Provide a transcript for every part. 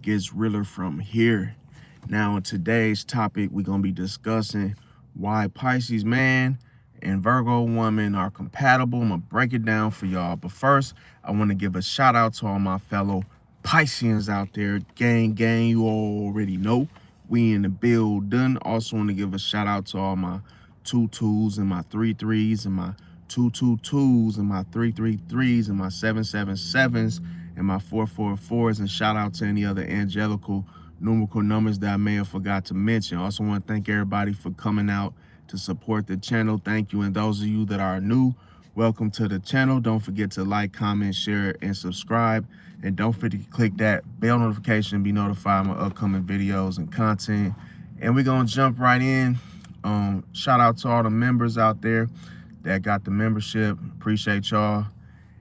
gets realer from here. Now, in today's topic, we're going to be discussing why Pisces man and Virgo woman are compatible. I'm going to break it down for y'all. But first, I want to give a shout out to all my fellow Pisceans out there. Gang, you already know. We in the building. Also want to give a shout out to all my 2-2s and my 3-3s and my 2-2-2s and my 3-3-3s and my 7-7-7s and my 4-4-4s, and shout out to any other angelical numerical numbers that I may have forgot to mention. Also want to thank everybody for coming out to support the channel. Thank you. And those of you that are new, welcome to the channel. Don't forget to like, comment, share, and subscribe. And don't forget to click that bell notification to be notified of my upcoming videos and content. And we're going to jump right in. Shout out to all the members out there that got the membership. Appreciate y'all.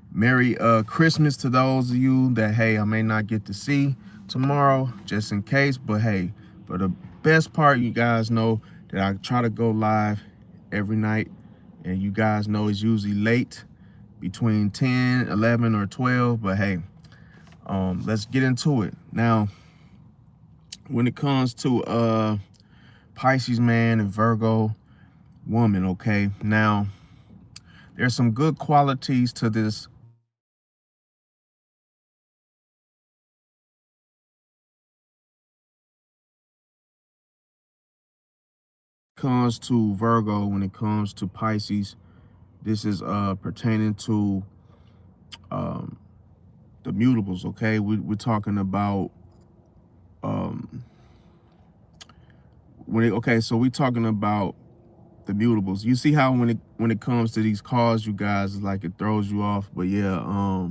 Merry Christmas to those of you that, hey, I may not get to see tomorrow, just in case. But hey, for the best part, you guys know that I try to go live every night. And you guys know it's usually late, between 10, 11, or 12. But hey, let's get into it. Now, when it comes to Pisces man and Virgo woman, okay? Now, there's some good qualities to this comes to Virgo. When it comes to Pisces, this is pertaining to the mutables, okay? We're talking about okay, so we're talking about the mutables. You see how when it comes to these cards, you guys, it's like it throws you off. But yeah,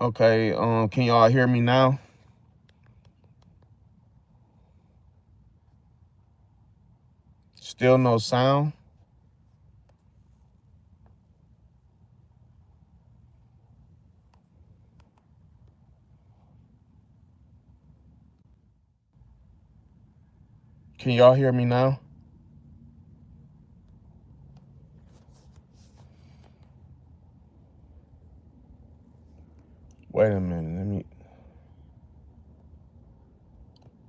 Okay, can y'all hear me now? Still no sound? Can y'all hear me now? Wait a minute, let me,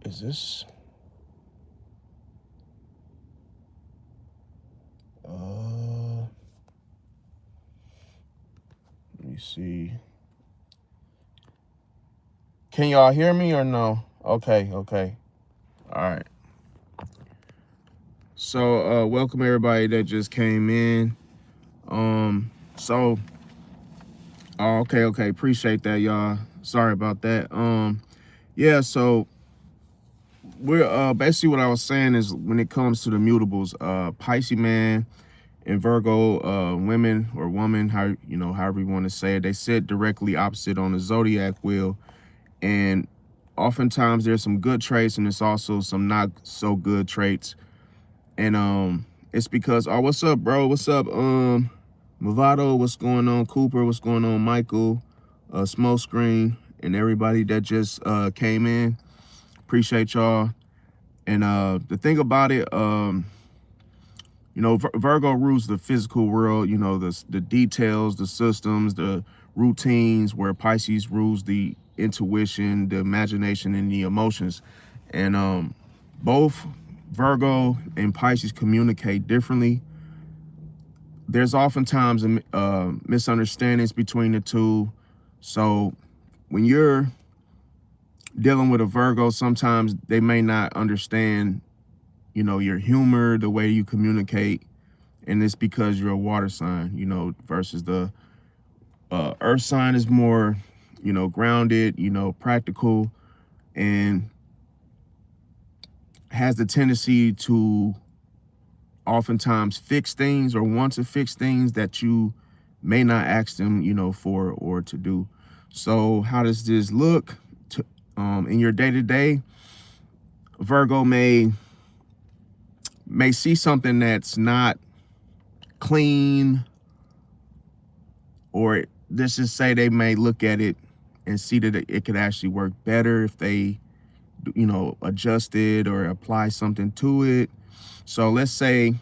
is this, let me see. Can y'all hear me or no? Okay. All right. So, welcome everybody that just came in. Okay. Appreciate that, y'all. Sorry about that. Yeah, so we're basically what I was saying is when it comes to the mutables, Pisces man and Virgo women or woman, however you want to say it, they sit directly opposite on the zodiac wheel, and oftentimes there's some good traits and there's also some not so good traits. And it's because, oh, what's up, bro? What's up, Movado? What's going on, Cooper? What's going on, Michael? Smoke Screen, and everybody that just came in. Appreciate y'all. And the thing about it, Virgo rules the physical world, the details, the systems, the routines, where Pisces rules the intuition, the imagination, and the emotions. And both Virgo and Pisces communicate differently. There's oftentimes misunderstandings between the two. So when you're dealing with a Virgo, sometimes they may not understand, your humor, the way you communicate. And it's because you're a water sign, versus the earth sign is more, grounded, practical, and has the tendency to oftentimes fix things or want to fix things that you may not ask them, for or to do. So how does this look in your day-to-day? Virgo may see something that's not clean, or let's just say they may look at it and see that it could actually work better if they, adjust it or apply something to it. So let's say,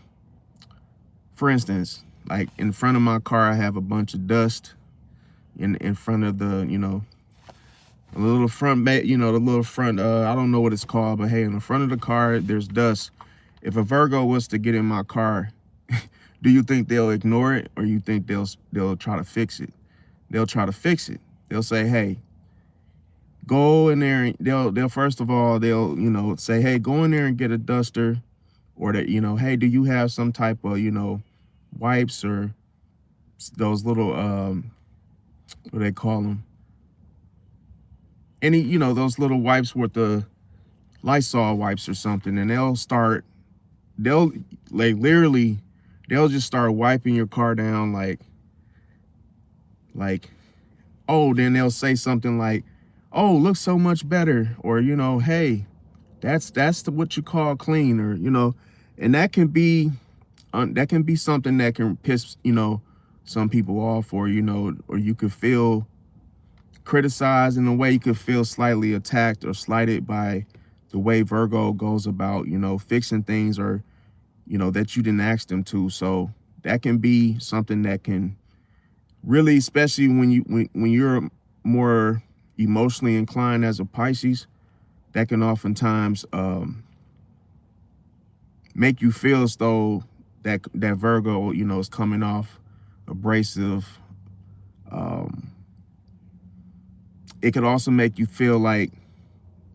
for instance, like in front of my car, I have a bunch of dust in front of the, a little front, the little front, I don't know what it's called, but hey, in the front of the car, there's dust. If a Virgo was to get in my car, do you think they'll ignore it, or you think they'll try to fix it? They'll try to fix it. They'll say, hey, go in there, and they'll first of all, they'll, say, hey, go in there and get a duster, or that, hey, do you have some type of, wipes, or those little, what do they call them? Any, those little wipes with the Lysol wipes or something, and they'll like literally, they'll just start wiping your car down like, oh, then they'll say something like, oh, looks so much better, or, hey, that's what you call clean, or, and that can be something that can piss, some people off, or, or you could feel criticized in a way, you could feel slightly attacked or slighted by the way Virgo goes about, fixing things, or, that you didn't ask them to. So that can be something that can really, especially when you're more emotionally inclined as a Pisces, that can oftentimes make you feel as though that Virgo, is coming off abrasive. It could also make you feel like,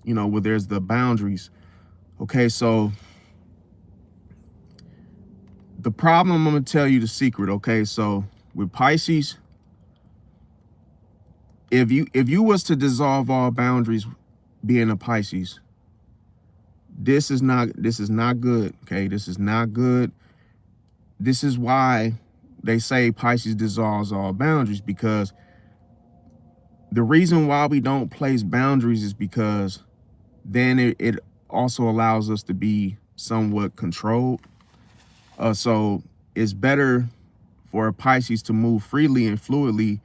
where there's the boundaries. Okay, so the problem, I'm gonna tell you the secret. Okay, so with Pisces, if you was to dissolve all boundaries being a Pisces, this is not good. Okay, this is not good. This is why they say Pisces dissolves all boundaries, because The reason why we don't place boundaries is because then it also allows us to be somewhat controlled. So it's better for a Pisces to move freely and fluidly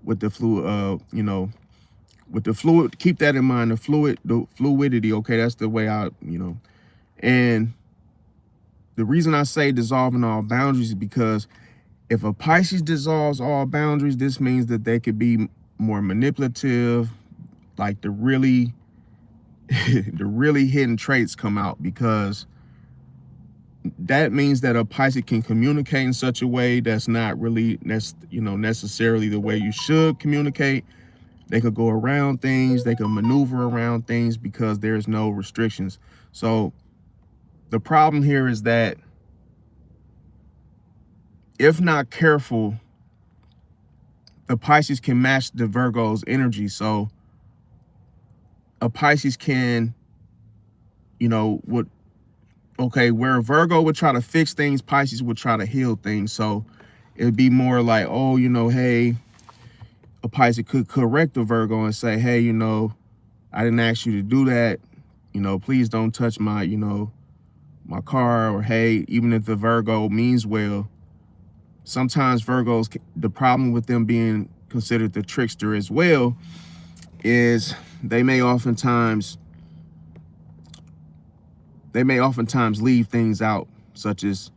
with the with the fluid. Keep that in mind, the fluidity. Okay, that's the way I. And the reason I say dissolving all boundaries is because if a Pisces dissolves all boundaries, this means that they could be more manipulative, like the really hidden traits come out, because that means that a Pisces can communicate in such a way that's not really necessarily the way you should communicate. They could go around things, they could maneuver around things because there's no restrictions. So the problem here is that if not careful, the Pisces can match the Virgo's energy. So a Pisces can, where a Virgo would try to fix things, Pisces would try to heal things. So it'd be more like, oh, hey, a Pisces could correct the Virgo and say, hey, I didn't ask you to do that. Please don't touch my, my car. Or, hey, even if the Virgo means well, sometimes Virgos, the problem with them being considered the trickster as well is they may oftentimes leave things out, such as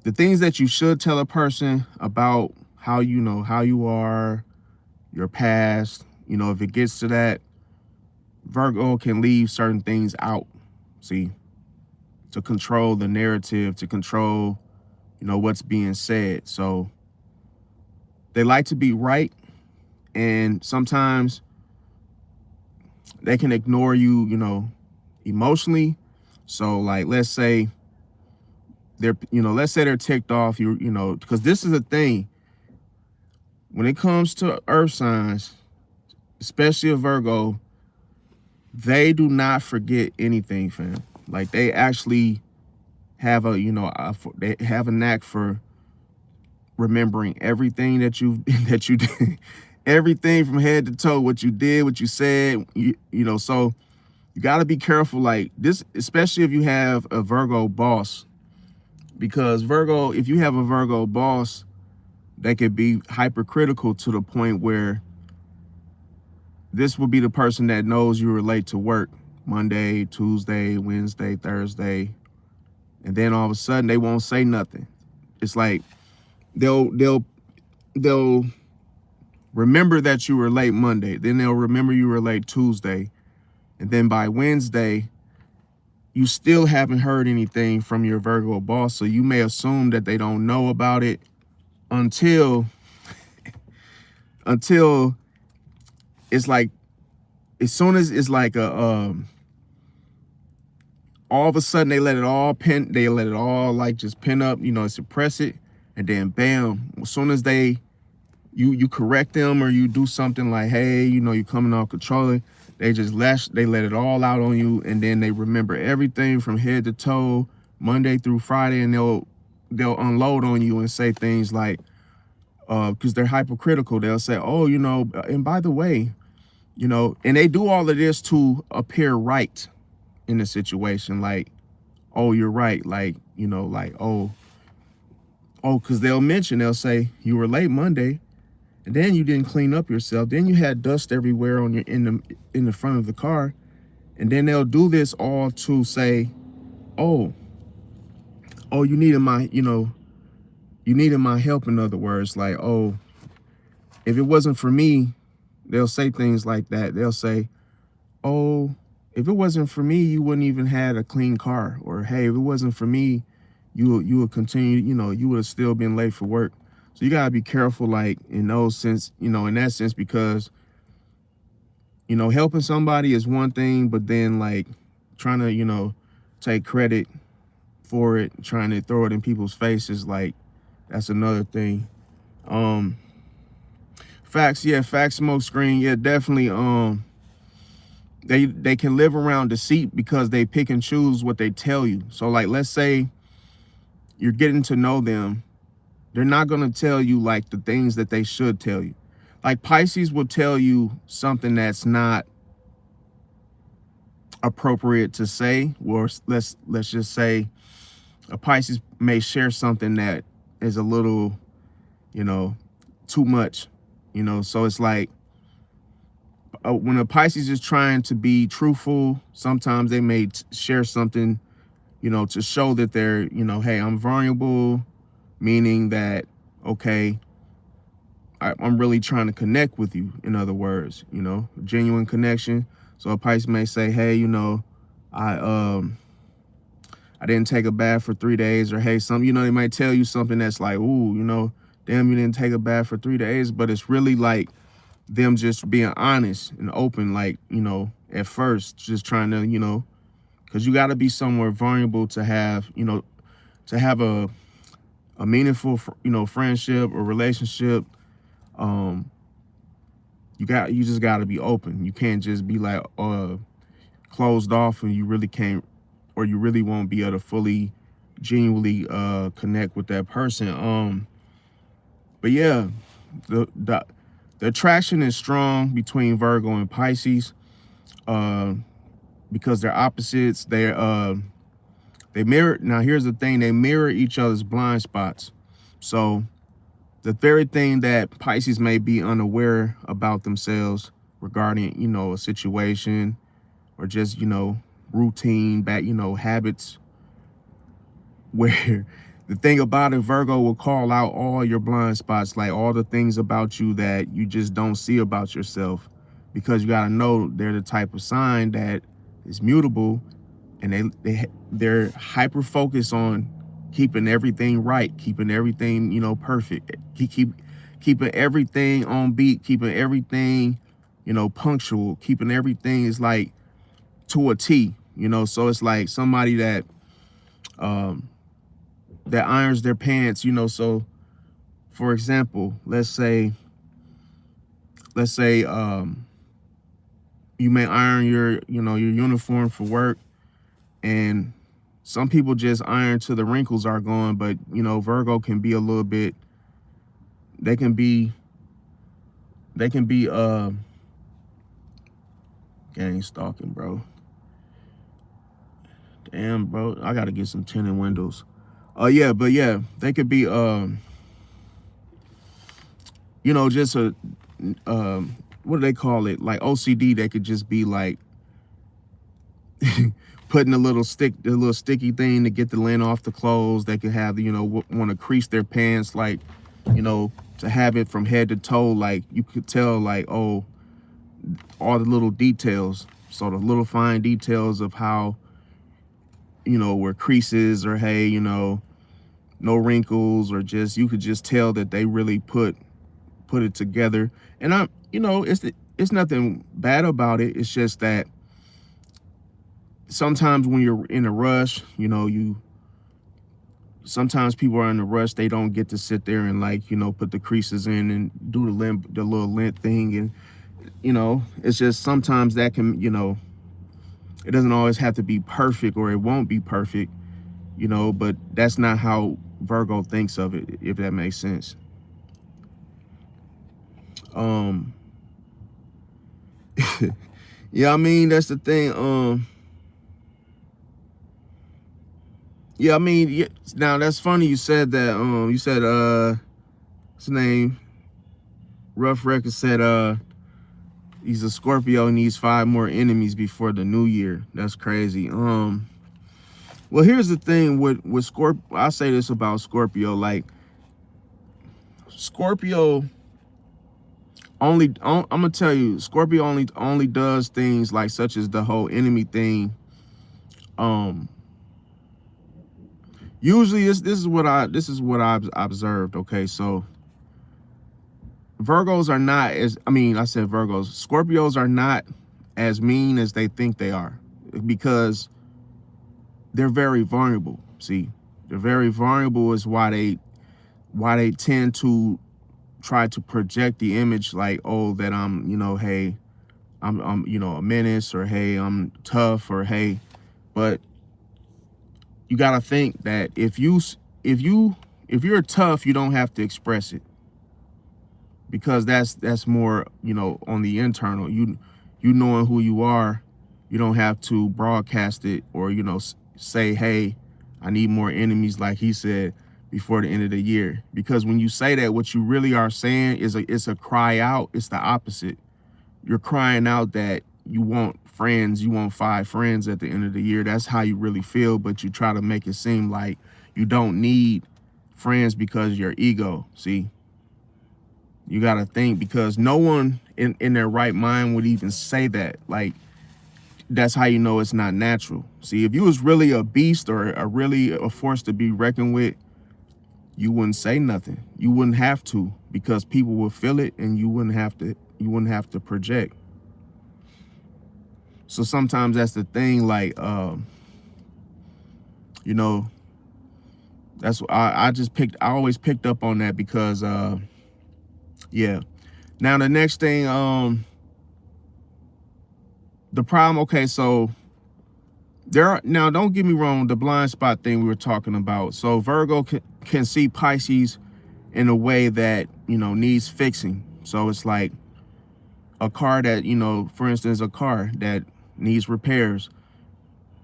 the things that you should tell a person about how you are, your past. If it gets to that, Virgo can leave certain things out, see, to control the narrative, to control, what's being said. So they like to be right, and sometimes they can ignore you, emotionally. So like, let's say they're ticked off, because this is a thing. When it comes to earth signs, especially a Virgo, they do not forget anything, fam. Like, they actually have they have a knack for remembering everything that you that you did, everything from head to toe, what you did, what you said, so you got to be careful like this, especially if you have a Virgo boss, because if you have a Virgo boss, they could be hypercritical to the point where this will be the person that knows you were late to work Monday, Tuesday, Wednesday, Thursday, and then all of a sudden they won't say nothing. It's like they'll remember that you were late Monday, then they'll remember you were late Tuesday, and then by Wednesday you still haven't heard anything from your Virgo boss. So you may assume that they don't know about it until it's like, as soon as it's like all of a sudden they let it all like just pin up, suppress it, and then bam, as soon as you correct them or you do something like, hey, you're coming off controlling, they let it all out on you, and then they remember everything from head to toe, Monday through Friday, and they'll unload on you and say things like, because they're hypercritical, they'll say, oh, and by the way, and they do all of this to appear right in the situation, like, oh, you're right, like, like, because they'll say you were late Monday, and then you didn't clean up yourself, then you had dust everywhere on your in the front of the car, and then they'll do this all to say, oh, you needed my help. In other words, like, oh, if it wasn't for me, they'll say things like that. They'll say, oh, if it wasn't for me, you wouldn't even had a clean car. Or, hey, if it wasn't for me, you would continue, you would have still been late for work. So you gotta be careful, like, in that sense, because, helping somebody is one thing, but then like trying to, take credit for it, trying to throw it in people's faces, like, that's another thing. Facts smoke screen, yeah, definitely. They can live around deceit because they pick and choose what they tell you. So like, let's say you're getting to know them, they're not going to tell you like the things that they should tell you. like Pisces will tell you something that's not appropriate to say, or let's just say a Pisces may share something that is a little, you know, too much, you know. So it's like when a Pisces is trying to be truthful, sometimes they may share something, you know, to show that they're, you know, hey, I'm vulnerable, meaning that, okay, I'm really trying to connect with you, in other words, you know, genuine connection. So a Pisces may say, hey, you know, I didn't take a bath for 3 days, or hey, you know, they might tell you something that's like, ooh, you know, damn, you didn't take a bath for 3 days, but it's really like them just being honest and open, like, you know, at first, just trying to, you know, because you got to be somewhere vulnerable to have, you know, to have a meaningful, you know, friendship or relationship. You just got to be open. You can't just be like closed off, and you really can't, or you really won't be able to fully genuinely connect with that person. But yeah, the attraction is strong between Virgo and Pisces, because they're opposites. They mirror. Now here's the thing: they mirror each other's blind spots. So the very thing that Pisces may be unaware about themselves regarding, you know, a situation, or just, you know, routine, you know, habits, where the thing about it, Virgo will call out all your blind spots, like all the things about you that you just don't see about yourself, because you got to know they're the type of sign that is mutable, and they're hyper focused on keeping everything right, keeping everything, you know, perfect, keeping everything on beat, keeping everything, you know, punctual, keeping everything is like to a T, you know. So it's like somebody that that irons their pants, you know. So for example, let's say you may iron your, you know, your uniform for work, and some people just iron till the wrinkles are gone, but you know, Virgo can be a little bit, they can be gang stalking, bro. Damn, bro, I gotta get some tinted windows. Yeah, but yeah, they could be you know, just a what do they call it, like OCD. They could just be like putting the little sticky thing to get the lint off the clothes. They could have, you know, want to crease their pants, like, you know, to have it from head to toe, like you could tell, like, oh, all the little details. So the little fine details of how, you know, where creases, or hey, you know, no wrinkles, or just, you could just tell that they really put it together. And I'm, you know, it's nothing bad about it. It's just that sometimes when you're in a rush, you know, sometimes people are in a rush. They don't get to sit there and, like, you know, put the creases in and do the little lint thing. And, you know, it's just sometimes that can, you know, it doesn't always have to be perfect, or it won't be perfect, you know, but that's not how Virgo thinks of it, if that makes sense. Yeah, I mean, that's the thing. Yeah, I mean, yeah, now that's funny you said that. You said, what's his name? Rough Record said, he's a Scorpio and needs 5 more enemies before the new year. That's crazy. Well, here's the thing with Scorpio. I say this about Scorpio, like, Scorpio I'm gonna tell you, Scorpio only does things like such as the whole enemy thing. Usually this is what I've observed. Okay, so Virgos are not as, I mean, I said Virgos, Scorpios are not as mean as they think they are, because they're very vulnerable. See, they're very vulnerable is why they tend to try to project the image, like, oh, that I'm, you know, hey, I'm you know, a menace, or hey, I'm tough, or hey. But you got to think that if you're tough, you don't have to express it. because that's more, you know, on the internal. You knowing who you are, you don't have to broadcast it or, you know, say, hey, I need more enemies, like he said, before the end of the year. Because when you say that, what you really are saying is it's a cry out. It's the opposite. You're crying out that you want friends, you want 5 friends at the end of the year. That's how you really feel, but you try to make it seem like you don't need friends because of your ego. See, you got to think, because no one in their right mind would even say that. Like, that's how you know it's not natural. See, if you was really a beast or really a force to be reckoned with, you wouldn't say nothing. You wouldn't have to, because people would feel it and you wouldn't have to project. So sometimes that's the thing, like, you know, that's what I always picked up on that, because yeah. Now the next thing, the problem, okay, so now don't get me wrong, the blind spot thing we were talking about. So Virgo can see Pisces in a way that, you know, needs fixing. So it's like a car that, you know, for instance, a car that needs repairs.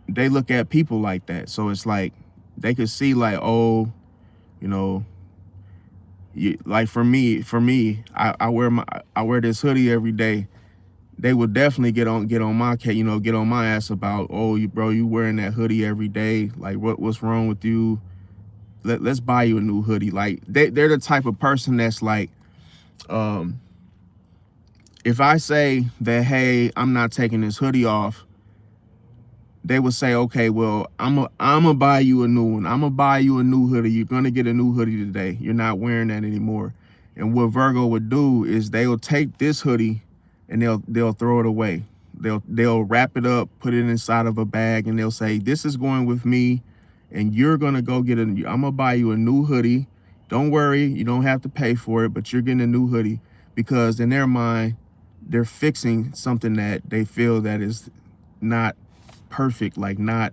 They look at people like that. So it's like they could see like, oh, you know, like for me, I wear this hoodie every day. They would definitely get on my you know, get on my ass about, oh, you wearing that hoodie every day. Like, what's wrong with you? Let's buy you a new hoodie. Like, they're the type of person that's like, if I say that, hey, I'm not taking this hoodie off, they would say, okay, well, I'm gonna buy you a new one. I'm gonna buy you a new hoodie. You're gonna get a new hoodie today. You're not wearing that anymore. And what Virgo would do is they will take this hoodie and they'll throw it away. They'll wrap it up, put it inside of a bag, and they'll say, this is going with me, and you're gonna go get I'm gonna buy you a new hoodie. Don't worry, you don't have to pay for it, but you're getting a new hoodie, because in their mind, they're fixing something that they feel that is not perfect, like not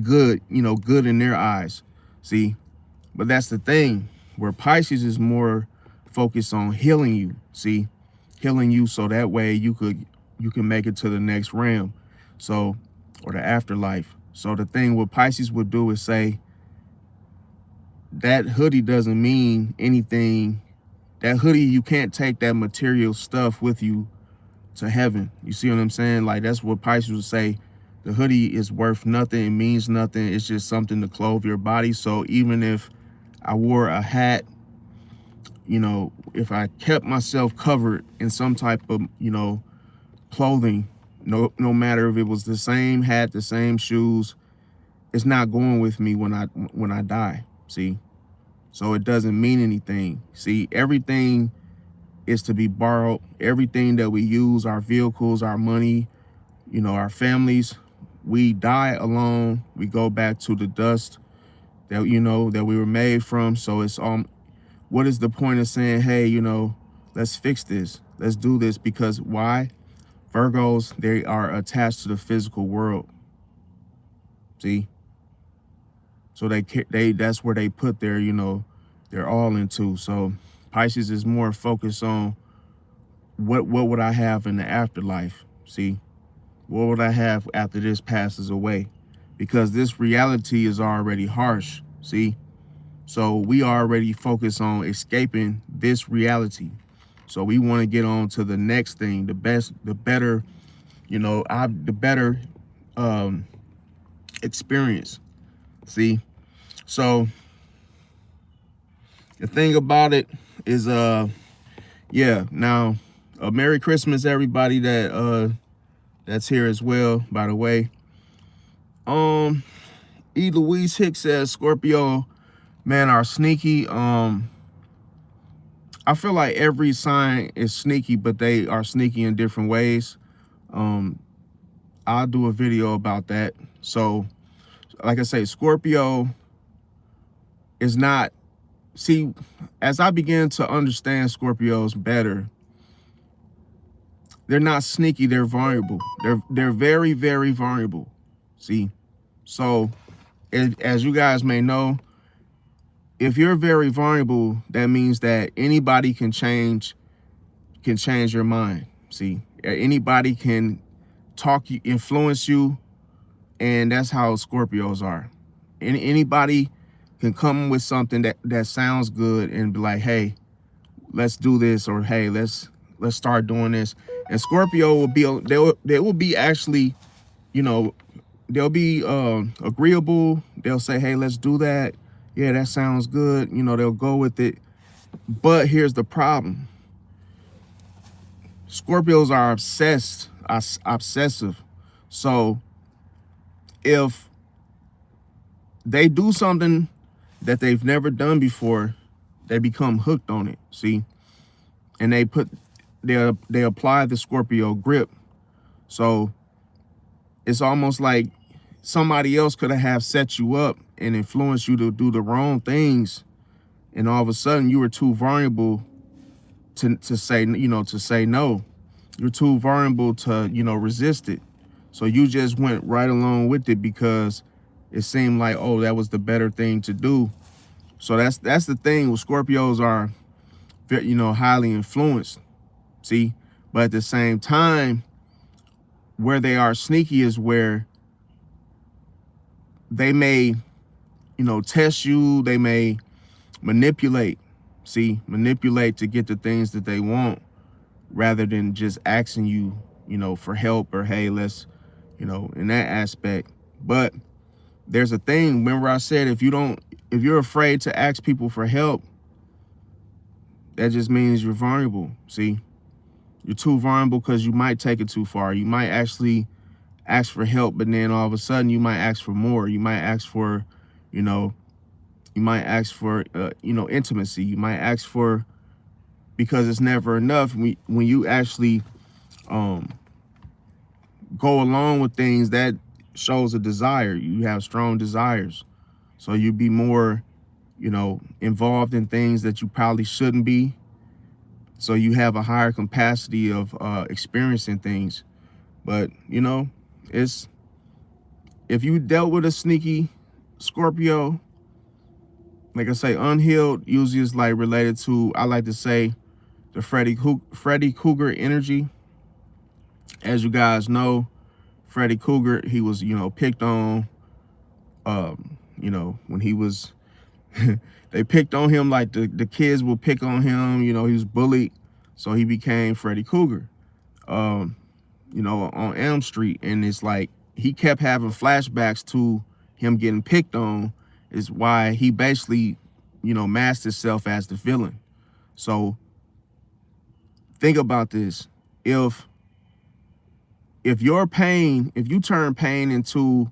good, you know, good in their eyes. See, but that's the thing, where Pisces is more focused on healing you. See, healing you so that way you can make it to the next realm, so, or the afterlife. So the thing what Pisces would do is say, that hoodie doesn't mean anything. That hoodie, you can't take that material stuff with you to heaven. You see what I'm saying? Like, that's what Pisces would say. The hoodie is worth nothing. It means nothing. It's just something to clothe your body. So even if I wore a hat, you know, if I kept myself covered in some type of, you know, clothing, no matter if it was the same hat, the same shoes, it's not going with me when I die. See, so it doesn't mean anything. See, everything is to be borrowed. Everything that we use, our vehicles, our money, you know, our families, we die alone. We go back to the dust that, you know, that we were made from. So it's what is the point of saying, hey, you know, let's fix this, let's do this? Because why? Virgos, they are attached to the physical world. See, so they that's where they put their, you know, they're all into. So Pisces is more focused on what would I have in the afterlife? See, what would I have after this passes away? Because this reality is already harsh. See, so we already focus on escaping this reality. So we want to get on to the next thing, the better, you know, the better experience. See, so the thing about it is, yeah. Now, Merry Christmas, everybody that's here as well. By the way, E. Louise Hicks says Scorpio, man, are sneaky. I feel like every sign is sneaky, but they are sneaky in different ways. I'll do a video about that. So, like I say, Scorpio is not. See, as I begin to understand Scorpios better, they're not sneaky. They're vulnerable. They're very, very vulnerable. See, so as you guys may know, if you're very vulnerable, that means that anybody can change your mind. See, anybody can talk you, influence you, and that's how Scorpios are. Anybody can come with something that sounds good and be like, hey, let's do this, or hey, let's start doing this. And Scorpio will be, they will be actually, you know, they'll be agreeable. They'll say, hey, let's do that. Yeah, that sounds good. You know, they'll go with it. But here's the problem. Scorpios are obsessive. So if they do something that they've never done before, they become hooked on it. See, and they apply the Scorpio grip. So it's almost like somebody else could have set you up and influenced you to do the wrong things, and all of a sudden you were too vulnerable to say, to say no. You're too vulnerable to, resist it. So you just went right along with it because it seemed like, oh, that was the better thing to do. So that's the thing. With Scorpios are, highly influenced. See, but at the same time, where they are sneaky is where they may, test you. They may manipulate. See, manipulate to get the things that they want, rather than just asking you, for help, or hey, let's, in that aspect. But there's a thing. Remember I said, if you're afraid to ask people for help, that just means you're vulnerable. See, you're too vulnerable because you might take it too far. You might actually ask for help, but then all of a sudden you might ask for more. You might ask for, intimacy. You might ask for, because it's never enough. When you actually go along with things, that shows a desire. You have strong desires. So you be more, involved in things that you probably shouldn't be. So you have a higher capacity of experiencing things. But, it's, if you dealt with a sneaky Scorpio, like I say, unhealed usually is like related to, I like to say, the Freddy Krueger energy. As you guys know, Freddy Krueger, he was, picked on, when he was, they picked on him like the kids will pick on him, he was bullied. So he became Freddy Krueger, on Elm Street. And it's like, he kept having flashbacks to him getting picked on, is why he basically, masked himself as the villain. So think about this. If your pain, if you turn pain into,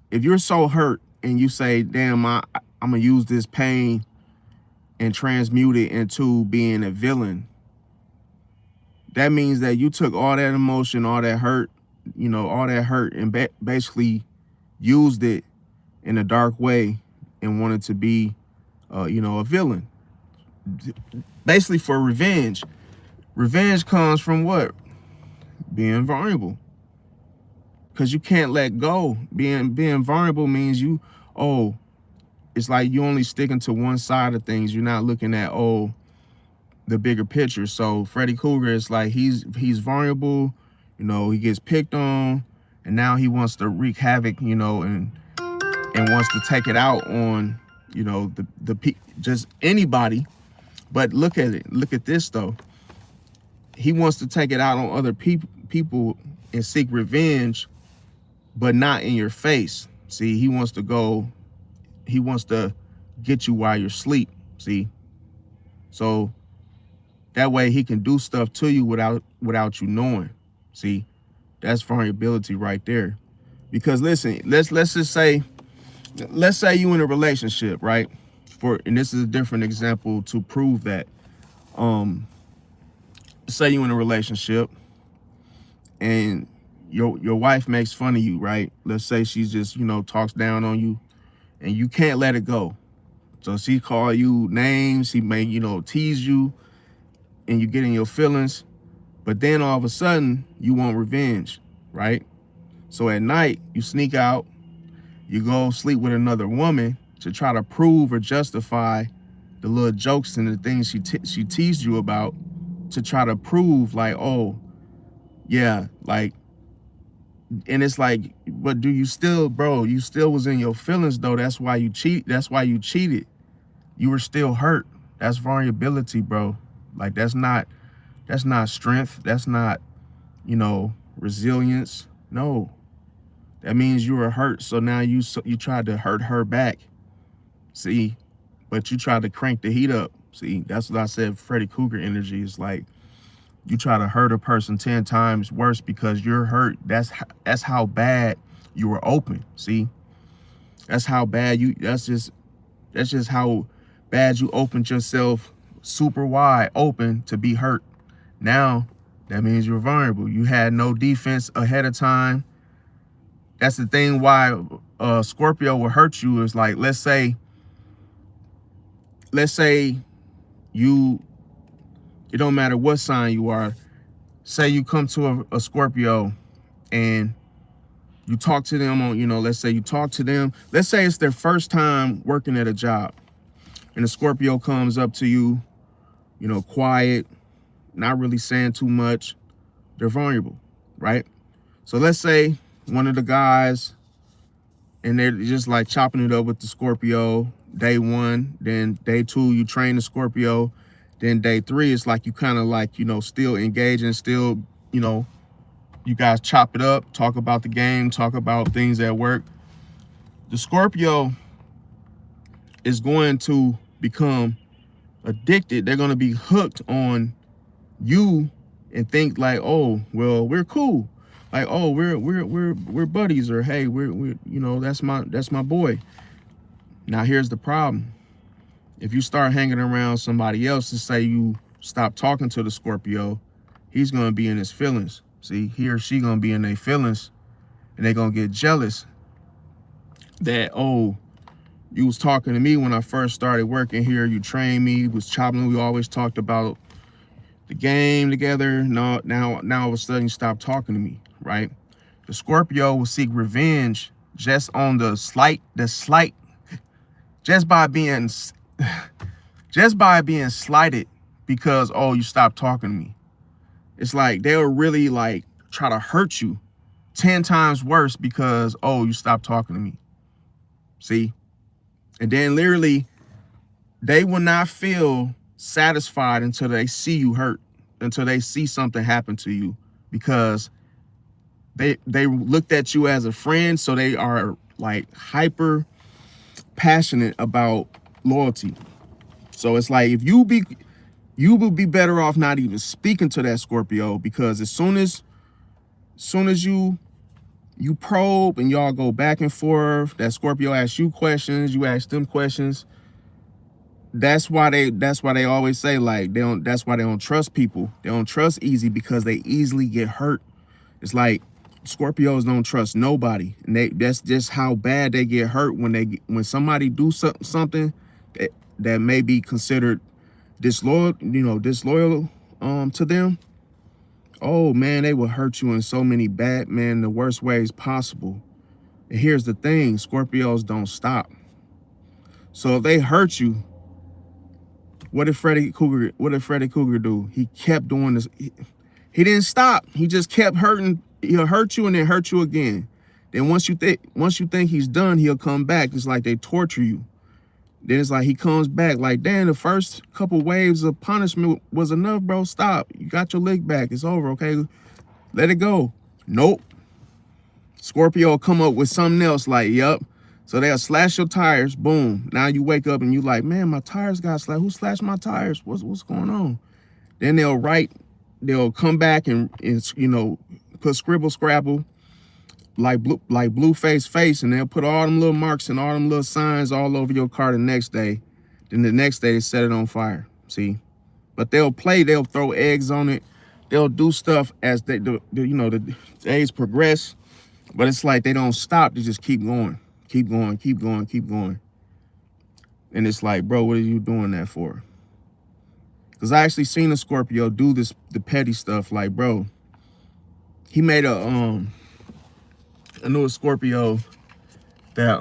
if you're so hurt and you say, damn, I'm gonna use this pain and transmute it into being a villain, that means that you took all that emotion, all that hurt, and basically used it in a dark way and wanted to be, a villain. Basically for revenge. Revenge comes from what? Being vulnerable. Because you can't let go. Being vulnerable means it's like you only sticking to one side of things. You're not looking at, the bigger picture. So Freddy Krueger is like, he's vulnerable, he gets picked on, and now he wants to wreak havoc, and wants to take it out on, just anybody. But look at it. Look at this though. He wants to take it out on other people and seek revenge, but not in your face. See, he wants to get you while you're asleep. See, so that way he can do stuff to you without you knowing. See, that's vulnerability right there. Because listen, let's just say, you in a relationship, right? And this is a different example to prove that. Say you in a relationship and your wife makes fun of you, right? Let's say she's just, talks down on you and you can't let it go. So she call you names, she may, tease you, and you get in your feelings, but then all of a sudden you want revenge, right? So at night you sneak out, you go sleep with another woman, to try to prove or justify the little jokes and the things she teased you about, to try to prove like, oh yeah, like, and it's like, but do you still, bro, you still was in your feelings though. That's why you cheated. You were still hurt. That's vulnerability, bro. Like, that's not strength. That's not, you know, resilience. No, that means you were hurt. So now you tried to hurt her back. See, but you tried to crank the heat up. See, that's what I said. Freddy Krueger energy is like, you try to hurt a person 10 times worse because you're hurt. That's how bad you were open. See, that's how bad you. That's just how bad you opened yourself super wide open to be hurt. Now that means you're vulnerable. You had no defense ahead of time. That's the thing why Scorpio will hurt you is like, let's say you, it don't matter what sign you are. Say you come to a Scorpio and you talk to them on, you know, let's say you talk to them. Let's say it's their first time working at a job and the Scorpio comes up to you, you know, quiet, not really saying too much. They're vulnerable, right? So let's say one of the guys, and they're just like chopping it up with the Scorpio day one, then day two, you train the Scorpio. Then day three, it's like you kind of like, you know, still engaging, still, you know, you guys chop it up, talk about the game, talk about things at work. The Scorpio is going to become addicted. They're going to be hooked on you and think like, oh, well, we're cool. Like, oh, we're buddies, or hey, we're you know, that's my boy. Now here's the problem. If you start hanging around somebody else to say you stop talking to the Scorpio, he's gonna be in his feelings. See, he or she gonna be in their feelings, and they're gonna get jealous that, oh, you was talking to me when I first started working here. You trained me, was chopping. We always talked about the game together. Now all of a sudden you stop talking to me, right? The Scorpio will seek revenge just on the slight, just by being slighted because, oh, you stopped talking to me. It's like they'll really like try to hurt you 10 times worse because, oh, you stopped talking to me. See? And then literally they will not feel satisfied until they see you hurt, until they see something happen to you, because they looked at you as a friend, so they are like hyper passionate about loyalty. So it's like, if you will be better off not even speaking to that Scorpio, because as soon as you probe and y'all go back and forth, that Scorpio asks you questions, you ask them questions. That's why they always say, like, that's why they don't trust people. They don't trust easy, because they easily get hurt. It's like Scorpios don't trust nobody, and that's just how bad they get hurt when somebody do something that may be considered disloyal, to them. Oh man, they will hurt you in so many the worst ways possible. And here's the thing, Scorpios don't stop. So if they hurt you, what did Freddy Krueger do? He kept doing this. He didn't stop. He just kept hurting. He'll hurt you and then hurt you again. Then once you think he's done, he'll come back. It's like they torture you. Then it's like he comes back like, damn, the first couple waves of punishment was enough, bro. Stop. You got your leg back. It's over, okay? Let it go. Nope. Scorpio will come up with something else like, yep. So they'll slash your tires. Boom. Now you wake up and you like, man, my tires got slashed. Who slashed my tires? What's going on? Then they'll come back and put scribble scrabble like blue face, and they'll put all them little marks and all them little signs all over your car the next day. Then the next day they set it on fire. See? But they'll throw eggs on it. They'll do stuff as the days progress. But it's like they don't stop. They just keep going. Keep going. And it's like, bro, what are you doing that for? Because I actually seen a Scorpio do the petty stuff. Like, bro, he made I knew a Scorpio that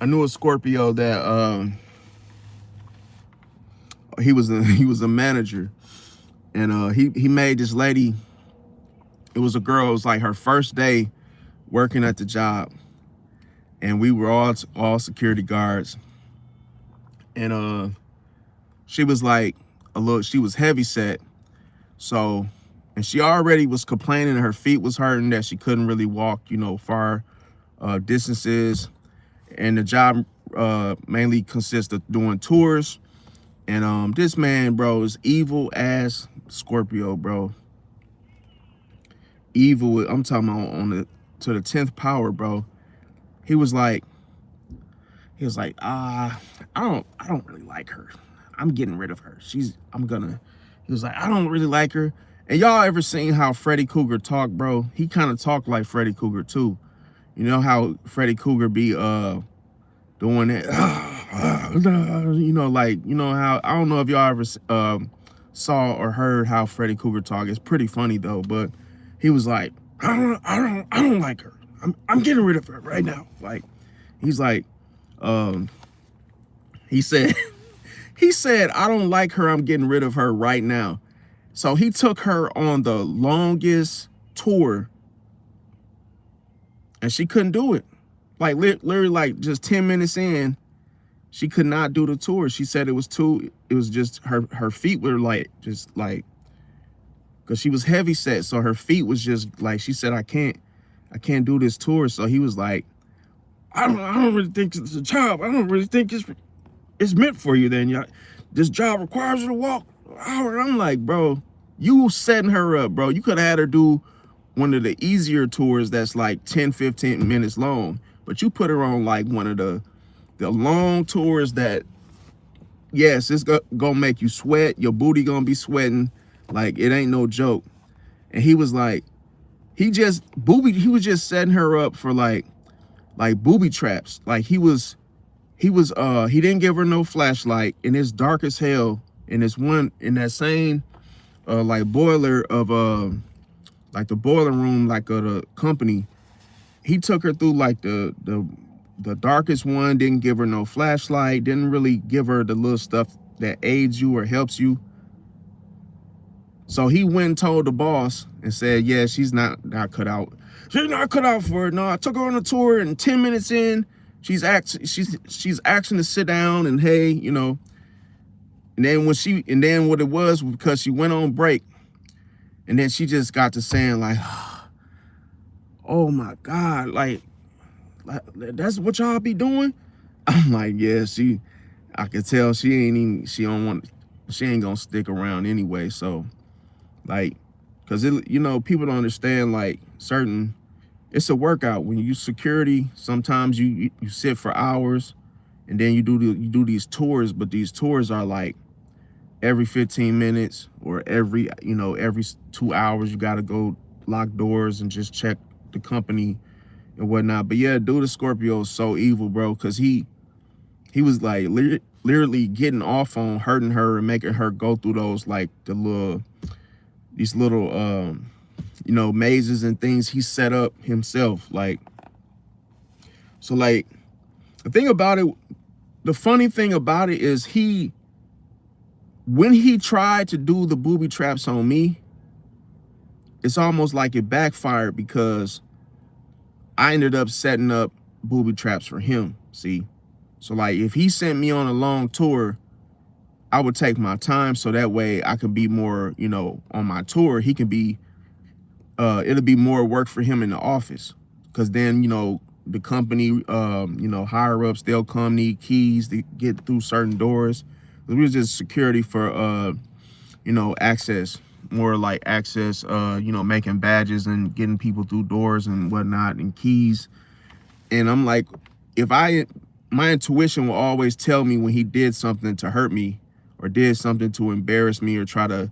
I knew a Scorpio that he was a manager, and he made this lady. It was a girl. It was like her first day working at the job, and we were all security guards, and she was like she was heavy set, so, and she already was complaining her feet was hurting, that she couldn't really walk, far distances, and the job mainly consists of doing tours. And this man, bro, is evil ass Scorpio, bro. Evil. I'm talking about to the 10th power, bro. He was like, I don't really like her. I'm getting rid of her. He was like, I don't really like her. And y'all ever seen how Freddy Krueger talk, bro? He kind of talked like Freddy Krueger too. You know how Freddy Krueger be doing it, how, I don't know if y'all ever saw or heard how Freddy Krueger talk. It's pretty funny though, but he was like, I don't like her. I'm getting rid of her right now. Like, he's like, he said, I don't like her. I'm getting rid of her right now. So he took her on the longest tour, and she couldn't do it. Like literally, like just 10 minutes in, she could not do the tour. She said it was just her feet were just like, because she was heavy set, so her feet was just like, she said, I can't do this tour. So he was like, I don't really think it's a job. I don't really think it's meant for you then. This job requires you to walk an hour. I'm like, bro, you setting her up, bro. You could have had her do one of the easier tours that's like 10, 15 minutes long, but you put her on like one of the long tours that, yes, it's gonna make you sweat. Your booty gonna be sweating. Like, it ain't no joke. And he was like, he was just setting her up for like booby traps. Like he didn't give her no flashlight, and it's dark as hell. And it's one in that same like boiler of like the boiler room, like the company. He took her through like the darkest one, didn't give her no flashlight, didn't really give her the little stuff that aids you or helps you. So he went and told the boss and said, yeah, she's not cut out. She's not cut out for it. No, I took her on a tour, and 10 minutes in, she's asking to sit down, and hey, and then what it was because she went on break, and then she just got to saying like, oh my God, like that's what y'all be doing? I'm like, yeah, I could tell she ain't gonna stick around anyway. So like, cause people don't understand, like, it's a workout. When you security, sometimes you sit for hours, and then you do these tours, but these tours are like every 15 minutes or every 2 hours. You got to go lock doors and just check the company and whatnot. But yeah, dude, the Scorpio is so evil, bro, because he was like literally getting off on hurting her and making her go through those like these little mazes and things he set up himself. Like, so like the funny thing about it is when he tried to do the booby traps on me, it's almost like it backfired, because I ended up setting up booby traps for him. See, so like if he sent me on a long tour, I would take my time, so that way I could be more, on my tour. He can be, it'll be more work for him in the office, because then, the company, higher ups, they'll come, need keys to get through certain doors. We was just security for, access, more like access, making badges and getting people through doors and whatnot, and keys. And I'm like, my intuition will always tell me when he did something to hurt me, or did something to embarrass me, or try to,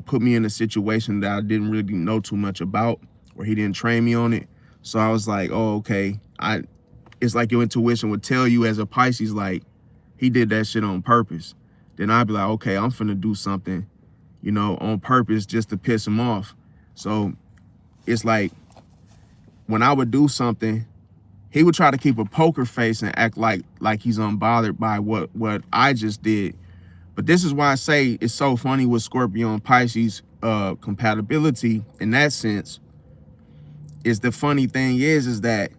put me in a situation that I didn't really know too much about, or he didn't train me on it. So I was like, oh, okay. It's like your intuition would tell you as a Pisces, like, he did that shit on purpose. Then I'd be like, okay, I'm finna do something, on purpose just to piss him off. So it's like when I would do something, he would try to keep a poker face and act like he's unbothered by what I just did. But this is why I say it's so funny with Scorpio and Pisces compatibility in that sense. Is the funny thing is that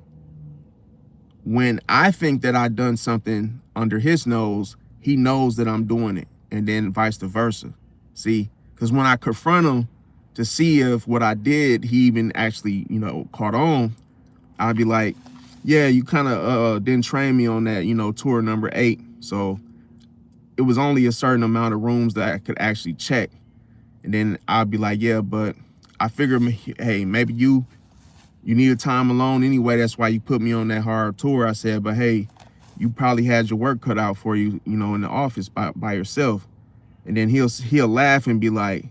when I think that I've done something under his nose, he knows that I'm doing it, and then vice versa. See, because when I confront him to see if what I did, he even actually, caught on, I'd be like, yeah, you kind of didn't train me on that, tour number 8. So it was only a certain amount of rooms that I could actually check. And then I'd be like, yeah, but I figured, hey, maybe you needed time alone anyway. That's why you put me on that hard tour. I said, but hey, you probably had your work cut out for you, in the office by yourself. And then he'll laugh and be like,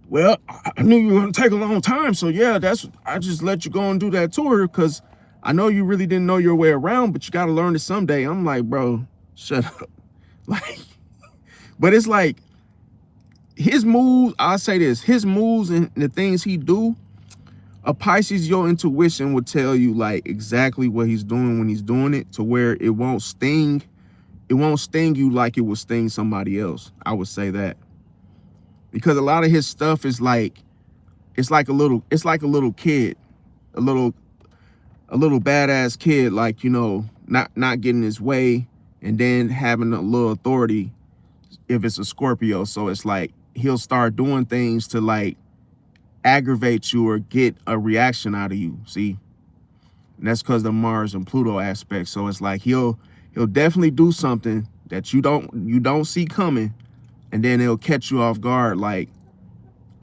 well, I knew you were gonna take a long time, so yeah, I just let you go and do that tour because I know you really didn't know your way around, but you gotta learn it someday. I'm like, bro, shut up. Like, but it's like his moves, I'll say this, his moves and the things he do, a Pisces, your intuition will tell you like exactly what he's doing when he's doing it, to where it won't sting. It won't sting you like it would sting somebody else. I would say that. Because a lot of his stuff is like, it's like a little kid, a little badass kid, like, not getting his way and then having a little authority if it's a Scorpio. So it's like, he'll start doing things to like aggravate you or get a reaction out of you. See, and that's because the Mars and Pluto aspect. So it's like, he'll definitely do something that you don't see coming. And then it'll catch you off guard, like,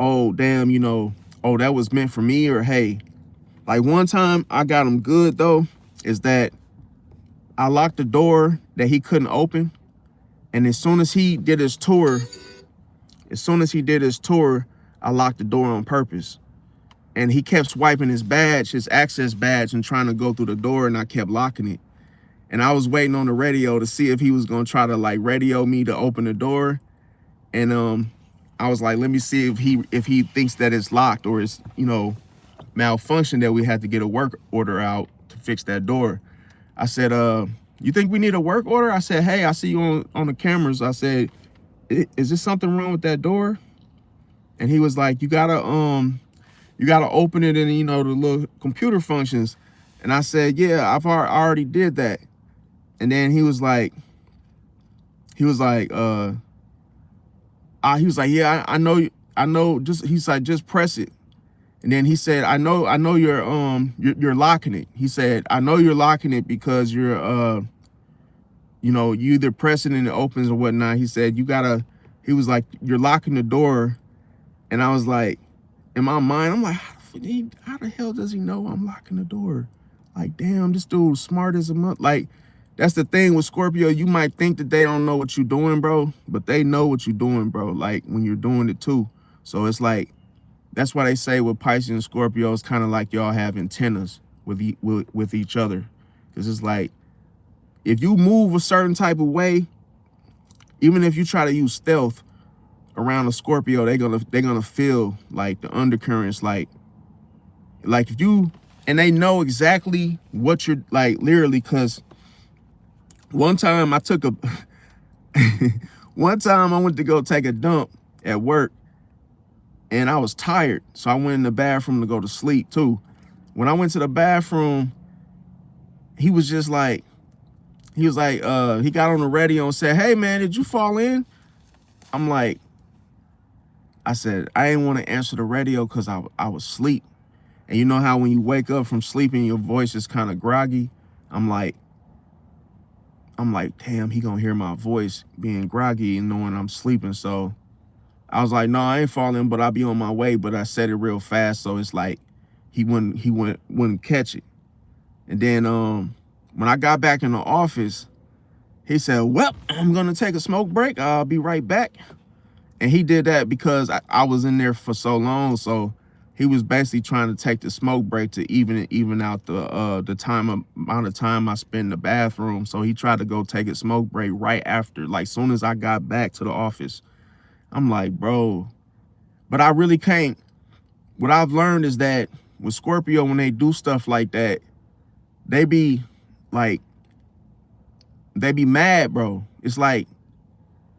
oh, damn, oh, that was meant for me, or hey. Like one time I got him good, though, is that I locked the door that he couldn't open. And as soon as he did his tour, I locked the door on purpose. And he kept swiping his badge, his access badge, and trying to go through the door, and I kept locking it. And I was waiting on the radio to see if he was going to try to like radio me to open the door. And I was like, let me see if he thinks that it's locked or it's, malfunction, that we had to get a work order out to fix that door. I said, you think we need a work order? I said, hey, I see you on the cameras. I said, is there something wrong with that door? And he was like, you gotta open it in, the little computer functions. And I said, yeah, I already did that. And then he was like, yeah, I know. He's like, just press it. And then he said, I know you're locking it. He said, I know you're locking it because you're you either press it and it opens or whatnot. He said, he was like, you're locking the door. And I was like, in my mind, I'm like, how the hell does he know I'm locking the door? Like, damn, this dude's smart as a month. Like, that's the thing with Scorpio. You might think that they don't know what you're doing, bro, but they know what you're doing, bro, like when you're doing it too. So it's like, that's why they say with Pisces and Scorpio, it's kind of like y'all have antennas with each other. Because it's like, if you move a certain type of way, even if you try to use stealth around a Scorpio, they're gonna feel like the undercurrents, like if you, and they know exactly what you're like, literally. Because one time I went to go take a dump at work, and I was tired, so I went in the bathroom to go to sleep too. When I went to the bathroom, he got on the radio and said, hey man, did you fall in? I'm like, I said, I didn't want to answer the radio because I was asleep. And you know how when you wake up from sleeping, your voice is kind of groggy? I'm like, damn, he gonna hear my voice being groggy and knowing I'm sleeping. So I was like, no, I ain't falling, but I'll be on my way. But I said it real fast, so it's like he wouldn't catch it. And then when I got back in the office, he said, well, I'm gonna take a smoke break. I'll be right back. And he did that because I was in there for so long. So he was basically trying to take the smoke break to even out the amount of time I spent in the bathroom. So he tried to go take a smoke break right after, like soon as I got back to the office. I'm like, bro, but I really can't. What I've learned is that with Scorpio, when they do stuff like that, they be like, they be mad, bro. It's like,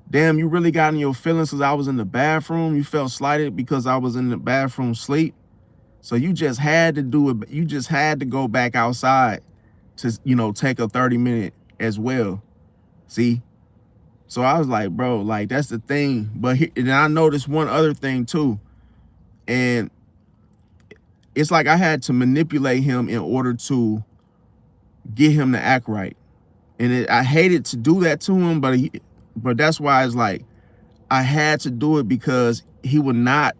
damn, you really got in your feelings because I was in the bathroom. You felt slighted because I was in the bathroom sleep. So you just had to do it. You just had to go back outside to, you know, take a 30-minute as well. See? So I was like, bro, like, that's the thing. But and I noticed one other thing too. And it's like I had to manipulate him in order to get him to act right. And I hated to do that to him, but that's why it's like I had to do it because he would not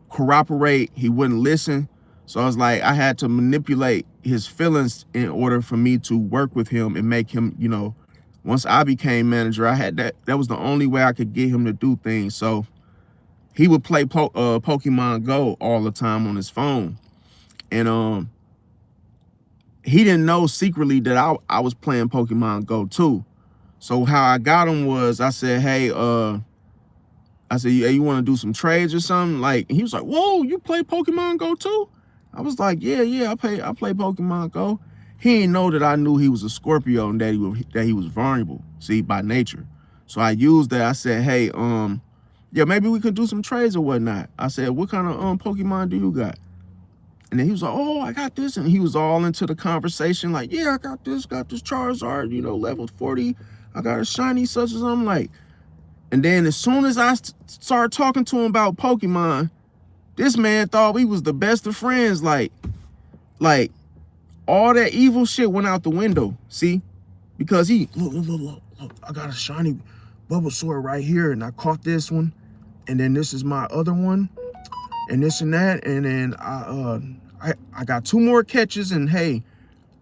cooperate. He wouldn't listen. So I was like, I had to manipulate his feelings in order for me to work with him and make him, you know, once I became manager, I had that was the only way I could get him to do things. So he would play Pokemon Go all the time on his phone. And he didn't know secretly that I was playing Pokemon Go too. So how I got him was I said, hey, I said, yeah, you want to do some trades or something? Like, he was like, whoa, you play Pokemon Go too? I was like, yeah, I play Pokemon Go. He didn't know that I knew he was a Scorpio and that he was vulnerable, see, by nature. So I used that. I said, hey, yeah, maybe we could do some trades or whatnot. I said, what kind of Pokemon do you got? And then he was like, oh, I got this. And he was all into the conversation, like, yeah, I got this Charizard, you know, level 40. I got a shiny such as I'm like. And then as soon as I started talking to him about Pokemon, this man thought we was the best of friends. Like all that evil shit went out the window, see? Because he, look, I got a shiny Bulbasaur right here, and I caught this one. And then this is my other one, and this and that. And then I got 2 more catches, and hey,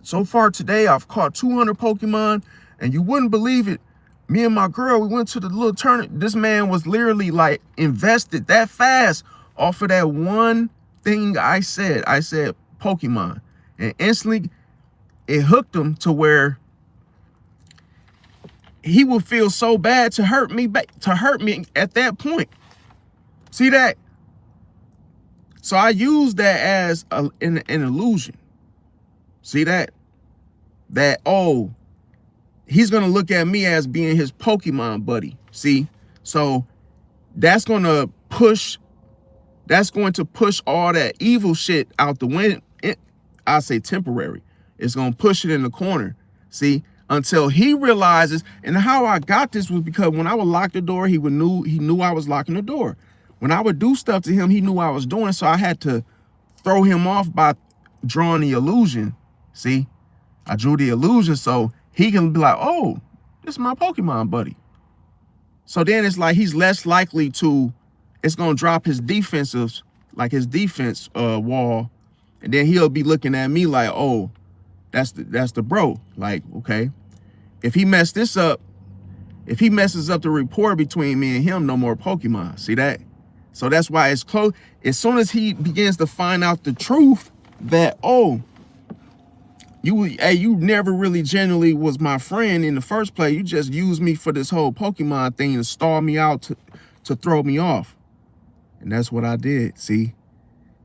so far today, I've caught 200 Pokemon, and you wouldn't believe it. Me and my girl, we went to the little tournament. This man was literally like invested that fast off of that one thing I said. I said Pokemon, and instantly it hooked him to where he would feel so bad to hurt me at that point. See that? So I used that as an illusion. See that? That, oh, he's going to look at me as being his Pokemon buddy. See? So that's going to push all that evil shit out the window. I say temporary. It's going to push it in the corner. See? Until he realizes, and how I got this was because when I would lock the door, he knew I was locking the door. When I would do stuff to him, he knew I was doing. So I had to throw him off by drawing the illusion. See? I drew the illusion so he can be like, oh, this is my Pokemon buddy. So then it's like he's less likely to, it's going to drop his defensives, like his defense wall. And then he'll be looking at me like, oh, that's the bro. Like, okay, if he messes up the rapport between me and him, no more Pokemon. See that? So that's why it's close. As soon as he begins to find out the truth that, oh, you never really genuinely was my friend in the first place. You just used me for this whole Pokemon thing to stall me out to throw me off. And that's what I did, see?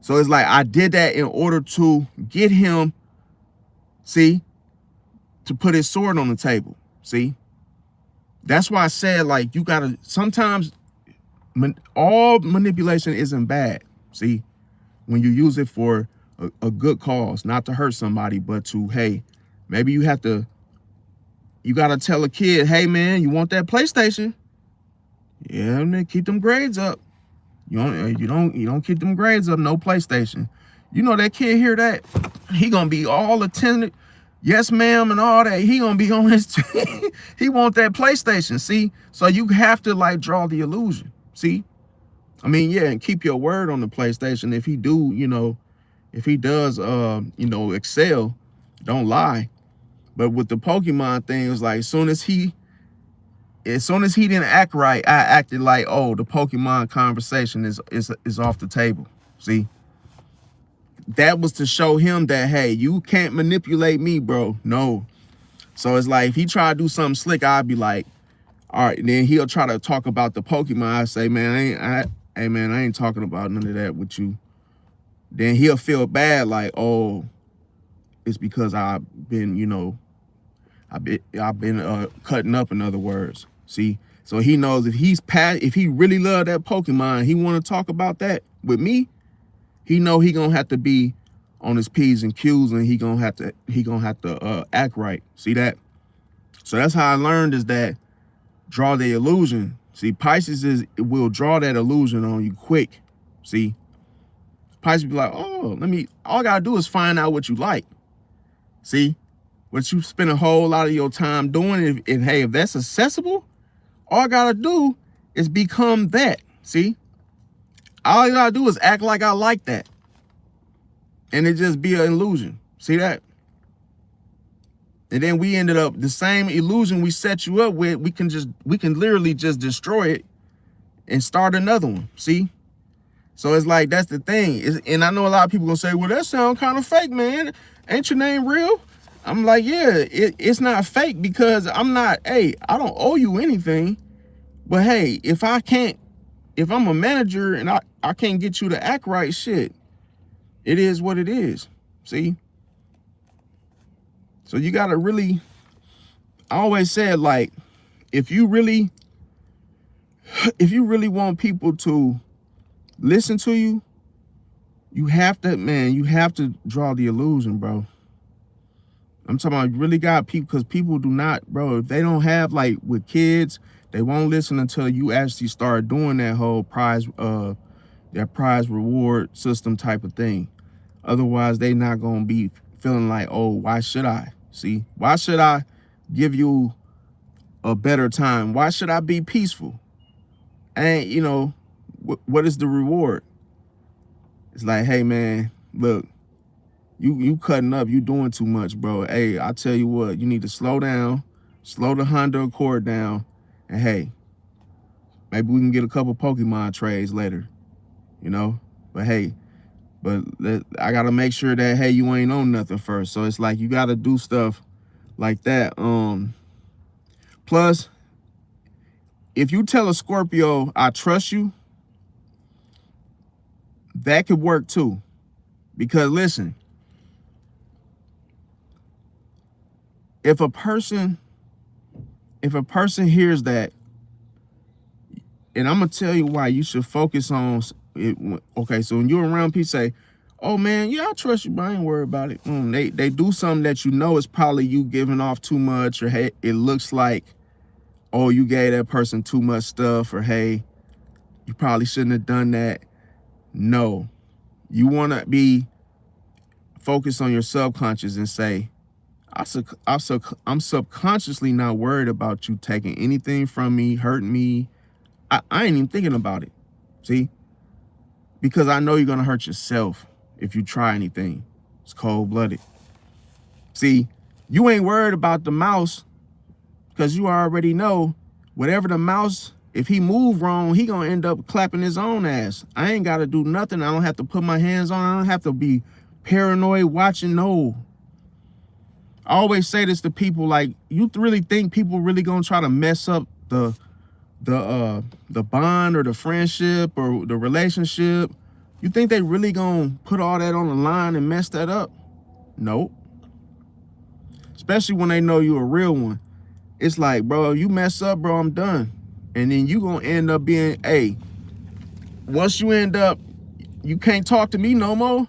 So it's like I did that in order to get him, see, to put his sword on the table, see? That's why I said, like, you gotta, sometimes all manipulation isn't bad, see? When you use it for a good cause, not to hurt somebody, but to, hey, maybe you gotta tell a kid, hey man, you want that PlayStation? Yeah, man, keep them grades up. You don't keep them grades up, no PlayStation. You know that kid hear that, he gonna be all attentive, yes ma'am, and all that. He gonna be on his he want that PlayStation, see? So you have to like draw the illusion, see? I mean, yeah, and keep your word on the PlayStation. If he does excel, don't lie. But with the Pokemon thing, it was like as soon as he didn't act right, I acted like, oh, the Pokemon conversation is off the table. See? That was to show him that, hey, you can't manipulate me, bro. No. So it's like if he tried to do something slick, I'd be like, all right, and then he'll try to talk about the Pokemon. I say, man, I ain't talking about none of that with you. then he'll feel bad like, oh, it's because I've been, you know, I've been cutting up, in other words. See, so he knows if if he really loved that Pokemon, he want to talk about that with me, he know he gonna have to be on his P's and Q's, and he gonna have to act right. See that? So that's how I learned, is that draw the illusion. See, Pisces will draw that illusion on you quick. See, Pisces be like, oh, all I gotta do is find out what you like. See, what you spend a whole lot of your time doing, and hey, if that's accessible, all I gotta do is become that. See, all I gotta do is act like I like that, and it just be an illusion. See that? And then we ended up, the same illusion we set you up with, we can literally just destroy it and start another one. See? So it's like, that's the thing. And I know a lot of people gonna say, well, that sounds kind of fake, man. Ain't your name real? I'm like, yeah, it's not fake, because I don't owe you anything. But hey, if I'm a manager and I can't get you to act right, shit, it is what it is. See? So you gotta really, I always said, like, if you really want people to listen to you, you have to draw the illusion, bro. I'm talking about, you really got people, because people do not, bro, if they don't have, like with kids, they won't listen until you actually start doing that whole prize reward system type of thing. Otherwise, they not gonna be feeling like, oh, why should I? See, why should I give you a better time? Why should I be peaceful? And you know, what is the reward? It's like, hey man, look, you cutting up, you doing too much, bro. Hey, I tell you what, you need to slow down, slow the Honda Accord down, and hey, maybe we can get a couple Pokemon trades later, you know? But hey, I gotta make sure that, hey, you ain't on nothing first. So it's like, you gotta do stuff like that. Plus, if you tell a Scorpio, I trust you, that could work too. Because listen, if a person hears that, and I'm gonna tell you why you should focus on it. Okay, so when you're around people, say, oh man, yeah, I trust you, but I ain't worried about it. They do something that you know is probably you giving off too much, or hey, it looks like, oh, you gave that person too much stuff, or hey, you probably shouldn't have done that. No, you want to be focused on your subconscious and say, I'm subconsciously not worried about you taking anything from me, hurting me. I ain't even thinking about it. See? Because I know you're going to hurt yourself if you try anything. It's cold-blooded. See, you ain't worried about the mouse, because you already know whatever the mouse, if he move wrong, he going to end up clapping his own ass. I ain't got to do nothing. I don't have to put my hands on. I don't have to be paranoid watching. No. I always say this to people, like, you really think people really going to try to mess up the bond or the friendship or the relationship? You think they really gonna put all that on the line and mess that up? Nope. Especially when they know you a real one. It's like, bro, you mess up, bro, I'm done. And then you gonna end up being, hey, once you end up, you can't talk to me no more,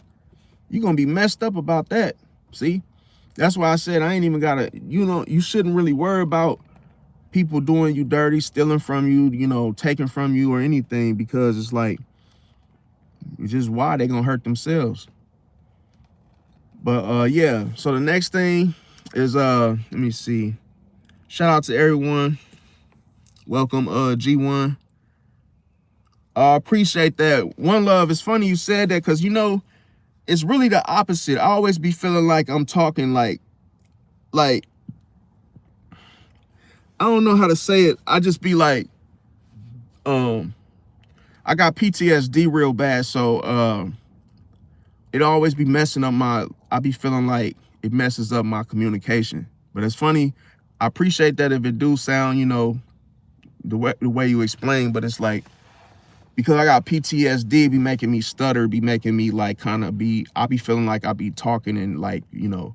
you gonna be messed up about that. See? That's why I said I ain't even gotta, you shouldn't really worry about people doing you dirty, stealing from you, taking from you or anything, because it's like, it's just why they gonna hurt themselves. But yeah, so the next thing is, let me see. Shout out to everyone. Welcome, G1. I appreciate that. One love. It's funny you said that, because it's really the opposite. I always be feeling like I'm talking like I don't know how to say it. I just be like, I got PTSD real bad, so it always be messing up I be feeling like it messes up my communication. But it's funny, I appreciate that if it do sound, the way you explain, but it's like, because I got PTSD, be making me stutter, be making me like kind of be, I be feeling like I be talking and like, you know,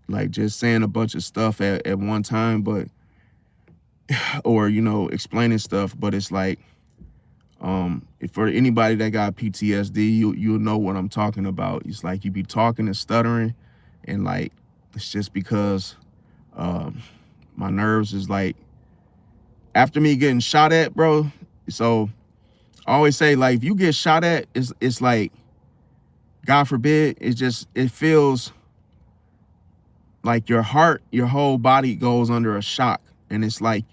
like just saying a bunch of stuff at one time, but, or, you know, explaining stuff, but it's like, if for anybody that got PTSD, you'll know what I'm talking about. It's like you be talking and stuttering, and like, it's just because, my nerves is like, after me getting shot at, bro. So I always say, like, if you get shot at, it's like, God forbid, it feels like your heart, your whole body goes under a shock. And it's like,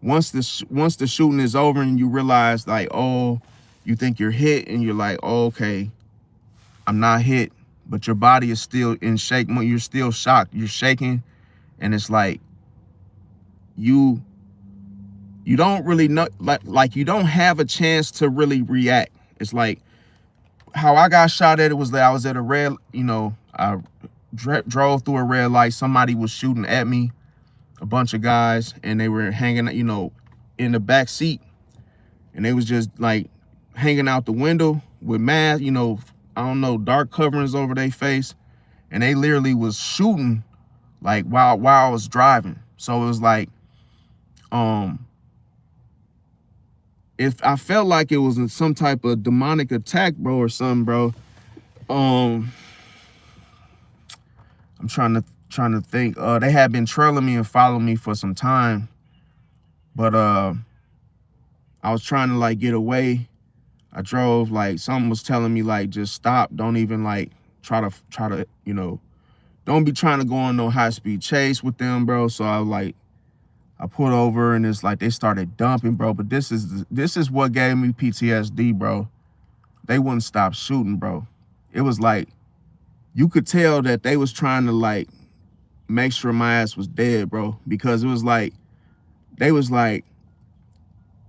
once the shooting is over and you realize like, oh, you think you're hit, and you're like, oh, okay, I'm not hit, but your body is still in shake. You're still shocked. You're shaking. And it's like, you don't really know, like you don't have a chance to really react. It's like how I got shot at. It was that I was at a red, you know, I drove through a red light. Somebody was shooting at me, a bunch of guys, and they were hanging, you know, in the back seat, and they was just like hanging out the window with masks, you know, I don't know, dark coverings over their face, and they literally was shooting like while I was driving. So it was like, if I felt like it was in some type of demonic attack, bro, or something, bro. I'm trying to think. They had been trailing me and following me for some time, but I was trying to like get away. I drove, like something was telling me like, just stop. Don't even like try to, you know, don't be trying to go on no high speed chase with them, bro. So I pulled over, and it's like they started dumping, bro. But this is what gave me PTSD, bro. They wouldn't stop shooting, bro. It was like, you could tell that they was trying to like make sure my ass was dead, bro. Because it was like, they was like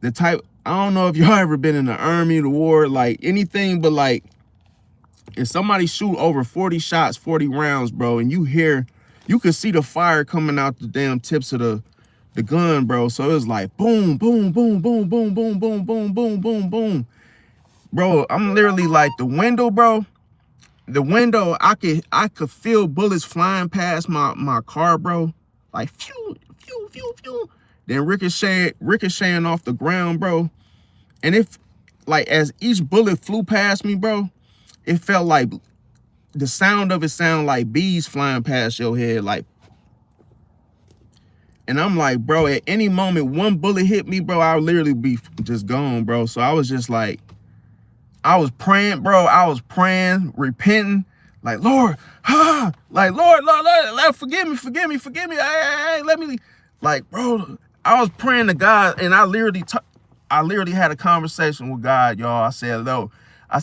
the type, I don't know if y'all ever been in the army, the war, like anything, but like if somebody shoot over 40 shots, 40 rounds, bro, and you could see the fire coming out the damn tips of the gun, bro. So it was like boom, boom, boom, boom, boom, boom, boom, boom, boom, boom, boom. Bro, I'm literally like the window, bro. The window, I could feel bullets flying past my car, bro. Like phew, phew, phew, phew. Then ricocheting off the ground, bro. And if like as each bullet flew past me, bro, it felt like the sound of it sound like bees flying past your head, like. And I'm like, bro, at any moment, one bullet hit me, bro, I'll literally be just gone, bro. So I was just like, I was praying, bro. I was praying, repenting, like, Lord, like, Lord, forgive me. Hey, let me, like, bro, I was praying to God, and I literally had a conversation with God, y'all. I said, no, I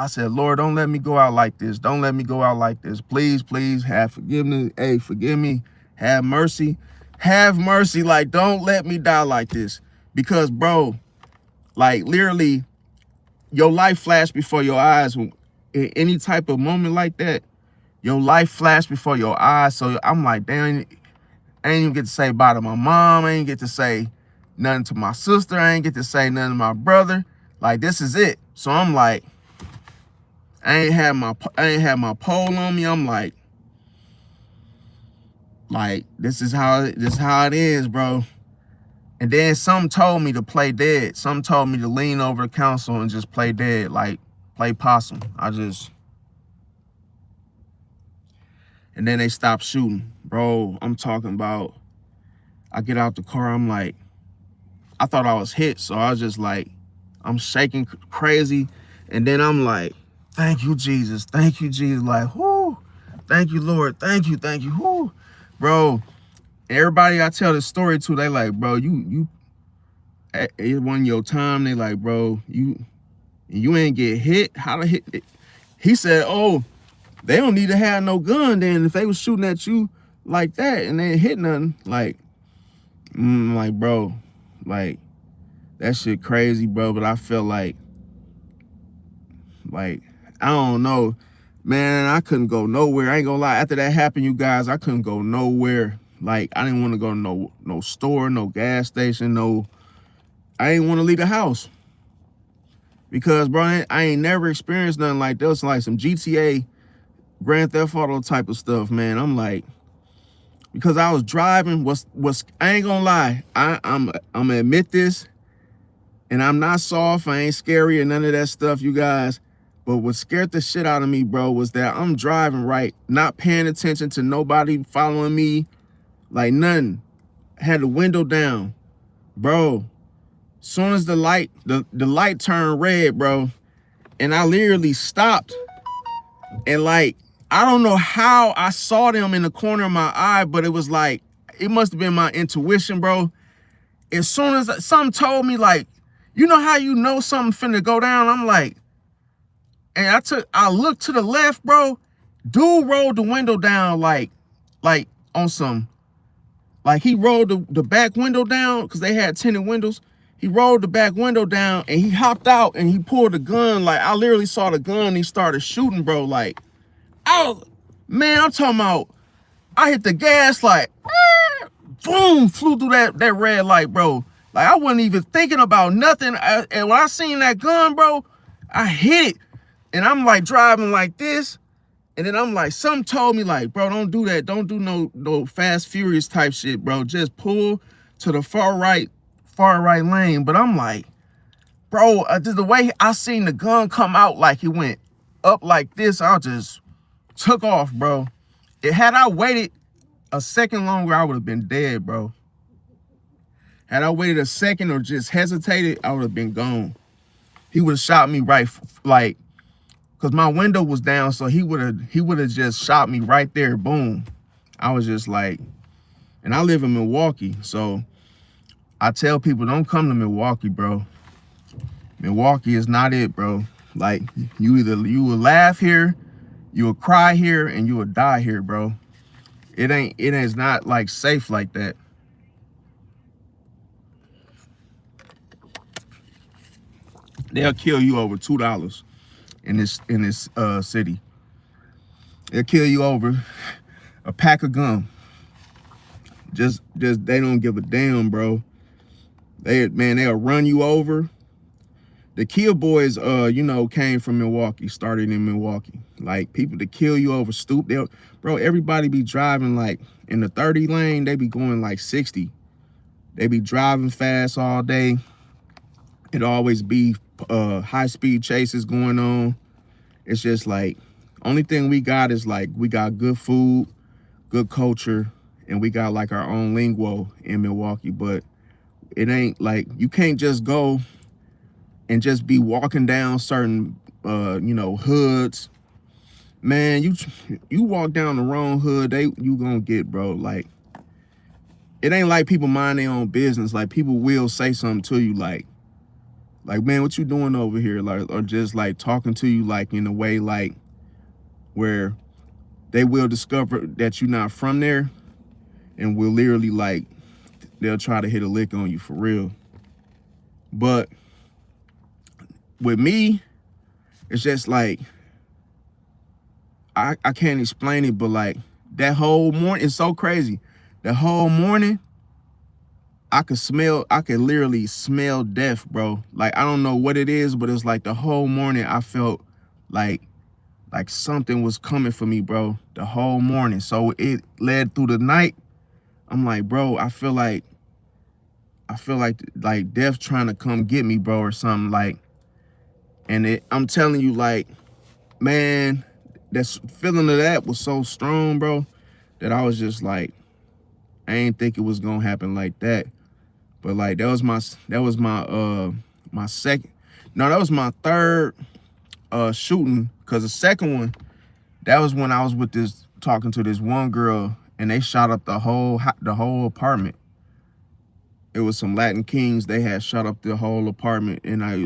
said, Lord, don't let me go out like this. Don't let me go out like this. Please, please have forgiveness. Hey, forgive me. Have mercy. Have mercy. Like, don't let me die like this. Because, bro, like, literally, your life flashed before your eyes. In any type of moment like that, your life flashed before your eyes. So I'm like, damn, I ain't even get to say bye to my mom. I ain't get to say nothing to my sister. I ain't get to say nothing to my brother. Like, this is it. So I'm like, I ain't had my pole on me. I'm like, this is how it is, bro. And then some told me to play dead. Some told me to lean over the council and just play dead, like play possum. And then they stopped shooting. Bro, I'm talking about, I get out the car, I'm like, I thought I was hit. So I was just like, I'm shaking crazy. And then I'm like, thank you, Jesus. Thank you, Jesus. Like, whoo, thank you, Lord. Thank you, whoo. Bro, everybody I tell this story to, they like, bro, it wasn't your time. They like, bro, you ain't get hit. How to hit it? He said, oh, they don't need to have no gun then if they was shooting at you like that and they ain't hit nothing. Like, like, bro, like, that shit crazy, bro. But I felt like, I don't know, man, I couldn't go nowhere. I ain't gonna lie. After that happened, you guys, I couldn't go nowhere. Like, I didn't want to go to no store, no gas station, I didn't want to leave the house. Because, bro, I ain't never experienced nothing like this, like some GTA, Grand Theft Auto type of stuff, man. I'm like, because I was driving, I ain't gonna lie, I'm gonna admit this, and I'm not soft, I ain't scary or none of that stuff, you guys. But what scared the shit out of me, bro, was that I'm driving right, not paying attention to nobody following me, like nothing. Had the window down, bro. Soon as the light turned red, bro, and I literally stopped, and like, I don't know how I saw them in the corner of my eye, but it was like, it must have been my intuition, bro. As soon as something told me, like, you know how you know something finna go down? I'm like, and I looked to the left, bro. Dude rolled the window down like on some, like he rolled the back window down because they had tinted windows. He rolled the back window down and he hopped out and he pulled a gun. Like, I literally saw the gun and he started shooting, bro. Like, oh, man, I'm talking about, I hit the gas like, boom, flew through that red light, bro. Like, I wasn't even thinking about nothing. And when I seen that gun, bro, I hit it. And I'm like driving like this. And then I'm like, something told me like, bro, don't do that. Don't do no Fast Furious type shit, bro. Just pull to the far right lane. But I'm like, bro, the way I seen the gun come out, like it went up like this, I just took off, bro. Had I waited a second longer, I would have been dead, bro. Had I waited a second or just hesitated, I would have been gone. He would have shot me right, like, because my window was down, so he would have just shot me right there, boom. I was just like, and I live in Milwaukee, so I tell people, don't come to Milwaukee, bro. Milwaukee is not it, bro. Like, you will laugh here, you will cry here, and you will die here, bro. It is not like safe like that. They'll kill you over $2 in this city. They'll kill you over a pack of gum. Just they don't give a damn, bro. They'll run you over. The Kill Boys, came from Milwaukee, started in Milwaukee. Like, people to kill you over bro, everybody be driving like in the 30 lane, they be going like 60. They be driving fast all day. It always be high speed chases going on. It's just like, only thing we got is like, we got good food, good culture, and we got like our own lingo in Milwaukee. But it ain't like, you can't just go and just be walking down certain hoods. Man, you walk down the wrong hood, you gonna get, bro. Like, it ain't like people mind their own business. Like, people will say something to you like, man, what you doing over here? Like, or just like talking to you like in a way like where they will discover that you're not from there, and will literally like, they'll try to hit a lick on you for real. But with me, it's just like, I can't explain it, but like that whole morning, it's so crazy. The whole morning, I could literally smell death, bro. Like, I don't know what it is, but it's like the whole morning I felt like something was coming for me, bro. The whole morning. So it led through the night. I'm like, bro, I feel like death trying to come get me, bro, or something. Like, and I'm telling you, like, man, that feeling of that was so strong, bro, that I was just like, I ain't think it was gonna happen like that. But like, that was my second, no, that was my third shooting. Cause the second one, that was when I was talking to this one girl, and they shot up the whole apartment. It was some Latin Kings. They had shot up the whole apartment, and I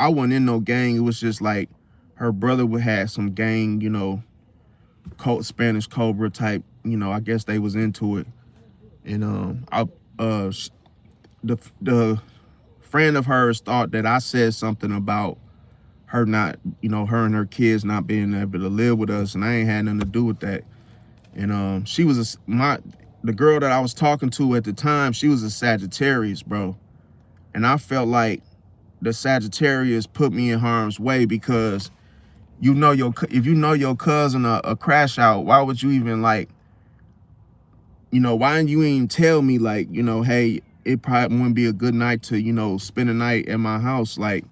wasn't in no gang. It was just like, her brother would have some gang, Spanish Cobra type, I guess they was into it. And the friend of hers thought that I said something about her not, her and her kids not being able to live with us, and I ain't had nothing to do with that. And she was the girl that I was talking to at the time, she was a Sagittarius, bro. And I felt like the Sagittarius put me in harm's way, because you know if you know your cousin a crash out, why would you even like, why didn't you even tell me like, hey, it probably wouldn't be a good night to, spend a night at my house. Like,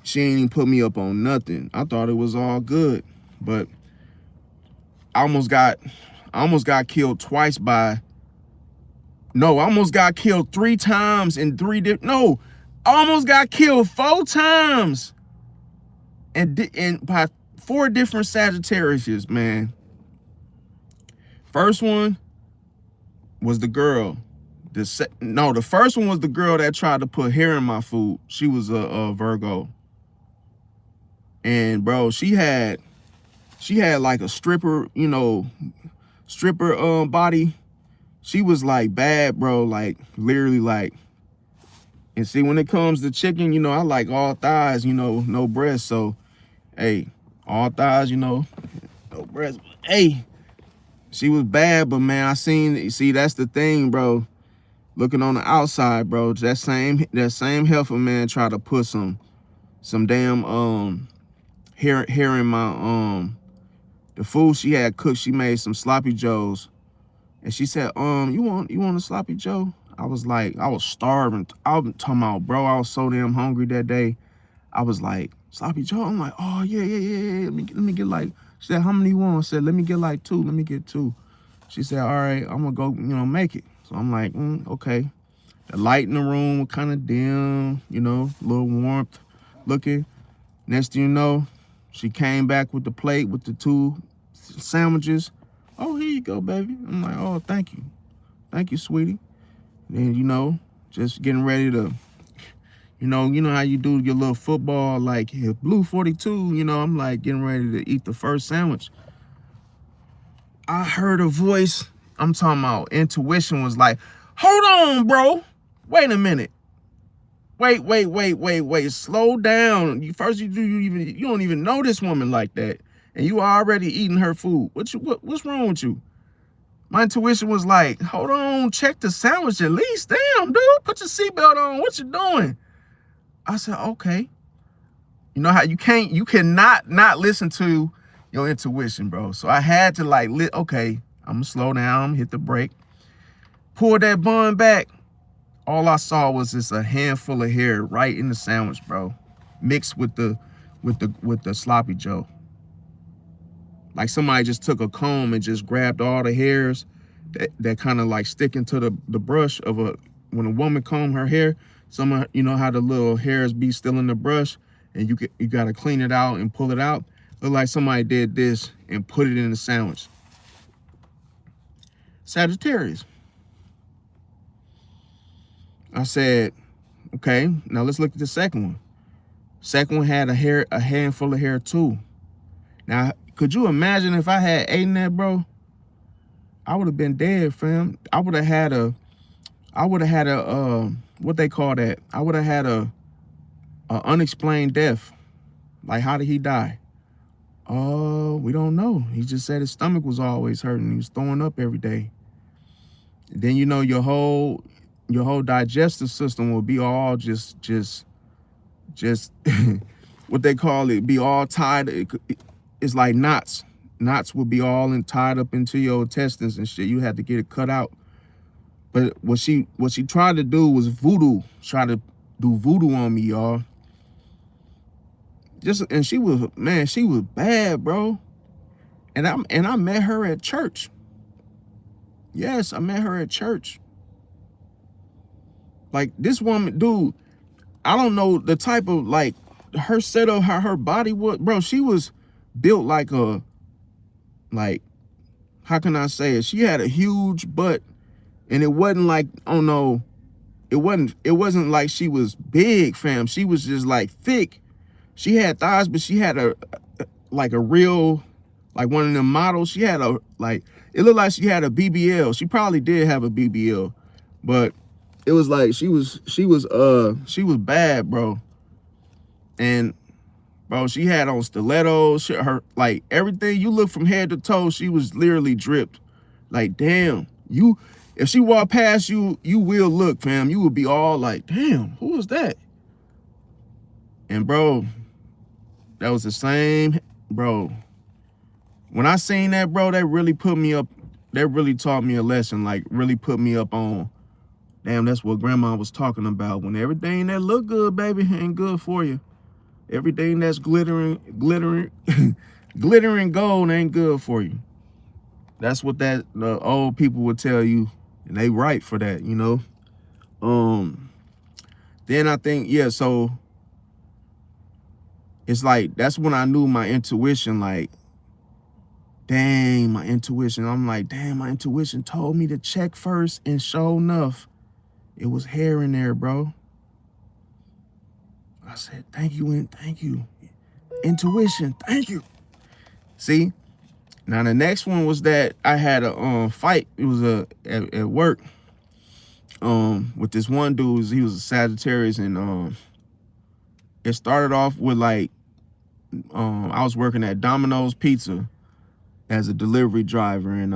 she ain't even put me up on nothing. I thought it was all good, but I almost got killed twice by, no, I almost got killed 3 times in 3 different, no, I almost got killed 4 times and by 4 different Sagittariuses, man. First one was the girl. The first one was the girl that tried to put hair in my food. She was a Virgo. And bro, she had like a stripper, body. She was like bad, bro, like literally like. And see, when it comes to chicken, I like all thighs, no breasts. So, hey, all thighs, no breasts. Hey, she was bad, but man, see, that's the thing, bro. Looking on the outside, bro, that same heifer, man, tried to put some damn hair in my the food she had cooked. She made some sloppy joes, and she said, you want a sloppy joe? I was like, I was starving. I was talking about, bro, I was so damn hungry that day. I was like, sloppy joe? I'm like, oh yeah. Let me get like. She said, how many you want? I said, let me get like 2. Let me get 2. She said, all right, I'm gonna go, make it. So I'm like, okay. The light in the room was kind of dim, a little warmth looking. Next thing you know, she came back with the plate with the 2 sandwiches. Oh, here you go, baby. I'm like, oh, thank you. Thank you, sweetie. Then, just getting ready to, how you do your little football, like your blue 42, I'm like getting ready to eat the first sandwich. I heard a voice. I'm talking about intuition was like, hold on, bro. Wait a minute. Wait. Slow down. You don't even know this woman like that. And you already eating her food. What's wrong with you? My intuition was like, hold on, check the sandwich at least. Damn, dude, put your seatbelt on. What you doing? I said, okay. You know how you cannot not listen to your intuition, bro. So I had to like, okay, I'm gonna slow down, hit the brake, pull that bun back. All I saw was just a handful of hair right in the sandwich, bro, mixed with the sloppy joe. Like somebody just took a comb and just grabbed all the hairs that kind of like stick into the brush of when a woman comb her hair. Some, how the little hairs be still in the brush, and you gotta clean it out and pull it out. Look like somebody did this and put it in the sandwich. Sagittarius. I said, okay, now let's look at the second one. Second one had a handful of hair too. Now, could you imagine if I had eaten that, bro? I would have been dead, fam. I would have had a what they call that? I would have had a unexplained death. Like, how did he die? Oh, we don't know. He just said his stomach was always hurting. He was throwing up every day. Then your whole digestive system will be all just what they call it, be all tied. It's like knots. Knots will be all tied up into your intestines and shit. You had to get it cut out. But what she tried to do was voodoo. Try to do voodoo on me, y'all. And she was bad, bro. And I met her at church. Yes, I met her at church. Like, this woman, dude, I don't know the type of, like, her setup, how her body was, bro. She was built like how can I say it? She had a huge butt, and it wasn't like, oh no, it wasn't like she was big, fam. She was just like thick. She had thighs, but she had a real, like one of them models. She had it looked like she had a BBL. She probably did have a BBL, but it was like she was bad, bro. And bro, she had on stilettos. Her, like, everything, you look from head to toe, she was literally dripped. Like, damn, if she walked past you, you will look, fam. You would be all like, damn, who is that? And bro, that was the same, bro. When I seen that, bro, that really put me up. That really taught me a lesson, like really put me up on, damn, that's what grandma was talking about. When everything that look good, baby, ain't good for you. Everything that's glittering, glittering gold ain't good for you. That's what the old people would tell you, and they right for that, you know. Then I think, yeah, so it's like that's when I knew my intuition, like, dang, my intuition. I'm like, damn, my intuition told me to check first, and sure enough, it was hair in there, bro. I said, thank you, and thank you. Intuition, thank you. See? Now the next one was that I had a fight. It was at work. With this one dude. He was a Sagittarius, and it started off with like I was working at Domino's Pizza as a delivery driver, and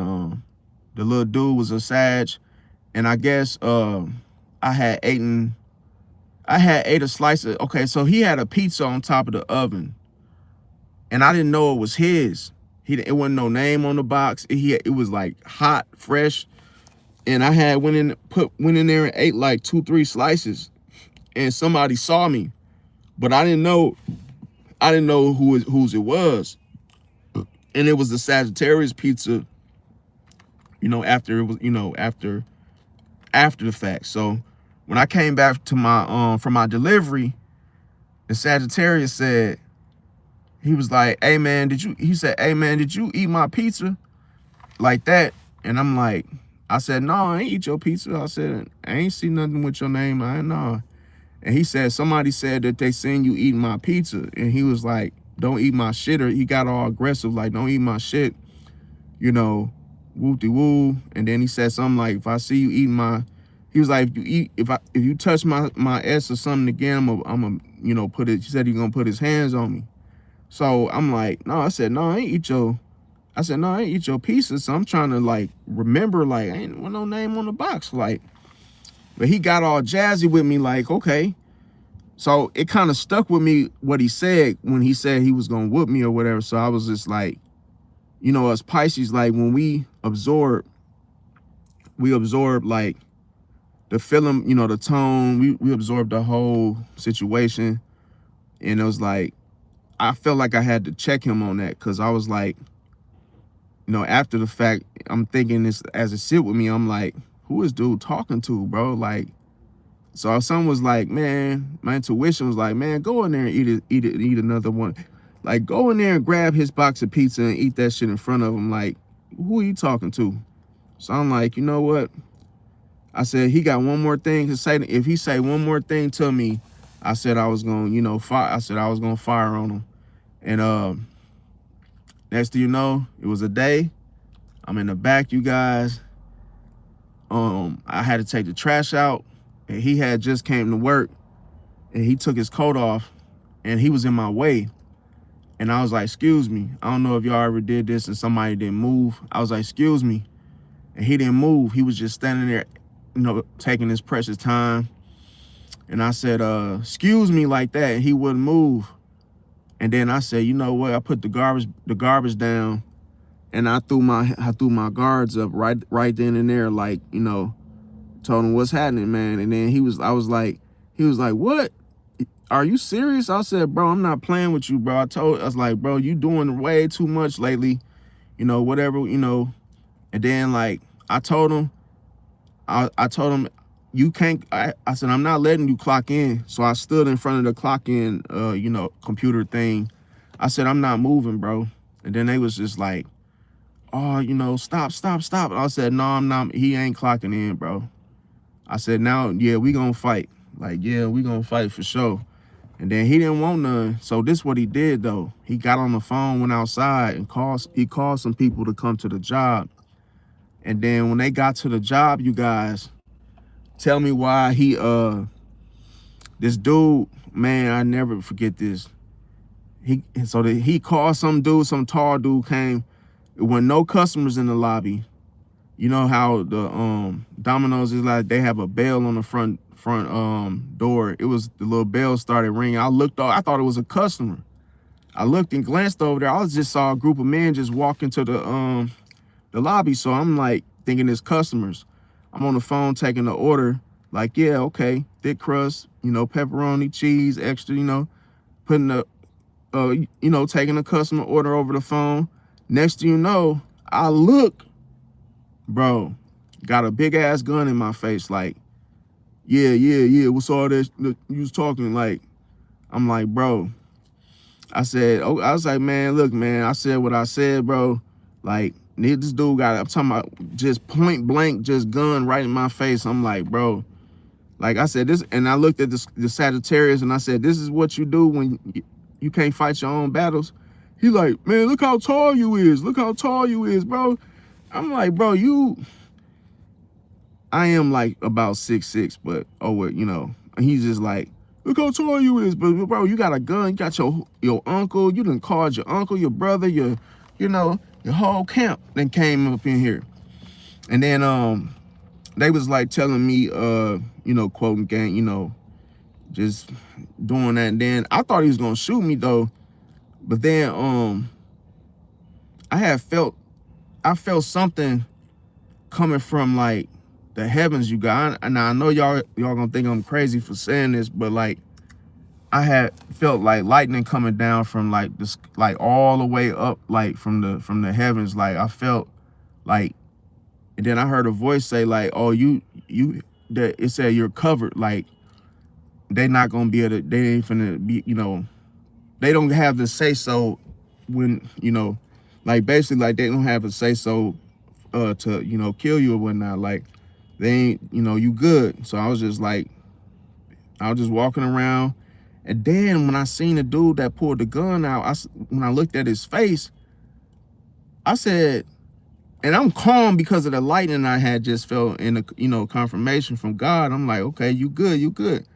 the little dude was a Sag, and I guess I had ate a slice of, okay, so he had a pizza on top of the oven, and I didn't know it was his. It wasn't no name on the box. It was like hot, fresh, and I had went in there and ate like 2-3 slices, and somebody saw me, but I didn't know whose it was, and it was the Sagittarius pizza. You know, after it was, you know, after the fact. So when I came back to my from my delivery, the Sagittarius said, he was like, hey man, he said, hey man, did you eat my pizza? Like that. And I'm like, I said, no, I ain't eat your pizza. I said, I ain't see nothing with your name. I ain't know. And he said, somebody said that they seen you eating my pizza. And he was like, don't eat my shit. Or he got all aggressive, like, don't eat my shit, you know, woo-de-woo. And then he said something like, if I see you eating he was like, if you touch my S or something again, I'm you know, he said he's gonna put his hands on me. So I'm like, no, I said, no, I ain't eat your pizza. So I'm trying to like remember, like, ain't no name on the box, like. But he got all jazzy with me, like, okay. So it kind of stuck with me what he said when he said he was gonna whoop me or whatever. So I was just like, you know, as Pisces, like when we absorb like the film, you know, the tone, we absorbed the whole situation. And it was like, I felt like I had to check him on that, because I was like, you know, after the fact, I'm thinking this as it sit with me, I'm like, who is dude talking to, bro? Like, so someone was like, man, my intuition was like, man, go in there and eat another one. Like, go in there and grab his box of pizza and eat that shit in front of him. Like, who are you talking to? So I'm like, you know what? I said, he got one more thing to say. If he say one more thing to me, I said I was going to, you know, fire. I said I was going to fire on him. And next thing you know, it was a day. I'm in the back, you guys. I had to take the trash out, and he had just came to work, and he took his coat off, and he was in my way. And I was like, excuse me. I don't know if y'all ever did this and somebody didn't move. I was like, excuse me. And he didn't move. He was just standing there, you know, taking his precious time. And I said, excuse me, like that. And he wouldn't move. And then I said, you know what? I put the garbage down, and I threw my guards up right then and there, like, you know, told him what's happening, man. And then he was like, what? Are you serious? I said, bro, I'm not playing with you, bro. I was like, bro, you doing way too much lately, you know, whatever, you know. And then like I told him, you can't, I said, I'm not letting you clock in. So I stood in front of the clock in, you know, computer thing. I said, I'm not moving, bro. And then they was just like, oh, you know, stop. I said, no, I'm not. He ain't clocking in, bro. I said, now, yeah, we gonna fight. Like, yeah, we gonna fight for sure. And then he didn't want none. So this what he did, though. He got on the phone, went outside, and he called some people to come to the job. And then when they got to the job, you guys, tell me why this dude, man, I never forget this. He called some tall dude came. There were no customers in the lobby. You know how the Domino's is like, they have a bell on the front front door. It was the little bell started ringing. I looked up, I thought it was a customer. I looked and glanced over there. I just saw a group of men just walk into the lobby. So I'm like thinking it's customers. I'm on the phone taking the order. Like, yeah, okay, thick crust, you know, pepperoni, cheese, extra, you know, putting the, you know, taking a customer order over the phone. Next thing you know, I look, bro, got a big ass gun in my face. Like, yeah. What's all this? You was talking like, I'm like, bro. I said, oh, I was like, man, look, man. I said what I said, bro. Like, this dude got, I'm talking about just point blank, just gun right in my face. I'm like, bro. Like I said, this, and I looked at the Sagittarius and I said, this is what you do when you can't fight your own battles. He like, man, look how tall you is. Look how tall you is, bro. I'm like, bro, I am like about 6'6", but oh, well, you know, and he's just like, look how tall you is, but bro, you got a gun, you got your uncle, you done called your uncle, your brother, you know, your whole camp then came up in here. And then they was like telling me, you know, quoting gang, you know, just doing that. And then I thought he was gonna shoot me though, but then I felt something coming from like the heavens, you guys. And I know y'all gonna think I'm crazy for saying this, but like I had felt like lightning coming down from like this, like all the way up, like from the heavens. Like I felt like, and then I heard a voice say like, oh, that it said you're covered. Like they not gonna be able to, they ain't finna be, you know, they don't have the say so when, you know, like basically like they don't have a say so to, you know, kill you or whatnot. Like they ain't, you know, you good. So I was just like, I was just walking around. And then when I seen the dude that pulled the gun out, when I looked at his face, I said, and I'm calm because of the lightning I had just felt in the, you know, confirmation from God. I'm like, okay, you good, you good.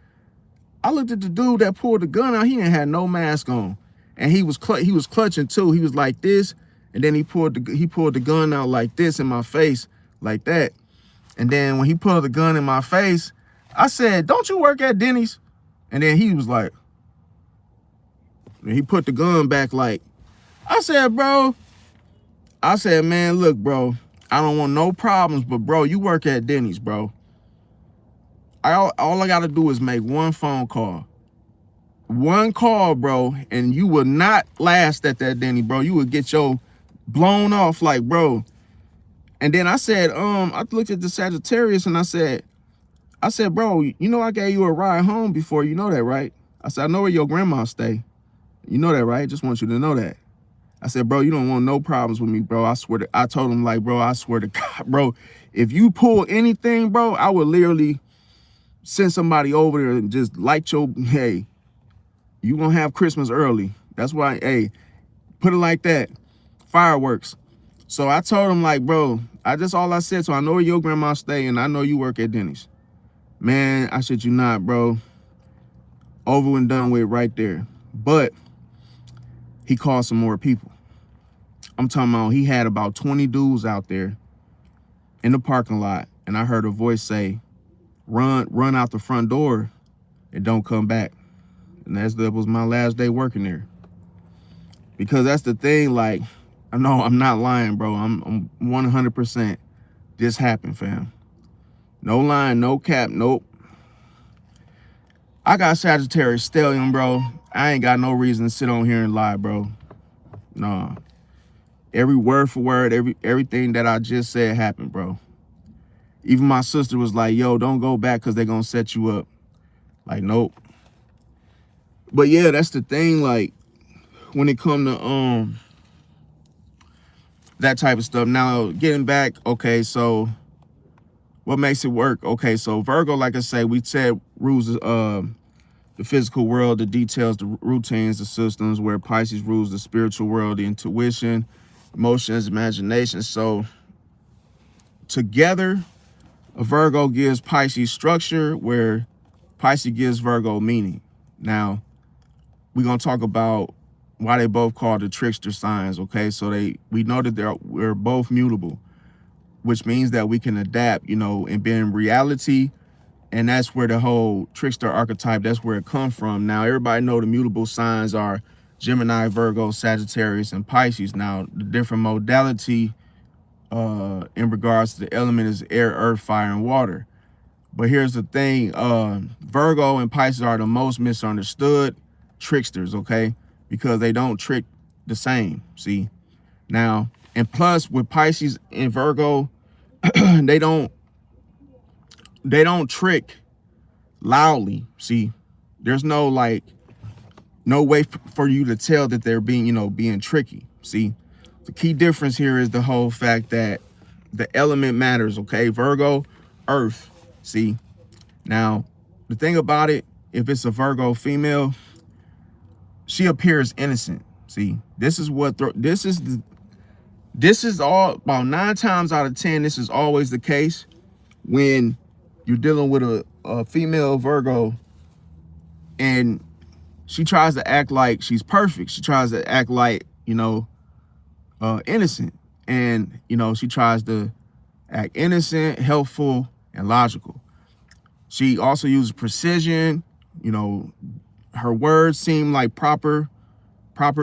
I looked at the dude that pulled the gun out. He didn't have no mask on, and he was clutching too. He was like this, and then he pulled the gun out like this in my face, like that. And then when he pulled the gun in my face, I said, "Don't you work at Denny's?" And then he was like, and he put the gun back. Like I said, bro. I said, man, look, bro. I don't want no problems, but bro, you work at Denny's, bro. All I gotta do is make one phone call. One call, bro, and you will not last at that Denny, bro. You would get your blown off, like, bro. And then I said, I looked at the Sagittarius and I said, bro, you know I gave you a ride home before, you know that, right? I said, I know where your grandma stay. You know that, right? Just want you to know that. I said, bro, you don't want no problems with me, bro. I swear to, I told him like, bro, I swear to God, bro, if you pull anything, bro, I would literally send somebody over there and just light your, hey, you gonna have Christmas early. That's why, hey, put it like that, fireworks. So I told him like, bro, all I said, so I know where your grandma stay and I know you work at Denny's. Man, I said, you not, bro. Over and done with right there. But he called some more people. I'm talking about he had about 20 dudes out there in the parking lot. And I heard a voice say, run out the front door and don't come back. And that was my last day working there. Because that's the thing, like, I know I'm not lying, bro. I'm 100%. This happened, fam. No lying, no cap, nope. I got Sagittarius stellium, bro. I ain't got no reason to sit on here and lie, bro. Nah. Every word for word, everything that I just said happened, bro. Even my sister was like, yo, don't go back because they're going to set you up. Like, nope. But yeah, that's the thing, like, when it come to that type of stuff. Now, getting back, okay, so what makes it work? Okay, so Virgo, like I say, we said rules the physical world, the details, the routines, the systems, where Pisces rules the spiritual world, the intuition, emotions, imagination. So together, a Virgo gives Pisces structure, where Pisces gives Virgo meaning. Now, we're going to talk about why they both called the trickster signs, okay? So we know that we're both mutable, which means that we can adapt, you know, and be in reality. And that's where the whole trickster archetype, that's where it comes from. Now, everybody know the mutable signs are Gemini, Virgo, Sagittarius, and Pisces. Now, the different modality in regards to the element is air, earth, fire, and water. But here's the thing, Virgo and Pisces are the most misunderstood tricksters, okay? Because they don't trick the same, see? Now, and plus with Pisces and Virgo, they don't trick loudly, see? There's no way for you to tell that they're being tricky, see? The key difference here is the whole fact that the element matters, okay? Virgo, earth, see? Now, the thing about it, if it's a Virgo female, she appears innocent, see? This is all, about 9 times out of 10, this is always the case when you're dealing with a female Virgo and she tries to act like she's perfect. She tries to act like, innocent. And, she tries to act innocent, helpful, and logical. She also uses precision. Her words seem like proper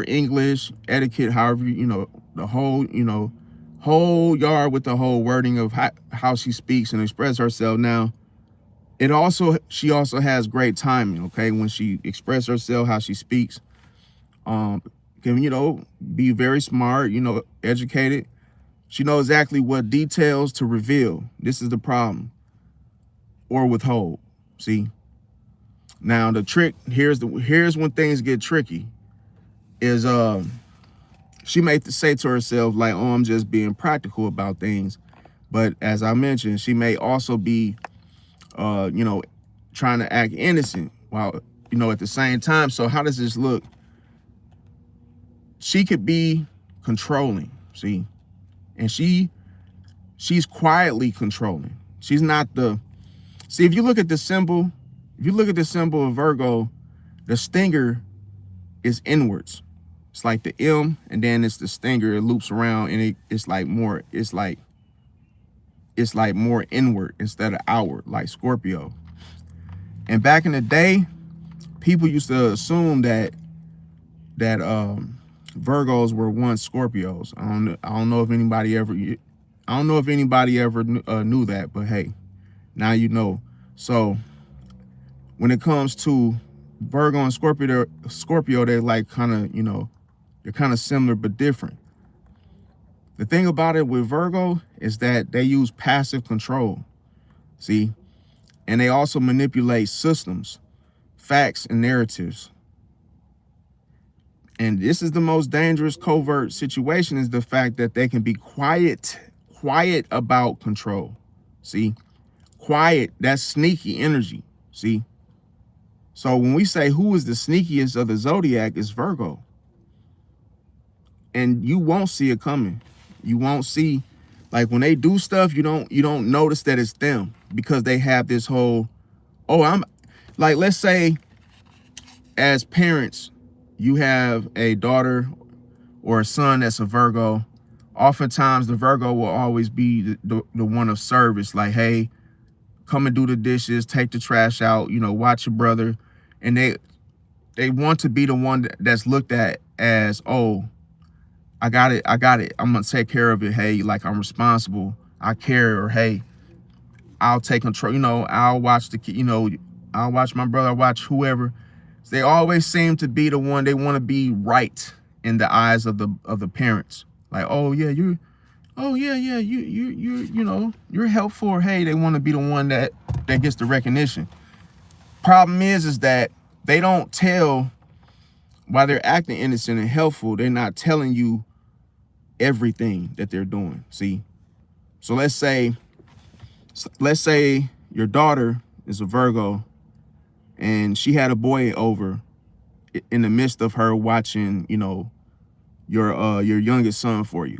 English, etiquette, however, the whole yard with the whole wording of how she speaks and expresses herself. Now, she also has great timing, okay? When she expresses herself, how she speaks, can, be very smart, educated. She knows exactly what details to reveal. This is the problem. Or withhold, see? Now, the trick, here's when things get tricky, is she may say to herself, like, oh, I'm just being practical about things. But as I mentioned, she may also be, trying to act innocent while, at the same time. So how does this look? She could be controlling, see? And she's quietly controlling. She's not see, if you look at the symbol of Virgo, the stinger is inwards. It's like the M, and then it's the stinger. It loops around, and it's like more inward instead of outward, like Scorpio. And back in the day, people used to assume that Virgos were once Scorpios. I don't know if anybody ever knew that, but hey, now you know. So when it comes to Virgo and Scorpio, they're like they're kind of similar but different. The thing about it with Virgo is that they use passive control, see? And they also manipulate systems, facts, and narratives. And this is the most dangerous covert situation, is the fact that they can be quiet about control, see? Quiet, that's sneaky energy, see? So when we say who is the sneakiest of the zodiac, it's Virgo. And you won't see it coming. You won't see, like, when they do stuff, you don't notice that it's them, because they have this whole, I'm like, let's say as parents, you have a daughter or a son that's a Virgo. Oftentimes the Virgo will always be the one of service, like, hey, come and do the dishes, take the trash out, watch your brother. And they want to be the one that's looked at as, oh, I got it. I'm going to take care of it. Hey, like, I'm responsible. I care. Or, hey, I'll take control. I'll watch the kid, I'll watch my brother, I'll watch whoever. They always seem to be the one, they want to be right in the eyes of the parents. Like, oh yeah, you're helpful. Or, hey, they want to be the one that gets the recognition. Problem is that they don't tell, while they're acting innocent and helpful, they're not telling you everything that they're doing, see? So let's say your daughter is a Virgo and she had a boy over in the midst of her watching, your youngest son for you.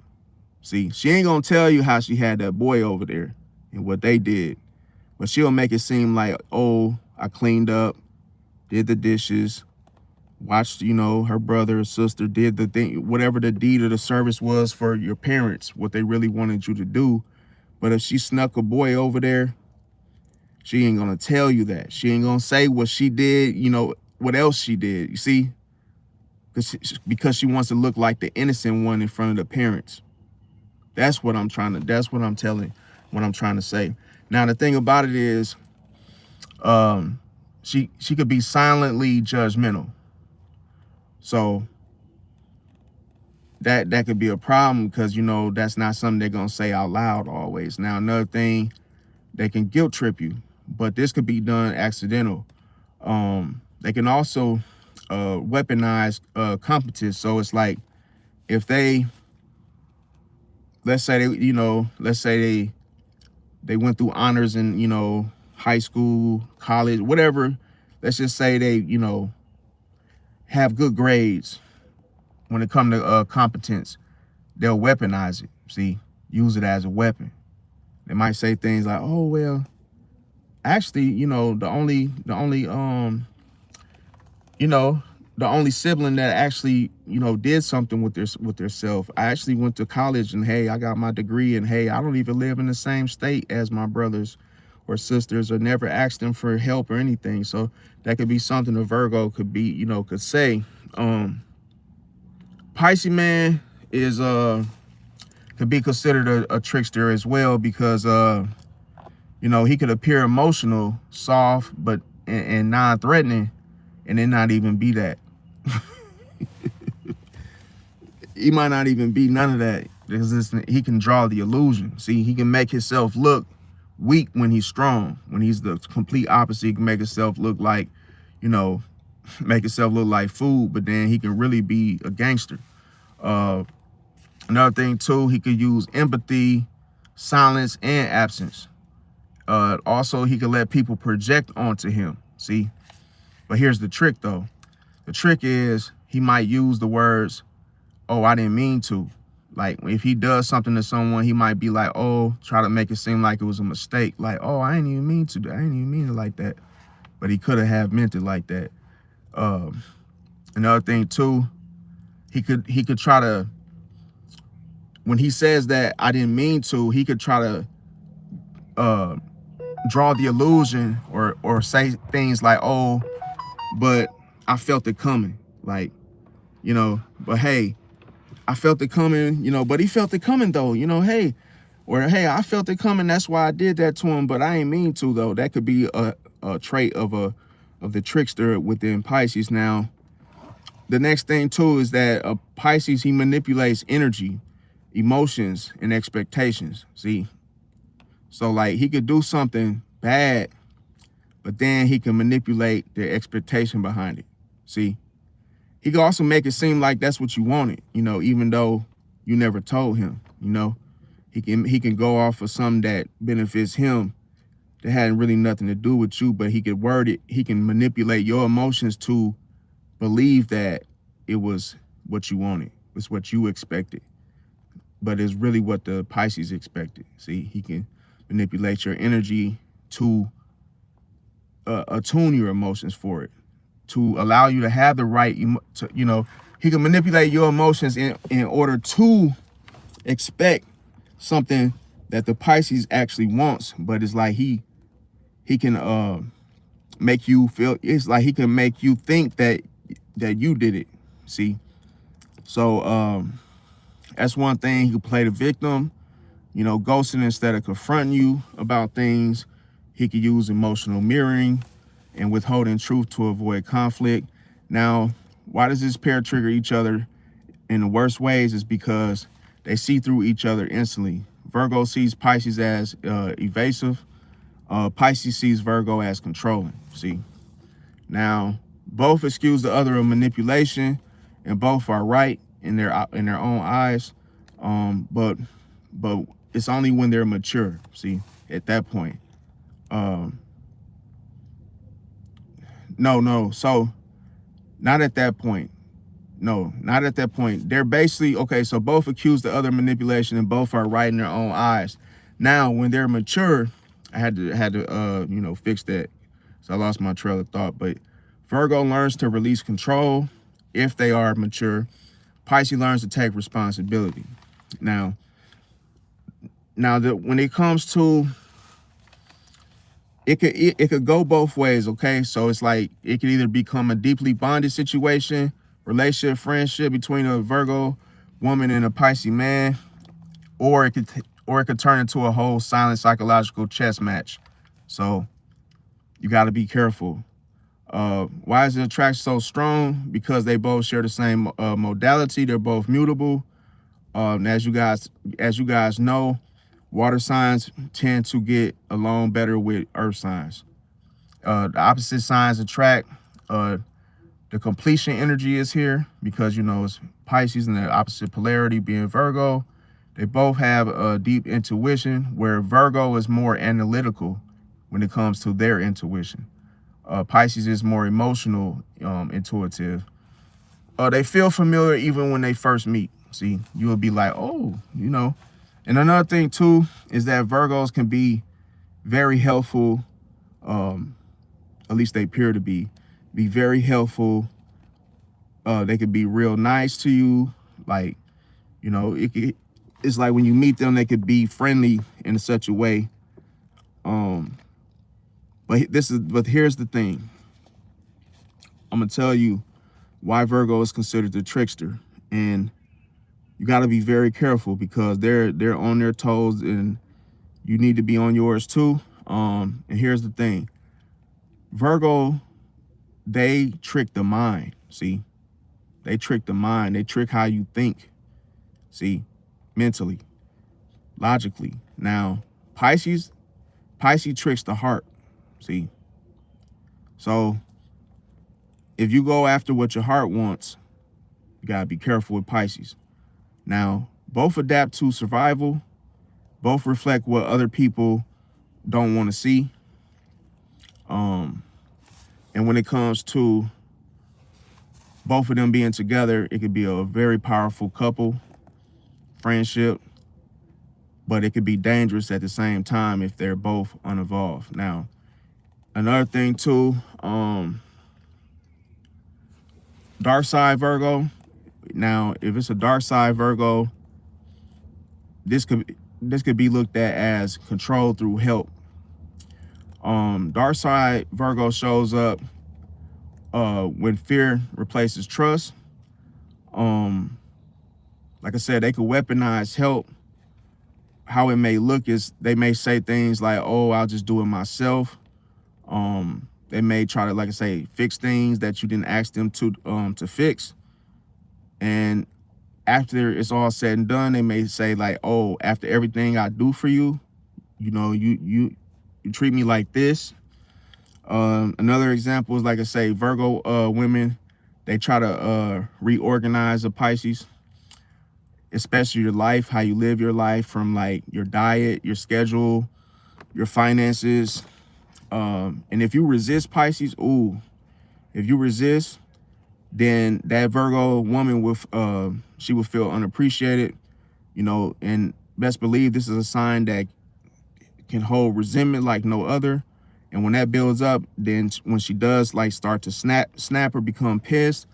See, she ain't gonna tell you how she had that boy over there and what they did, but she'll make it seem like, oh, I cleaned up, did the dishes, watched, her brother or sister, did the thing, whatever the deed of the service was for your parents, what they really wanted you to do. But if she snuck a boy over there, She ain't gonna tell you that. She ain't gonna say what she did, you know, what else she did. You see? Because she wants to look like the innocent one in front of the parents. That's what I'm trying to, that's what I'm telling, what I'm trying to say. Now, the thing about it is, she could be silently judgmental. So that could be a problem because, you know, that's not something they're going to say out loud always. Now, another thing, they can guilt trip you, but this could be done accidental. They can also weaponize competence. So it's like, if they, let's say they, you know, let's say they went through honors in, you know, high school, college, whatever. Let's just say they, you know, have good grades. When it comes to competence, they'll weaponize it. See, use it as a weapon. They might say things like, "Oh well, actually, you know, you know, the only sibling that actually, you know, did something with their self. I actually went to college, and hey, I got my degree, and hey, I don't even live in the same state as my brothers or sisters, or never asked them for help or anything." So that could be something a Virgo could be, you know, could say. Pisces man is could be considered a trickster as well, because you know, he could appear emotional, soft, but and non-threatening, and then not even be that. He might not even be none of that, because he can draw the illusion. See, he can make himself look weak when he's strong. When he's the complete opposite, he can make himself look like, you know, make himself look like food, but then he can really be a gangster. Another thing too, he could use empathy, silence, and absence. Also, he could let people project onto him. See, but here's the trick though. The trick is he might use the words, "Oh, I didn't mean to." Like if he does something to someone, he might be like, "Oh," try to make it seem like it was a mistake. Like, "Oh, I didn't even mean to. I didn't even mean it like that." But he could have meant it like that. Another thing too, he could try to, when he says that "I didn't mean to," he could try to draw the illusion or say things like, "Oh, but I felt it coming." Like, you know, but hey, I felt it coming, you know, but he felt it coming though, you know, hey, or hey, I felt it coming, that's why I did that to him, but I ain't mean to though. That could be a trait of the trickster within Pisces. Now, the next thing too is that Pisces, he manipulates energy, emotions, and expectations. See, so like he could do something bad, but then he can manipulate the expectation behind it. See, he can also make it seem like that's what you wanted, you know, even though you never told him. You know, he can go off of something that benefits him that had really nothing to do with you, but he could word it. He can manipulate your emotions to believe that it was what you wanted, it's what you expected, but it's really what the Pisces expected. See, he can manipulate your energy to attune your emotions for it, to allow you to have the right, you know, he can manipulate your emotions in order to expect something that the Pisces actually wants. But it's like he can make you feel, it's like he can make you think that you did it. See, so that's one thing. He can play the victim, you know, ghosting instead of confronting you about things. He could use emotional mirroring and withholding truth to avoid conflict. Now, why does this pair trigger each other in the worst ways? Is because they see through each other instantly. Virgo sees Pisces as evasive. Pisces sees Virgo as controlling. See, now both excuse the other of manipulation, and both are right in their own eyes. But it's only when they're mature. See, at that point. No. So not at that point. No, not at that point. They're basically, okay, so both accuse the other manipulation and both are right in their own eyes. Now, when they're mature, I had to you know, fix that. So I lost my trail of thought. But Virgo learns to release control if they are mature. Pisces learns to take responsibility. Now when it comes to it could go both ways, okay? So it's like it could either become a deeply bonded situation, relationship, friendship between a Virgo woman and a Pisces man, or it could turn into a whole silent psychological chess match. So you got to be careful. Why is the attraction so strong? Because they both share the same modality. They're both mutable. And as you guys know, water signs tend to get along better with earth signs. The opposite signs attract. The completion energy is here because, it's Pisces and the opposite polarity being Virgo. They both have a deep intuition, where Virgo is more analytical when it comes to their intuition. Pisces is more emotional, intuitive. They feel familiar even when they first meet. See, you will be like, oh, And another thing too is that Virgos can be very helpful. At least they appear to be very helpful. They could be real nice to you. Like, it's like when you meet them, they could be friendly in such a way. But here's the thing. I'm gonna tell you why Virgo is considered the trickster, and you got to be very careful because they're on their toes, and you need to be on yours too. And here's the thing. Virgo, they trick the mind. See, they trick the mind. They trick how you think. See, mentally, logically. Now, Pisces tricks the heart. See, so if you go after what your heart wants, you gotta be careful with Pisces. Now, both adapt to survival. Both reflect what other people don't want to see. And when it comes to both of them being together, it could be a very powerful couple, friendship, but it could be dangerous at the same time if they're both uninvolved. Now, another thing too, dark side Virgo. Now, if it's a dark side Virgo, this could be looked at as control through help. Dark side Virgo shows up when fear replaces trust. Like I said, they could weaponize help. How it may look is they may say things like, "Oh, I'll just do it myself." They may try to, like I say, fix things that you didn't ask them to fix. And after it's all said and done, they may say like, "Oh, after everything I do for you, you treat me like this." Another example is, like I say, Virgo women, they try to reorganize a Pisces, especially your life, how you live your life, from like your diet, your schedule, your finances. And if you resist Pisces, if you resist, then that Virgo woman she will feel unappreciated, and best believe this is a sign that can hold resentment like no other. And when that builds up, then when she does like start to snap or become pissed,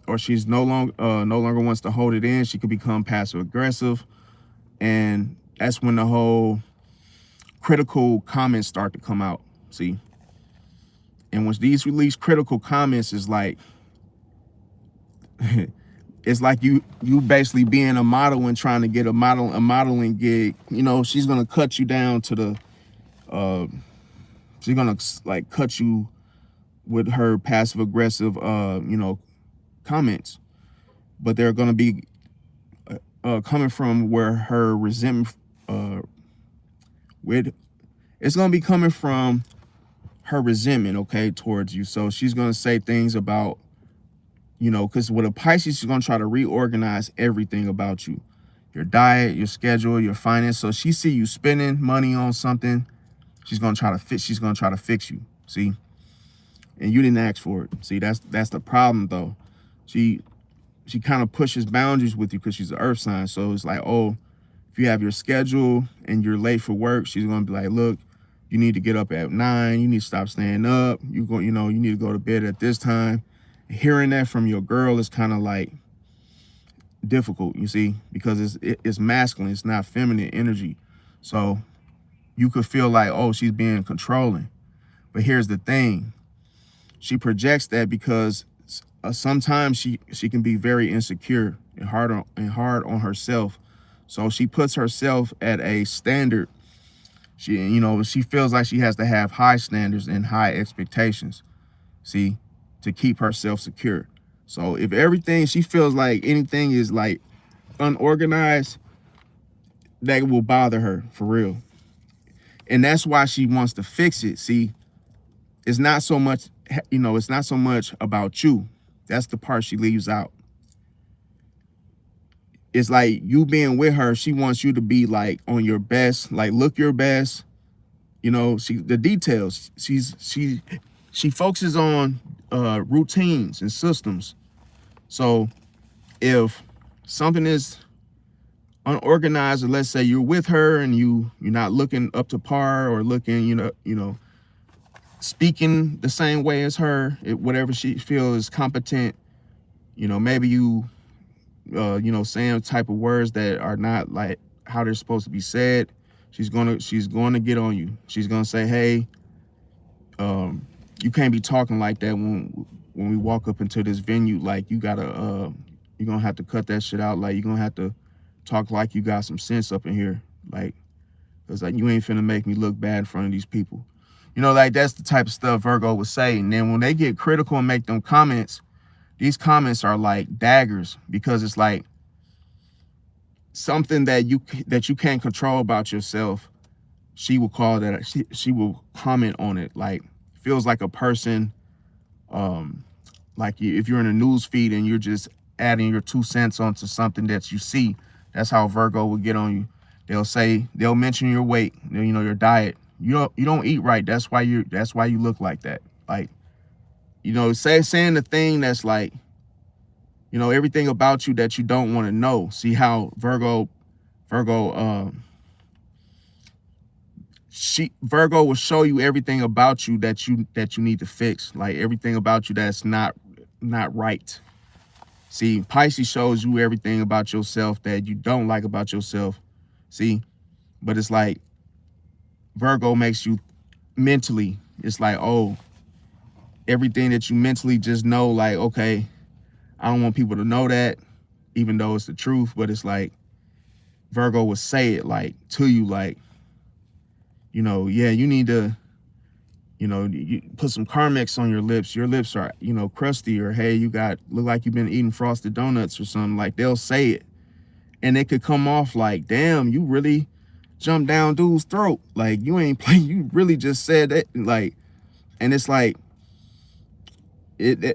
or she's no longer wants to hold it in, she could become passive aggressive. And that's when the whole critical comments start to come out. See, and once these release critical comments, is like it's like you basically being a model and trying to get a modeling gig. She's gonna cut you down to the she's gonna like cut you with her passive aggressive comments, but they're gonna be coming from where her resentment it's gonna be coming from her resentment, okay, towards you. So she's gonna say things about, because with a Pisces, she's gonna try to reorganize everything about you, your diet, your schedule, your finance. So she see you spending money on something, she's gonna try to fix you. See, and you didn't ask for it. See, that's the problem though. She kind of pushes boundaries with you because she's an earth sign. So it's like, oh, if you have your schedule and you're late for work, she's gonna be like, look, you need to get up at 9. You need to stop staying up. You need to go to bed at this time. Hearing that from your girl is kind of like difficult, you see, because it's masculine. It's not feminine energy. So you could feel like, oh, she's being controlling. But here's the thing. She projects that because sometimes she can be very insecure and hard on herself. So she puts herself at a standard. She feels like she has to have high standards and high expectations, see, to keep herself secure. So if everything, she feels like anything is like unorganized, that will bother her for real. And that's why she wants to fix it. See, it's not so much, it's not so much about you. That's the part she leaves out. It's like you being with her, she wants you to be like on your best, like look your best. The details. She focuses on routines and systems. So if something is unorganized, or let's say you're with her and you're not looking up to par or looking, speaking the same way as her, whatever she feels is competent, maybe you saying type of words that are not like how they're supposed to be said, she's gonna get on you. She's gonna say, hey, you can't be talking like that when we walk up into this venue. Like you're gonna have to cut that shit out. Like you're gonna have to talk like you got some sense up in here. Like, cause like you ain't finna make me look bad in front of these people. Like that's the type of stuff Virgo would say. And then when they get critical and make them comments, these comments are like daggers, because it's like something that you can't control about yourself. She will call that, she will comment on it. Like feels like a person, like if you're in a news feed and you're just adding your 2 cents onto something that you see. That's how Virgo will get on you. They'll mention your weight, your diet. You don't eat right. That's why you look like that. Like, saying the thing that's like, everything about you that you don't want to know. See how Virgo will show you everything about you that you need to fix. Like everything about you that's not right. See, Pisces shows you everything about yourself that you don't like about yourself. See, but it's like Virgo makes you mentally, it's like, oh, everything that you mentally just know, like, okay, I don't want people to know that, even though it's the truth. But it's like Virgo would say it like to you, like, yeah, you need to, you put some karmics on your lips. Your lips are, crusty, or hey, look like you've been eating frosted donuts or something. Like they'll say it, and it could come off like, damn, you really jumped down dude's throat. Like you ain't playing. You really just said that. Like, and it's like,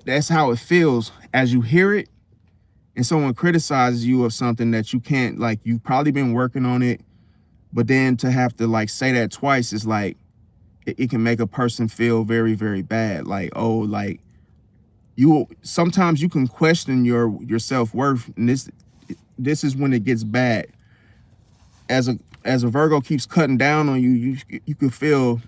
that's how it feels as you hear it, and someone criticizes you of something that you can't, like, you've probably been working on it, but then to have to like say that twice is like, it can make a person feel very, very bad. Like, oh, like sometimes you can question your self-worth, and this is when it gets bad. As a Virgo keeps cutting down on you, you could feel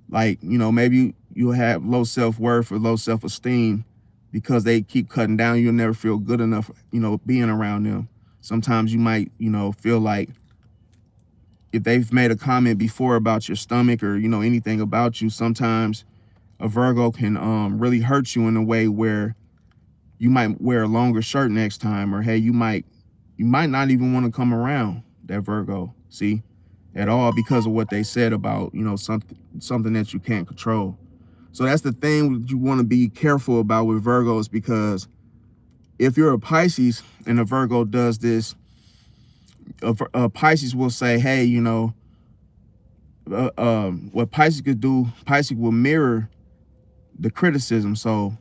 like, maybe you'll have low self-worth or low self-esteem because they keep cutting down. You'll never feel good enough, being around them. Sometimes you might, feel like if they've made a comment before about your stomach or, anything about you, sometimes a Virgo can really hurt you in a way where you might wear a longer shirt next time, or hey, you might not even want to come around that Virgo, see, at all, because of what they said about, something that you can't control. So that's the thing you want to be careful about with Virgos, because if you're a Pisces and a Virgo does this, a Pisces will say, hey, what Pisces could do, Pisces will mirror the criticism. So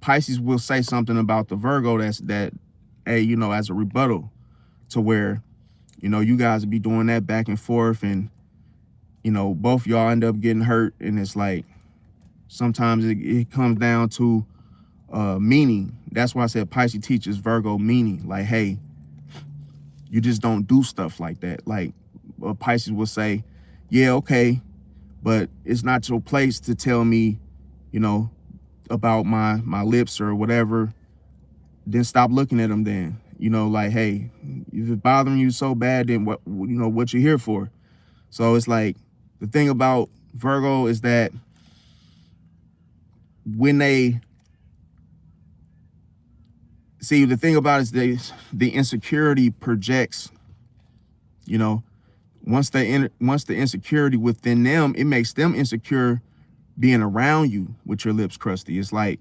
Pisces will say something about the Virgo that, hey, as a rebuttal, to where, you guys will be doing that back and forth, and, both y'all end up getting hurt. And it's like, sometimes it comes down to meaning. That's why I said Pisces teaches Virgo meaning. Like, hey, you just don't do stuff like that. Like, Pisces will say, yeah, okay, but it's not your place to tell me, about my lips or whatever. Then stop looking at them then. Like, hey, if it's bothering you so bad, then what you're here for? So it's like, the thing about Virgo is that when they see, the thing about it is the insecurity projects, you know, once the insecurity within them, it makes them insecure being around you with your lips crusty. It's like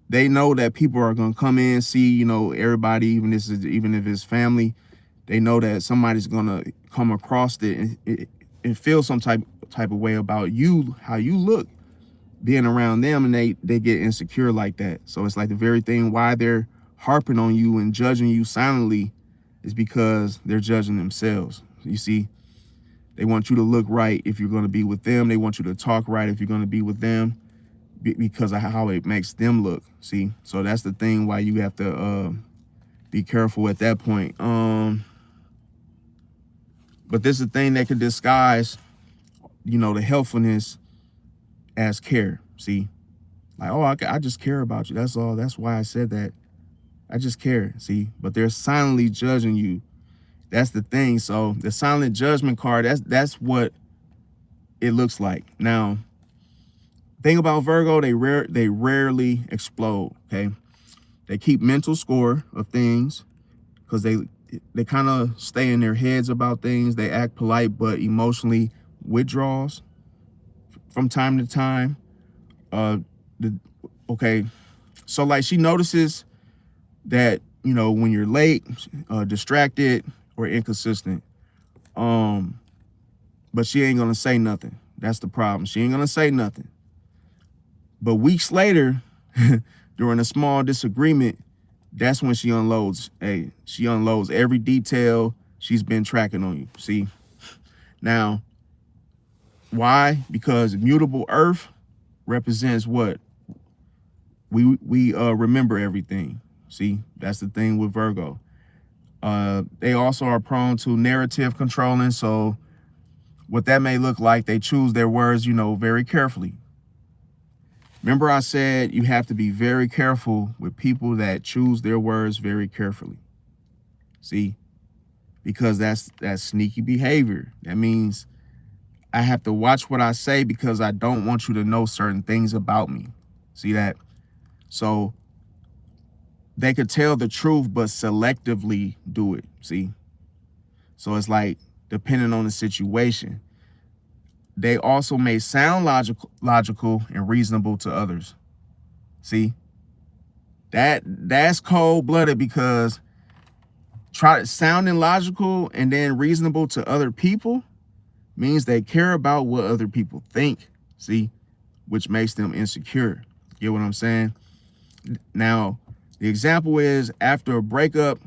they know that people are gonna come in, see, you know, everybody, even if it's family, they know that somebody's gonna come across it and feel some type of way about you, how you look, being around them, and they get insecure like that. So it's like the very thing why they're harping on you and judging you silently is because they're judging themselves. You see, they want you to look right if you're going to be with them. They want you to talk right if you're going to be with them because of how it makes them look. See, so that's the thing why you have to be careful at that point. But this is a thing that could disguise, you know, the helpfulness as care. See, like, oh, I just care about you. That's all. That's why I said that. I just care. See, but they're silently judging you. That's the thing. So the silent judgment card, that's what it looks like. Now, thing about Virgo, they rarely explode. Okay, they keep mental score of things because they kind of stay in their heads about things. They act polite but emotionally withdraws from time to time. Okay, so like she notices that, you know, when you're late, distracted, or inconsistent, but she ain't gonna say nothing. That's the problem. She ain't gonna say nothing. But weeks later, during a small disagreement, that's when she unloads. Hey, she unloads every detail she's been tracking on you. See, now, why? Because mutable Earth represents what? We remember everything. See, that's the thing with Virgo. They also are prone to narrative controlling. So what that may look like, they choose their words, you know, very carefully. Remember I said you have to be very careful with people that choose their words very carefully. See, because that's sneaky behavior. That means I have to watch what I say because I don't want you to know certain things about me. See that? So they could tell the truth, but selectively do it. See? So it's like, depending on the situation. They also may sound logical and reasonable to others. See? That's cold-blooded, because sounding logical and then reasonable to other people means they care about what other people think. See? Which makes them insecure. Get what I'm saying? Now, the example is, after a breakup,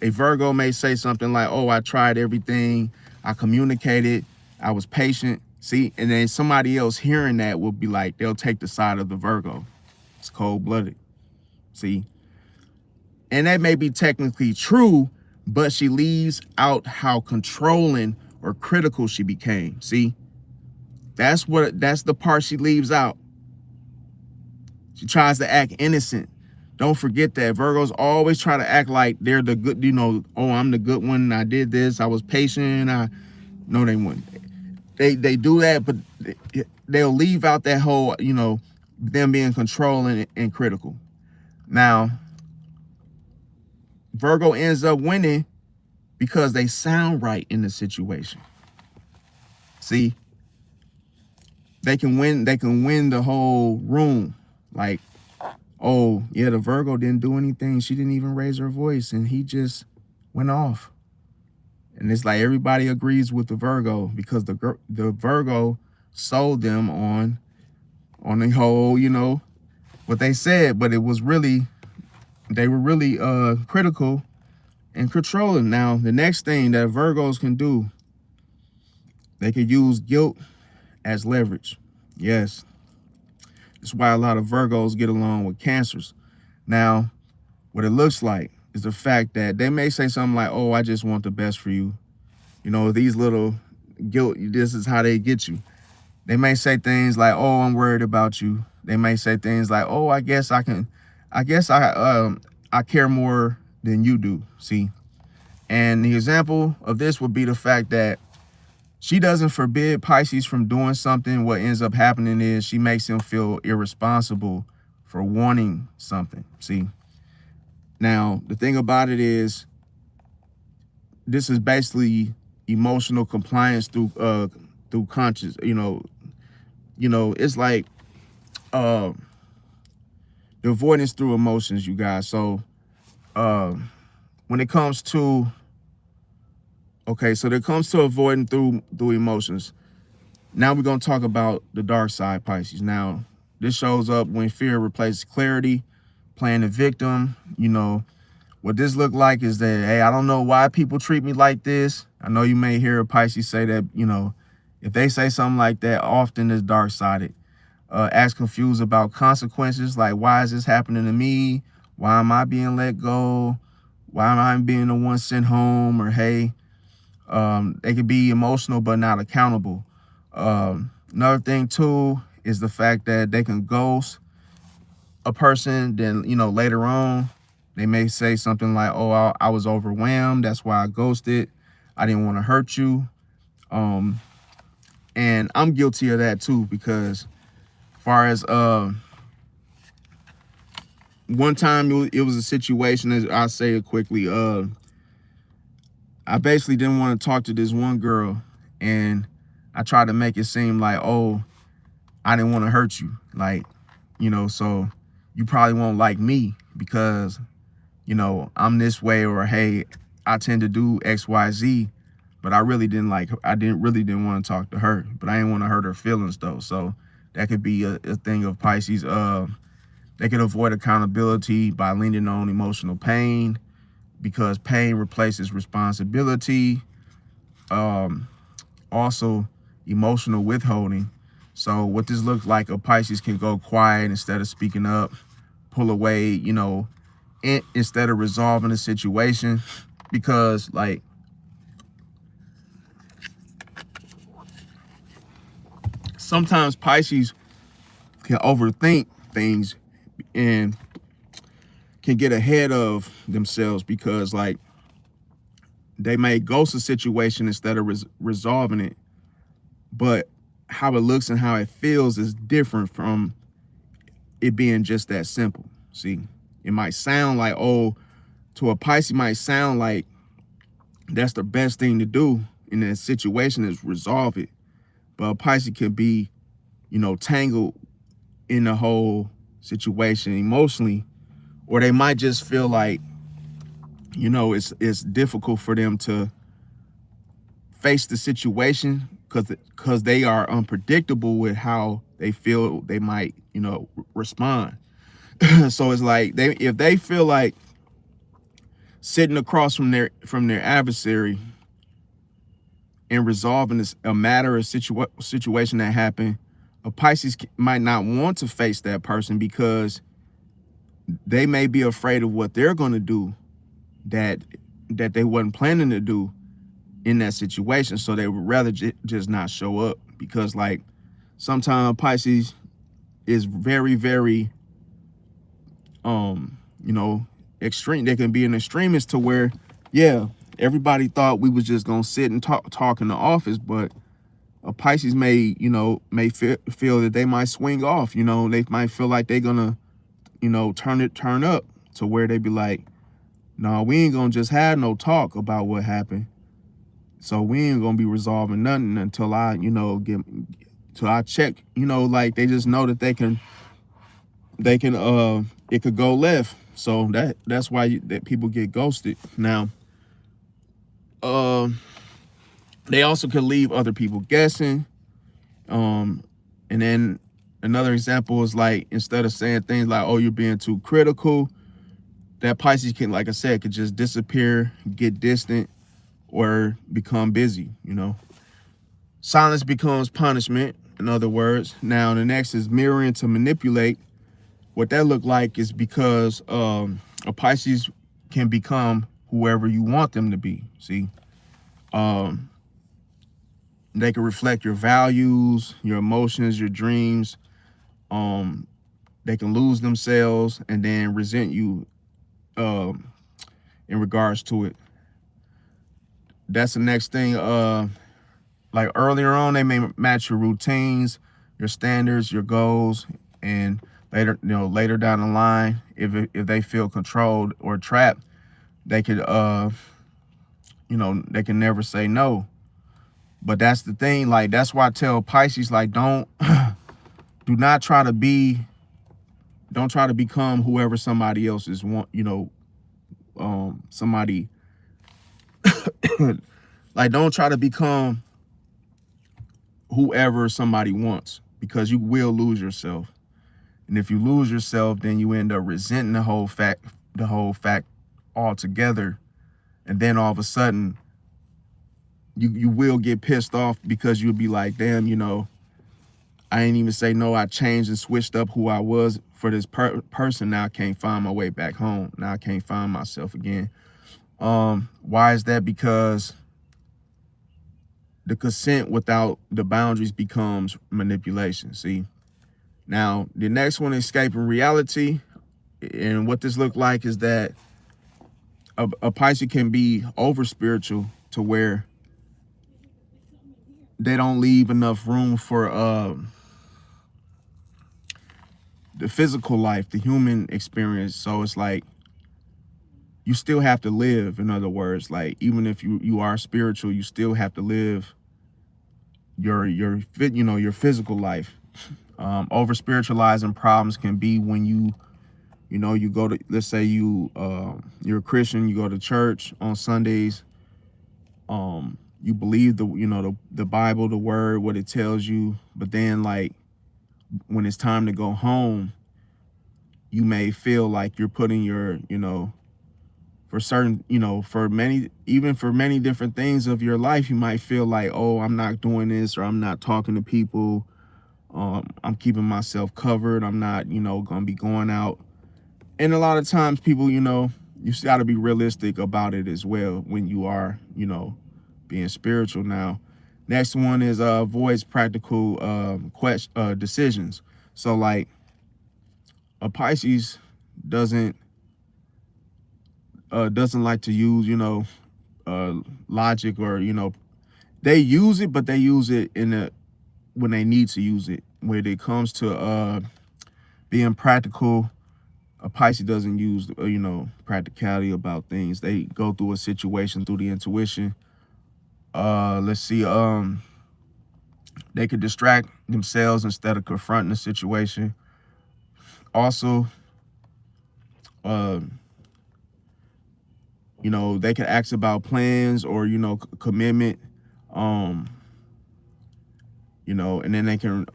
a Virgo may say something like, oh, I tried everything, I communicated, I was patient. See, and then somebody else hearing that will be like, they'll take the side of the Virgo. It's cold-blooded. See? And that may be technically true, but she leaves out how controlling or critical she became. See? That's the part she leaves out. She tries to act innocent. Don't forget that Virgos always try to act like they're the good, you know, oh, I'm the good one, I did this, I was patient. No, they wouldn't. They do that, but they'll leave out that whole, you know, them being controlling and critical. Now, Virgo ends up winning because they sound right in the situation. See, they can win the whole room. Like, oh, yeah, the Virgo didn't do anything. She didn't even raise her voice, and he just went off. And it's like everybody agrees with the Virgo because the Virgo sold them on the whole, you know, what they said, but it was really, they were really critical and controlling. Now, the next thing that Virgos can do, they can use guilt as leverage. Yes. That's why a lot of Virgos get along with Cancers. Now, what it looks like is the fact that they may say something like, oh, I just want the best for you. You know, these little guilt, this is how they get you. They may say things like, oh, I'm worried about you. They may say things like, oh, I guess I care more than you do. See? And the example of this would be the fact that She doesn't forbid Pisces from doing something. What ends up happening is she makes him feel irresponsible for wanting something. See, now the thing about it is, this is basically emotional compliance through conscious. It's like uh, the avoidance through emotions, you guys. So when it comes to so it comes to avoiding through emotions. Now we're gonna talk about the dark side, Pisces. Now this shows up when fear replaces clarity, playing the victim. What this look like is that, hey, I don't know why people treat me like this. I know you may hear a Pisces say that, if they say something like that, often it's dark-sided. Acts confused about consequences, like, why is this happening to me? Why am I being let go? Why am I being the one sent home? Or, hey, they could be emotional but not accountable. Another thing, too, is the fact that they can ghost a person. Then, later on, they may say something like, oh, I was overwhelmed. That's why I ghosted. I didn't want to hurt you. And I'm guilty of that too, because as far as one time it was a situation, as I'll say it quickly. I basically didn't want to talk to this one girl, and I tried to make it seem like, oh, I didn't want to hurt you. Like, so you probably won't like me because I'm this way, or hey, I tend to do X, Y, Z, but I really didn't like her. I really didn't want to talk to her, but I didn't want to hurt her feelings though. So that could be a thing of Pisces. They can avoid accountability by leaning on emotional pain, because pain replaces responsibility. Also, emotional withholding. So what this looks like, a Pisces can go quiet instead of speaking up, pull away, instead of resolving the situation, because like sometimes Pisces can overthink things and can get ahead of themselves, because like they may ghost a situation instead of resolving it, but how it looks and how it feels is different from it being just that simple. See, it might sound like, oh, to a Pisces might sound like that's the best thing to do in that situation is resolve it. But a Pisces could be, tangled in the whole situation emotionally, or they might just feel like, it's difficult for them to face the situation because they are unpredictable with how they feel they might, respond. So it's like if they feel like sitting across from their adversary and resolving a matter or situation that happened, a Pisces might not want to face that person because they may be afraid of what they're going to do that they wasn't planning to do in that situation. So they would rather just not show up, because like sometimes Pisces is very, very, extreme. They can be an extremist to where, yeah, everybody thought we was just going to sit and talk in the office, but a Pisces may feel that they might swing off. They might feel like they're gonna, turn up to where they be like, no, we ain't gonna just have no talk about what happened. So we ain't gonna be resolving nothing until I, till I check, like they just know that they can, it could go left. So that's why that people get ghosted. Now, they also could leave other people guessing. And then another example is like, instead of saying things like, oh, you're being too critical, that Pisces can, like I said, could just disappear, get distant, or become busy. Silence becomes punishment, in other words. Now the next is mirroring to manipulate. What that look like is because a Pisces can become whoever you want them to be. See, they can reflect your values, your emotions, your dreams. They can lose themselves and then resent you in regards to it. That's the next thing. like earlier on, they may match your routines, your standards, your goals, and later down the line, if they feel controlled or trapped, they could they can never say no. But that's the thing, like that's why I tell Pisces, like don't do not try to be, don't try to become whoever somebody else is somebody like don't try to become whoever somebody wants, because you will lose yourself. And if you lose yourself, then you end up resenting the whole fact altogether. And then all of a sudden, you will get pissed off, because you'll be like, damn, I ain't even say no. I changed and switched up who I was for this person. Now I can't find my way back home. Now I can't find myself again. Why is that? Because the consent without the boundaries becomes manipulation. See, now the next one, escaping reality. And what this look like is that a Pisces can be over spiritual to where they don't leave enough room for the physical life, the human experience. So it's like you still have to live. In other words, like even if you are spiritual, you still have to live your physical life. Over spiritualizing problems can be when you go to, let's say you're a Christian, you go to church on Sundays, you believe the Bible, the word, what it tells you, but then like when it's time to go home, you may feel like you're putting your, for certain, for many different things of your life, you might feel like, oh, I'm not doing this, or I'm not talking to people, I'm keeping myself covered, I'm not, gonna be going out. And a lot of times people, you got to be realistic about it as well when you are, being spiritual. Now, next one is avoids practical decisions. So like a Pisces doesn't like to use, logic, or, they use it, but they use it when they need to use it. When it comes to being practical, a Pisces doesn't use, practicality about things. They go through a situation through the intuition. Let's see. They could distract themselves instead of confronting the situation. Also, they could ask about plans or, commitment. And then they can,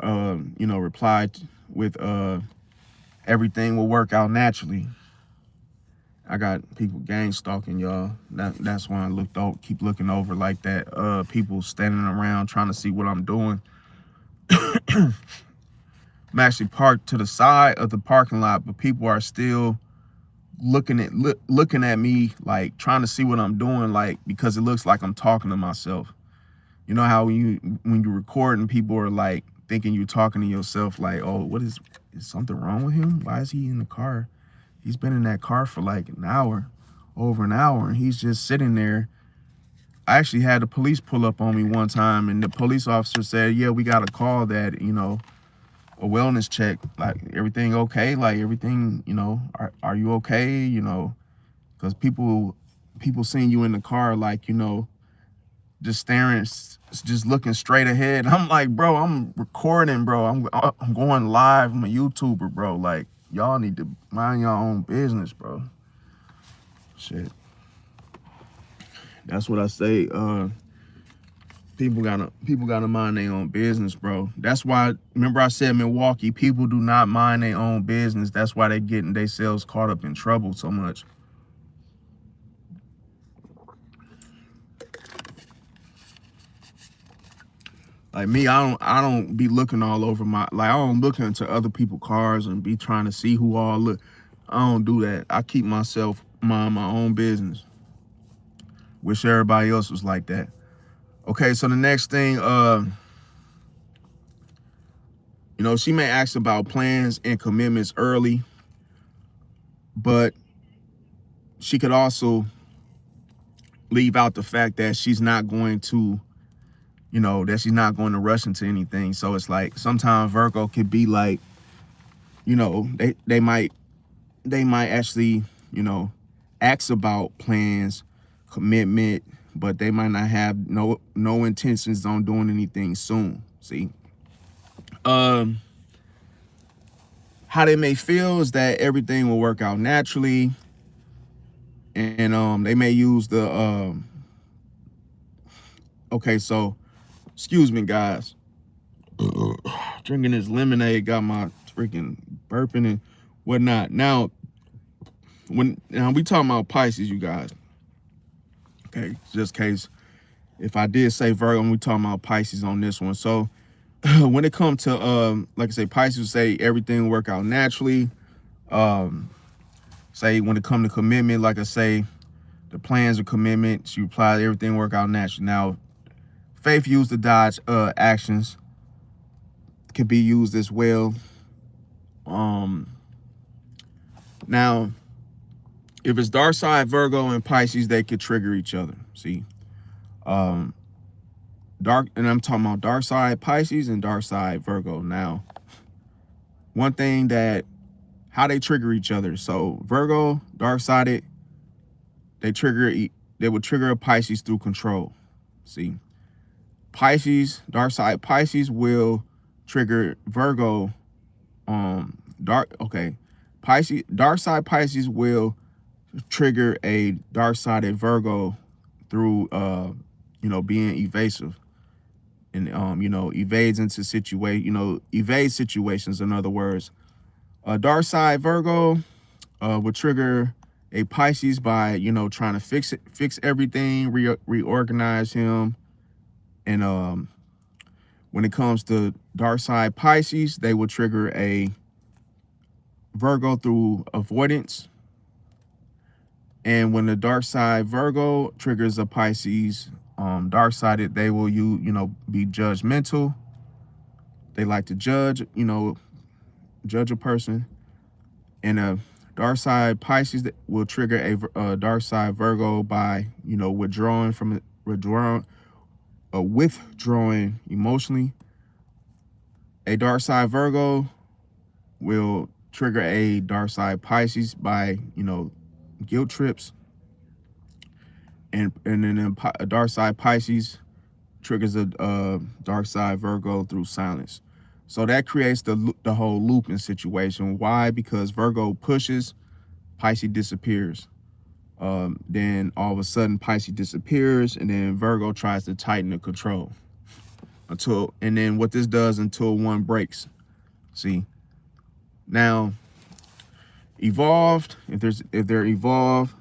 reply with, everything will work out naturally. I got people gang stalking, y'all. That's why I keep looking over like that. People standing around trying to see what I'm doing. I'm actually parked to the side of the parking lot, but people are still looking at me, like trying to see what I'm doing, like because it looks like I'm talking to myself. You know how when you record and people are like thinking you're talking to yourself, like, oh, is something wrong with him? Why is he in the car? He's been in that car for like an hour, over an hour, and he's just sitting there. I actually had the police pull up on me one time, and the police officer said, yeah, we got a call that, a wellness check, like everything okay? Like everything, are you okay? Because people seeing you in the car, like, just staring, just looking straight ahead. I'm like, bro, I'm recording, bro. I'm going live. I'm a YouTuber, bro. Like, y'all need to mind your own business, bro. Shit. That's what I say. People gotta mind their own business, bro. That's why, remember I said Milwaukee, people do not mind their own business. That's why they getting themselves caught up in trouble so much. Like me, I don't be looking all over I don't look into other people's cars and be trying to see who all look. I don't do that. I keep myself mind my own business. Wish everybody else was like that. Okay, so the next thing, she may ask about plans and commitments early, but she could also leave out the fact that she's not going to, you know, that she's not going to rush into anything. So it's like sometimes Virgo could be like, you know, they might actually, you know, ask about plans, commitment, but they might not have no intentions on doing anything soon. See, um, how they may feel is that everything will work out naturally, and they may use the okay, so excuse me, guys. Drinking this lemonade got my freaking burping and whatnot. Now, now we talking about Pisces, you guys. Okay, just in case if I did say Virgo, we talking about Pisces on this one. So when it comes to like I say, Pisces say everything will work out naturally. Say when it comes to commitment, like I say, the plans of commitment, you apply everything work out naturally. Now, faith used to dodge actions can be used as well. Now, if it's dark side Virgo and Pisces, they could trigger each other. See, dark, and I'm talking about dark side Pisces and dark side Virgo. Now, one thing that how they trigger each other. So Virgo, dark sided, they would trigger a Pisces through control. See, Pisces, dark side Pisces will trigger Virgo. Pisces, dark side Pisces will trigger a dark sided Virgo through you know, being evasive and you know, evades into evade situations. In other words, a dark side Virgo would trigger a Pisces by, you know, trying to fix everything, reorganize him. And when it comes to dark side Pisces, they will trigger a Virgo through avoidance. And when the dark side Virgo triggers a Pisces dark sided, they will be judgmental. They like to judge a person. And a dark side Pisces that will trigger a dark side Virgo by withdrawing emotionally. A dark side Virgo will trigger a dark side Pisces by guilt trips. And then a dark side Pisces triggers a dark side Virgo through silence. So that creates the whole looping situation. Why? Because Virgo pushes, Pisces disappears. Then all of a sudden Pisces disappears, and then Virgo tries to tighten the control and then what this does until one breaks. See, now evolved. If they're evolved,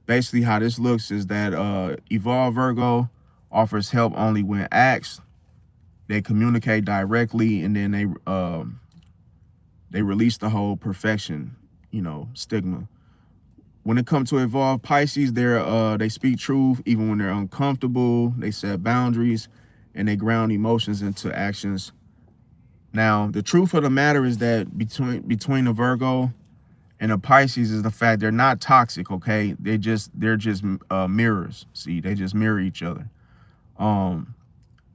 basically how this looks is that evolved Virgo offers help only when asked. They communicate directly, and then they release the whole perfection, stigma. When it comes to evolved Pisces, they speak truth even when they're uncomfortable. They set boundaries, and they ground emotions into actions. Now, the truth of the matter is that between a Virgo and a Pisces is the fact they're not toxic. Okay, they're just mirrors. See, they just mirror each other.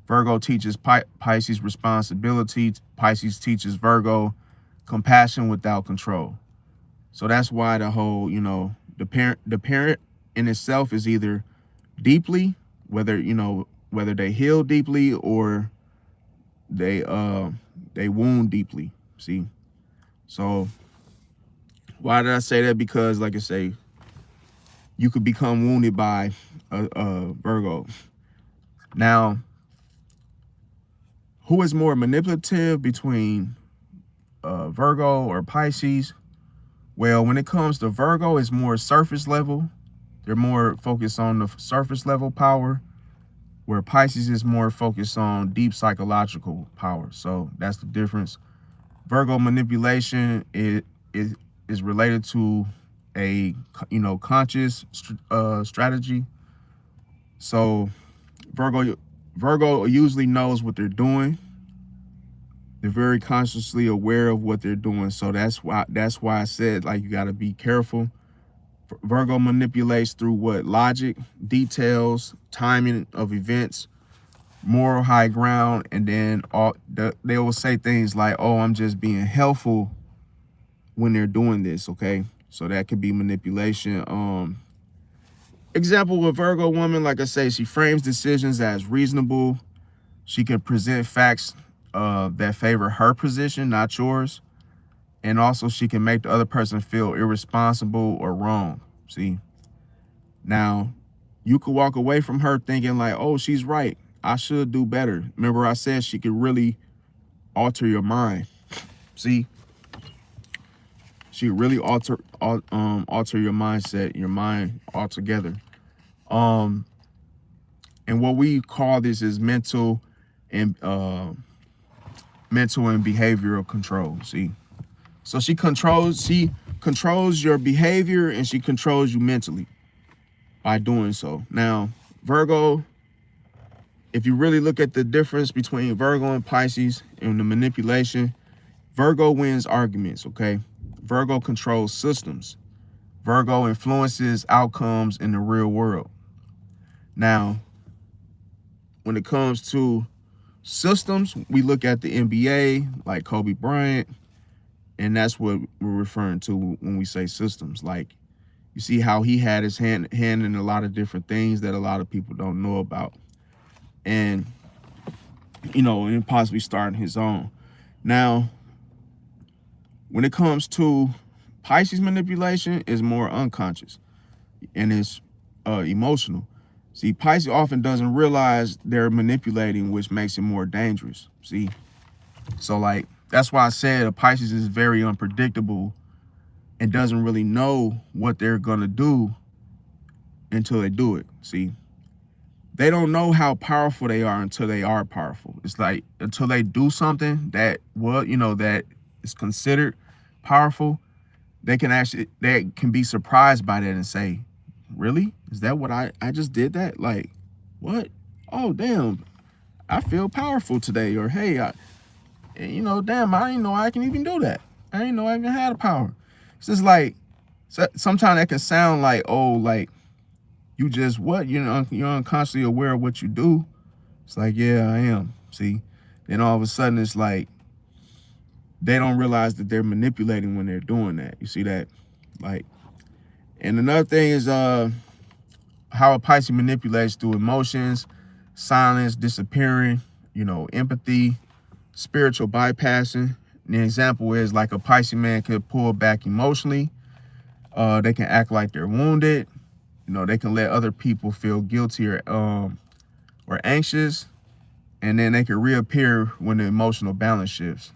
Virgo teaches Pisces responsibility. Pisces teaches Virgo compassion without control. So that's why the whole, the parent in itself is either deeply, whether they heal deeply or they wound deeply. See, so why did I say that? Because, like I say, you could become wounded by a Virgo. Now, who is more manipulative between Virgo or Pisces? Well, when it comes to Virgo, it's more surface level. They're more focused on the surface level power, where Pisces is more focused on deep psychological power. So that's the difference. Virgo manipulation is related to a conscious strategy. So Virgo usually knows what they're doing. They're very consciously aware of what they're doing. So that's why I said, like, you got to be careful. Virgo manipulates through what? Logic, details, timing of events. moral high ground, and then they will say things like, oh, I'm just being helpful when they're doing this, okay? So that could be manipulation. Example with Virgo woman, like I say, she frames decisions as reasonable. She can present facts that favor her position, not yours. And also she can make the other person feel irresponsible or wrong. See? Now, you could walk away from her thinking like, oh, she's right. I should do better. Remember I said she could really alter your mind. See? She really alter your mindset, your mind altogether. And what we call this is mental and behavioral control. See? So she controls your behavior, and she controls you mentally by doing so. Now, Virgo, if you really look at the difference between Virgo and Pisces and the manipulation, Virgo wins arguments, okay? Virgo controls systems. Virgo influences outcomes in the real world. Now, when it comes to systems, we look at the NBA, like Kobe Bryant, and that's what we're referring to when we say systems. Like, you see how he had his hand in a lot of different things that a lot of people don't know about. And, and possibly starting his own. Now, when it comes to Pisces manipulation, is more unconscious and it's emotional. See, Pisces often doesn't realize they're manipulating, which makes it more dangerous. See, so like, that's why I said a Pisces is very unpredictable and doesn't really know what they're gonna do until they do it. See, they don't know how powerful they are until they are powerful. It's like until they do something that that is considered powerful, they can be surprised by that and say, really? Is that what I just did that? Like, what? Oh, damn, I feel powerful today. Or, hey, damn, I didn't know I can even do that. I didn't know I even had the power. It's just like, sometimes that can sound like, oh, like, you just what? You're unconsciously aware of what you do. It's like, yeah, I am. See? Then all of a sudden it's like they don't realize that they're manipulating when they're doing that. You see that? Like, and another thing is how a Pisces manipulates through emotions, silence, disappearing, empathy, spiritual bypassing. And the example is like a Pisces man could pull back emotionally. They can act like they're wounded. They can let other people feel guilty or anxious, and then they can reappear when the emotional balance shifts.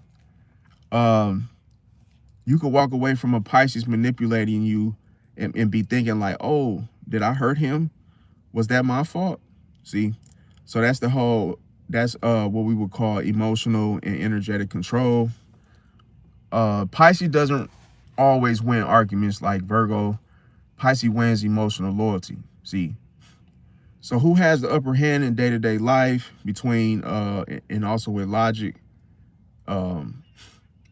You could walk away from a Pisces manipulating you and be thinking like, oh, did I hurt him? Was that my fault? See? So that's what we would call emotional and energetic control. Pisces doesn't always win arguments like Virgo. Pisces wins emotional loyalty. See? So who has the upper hand in day-to-day life between and also with logic?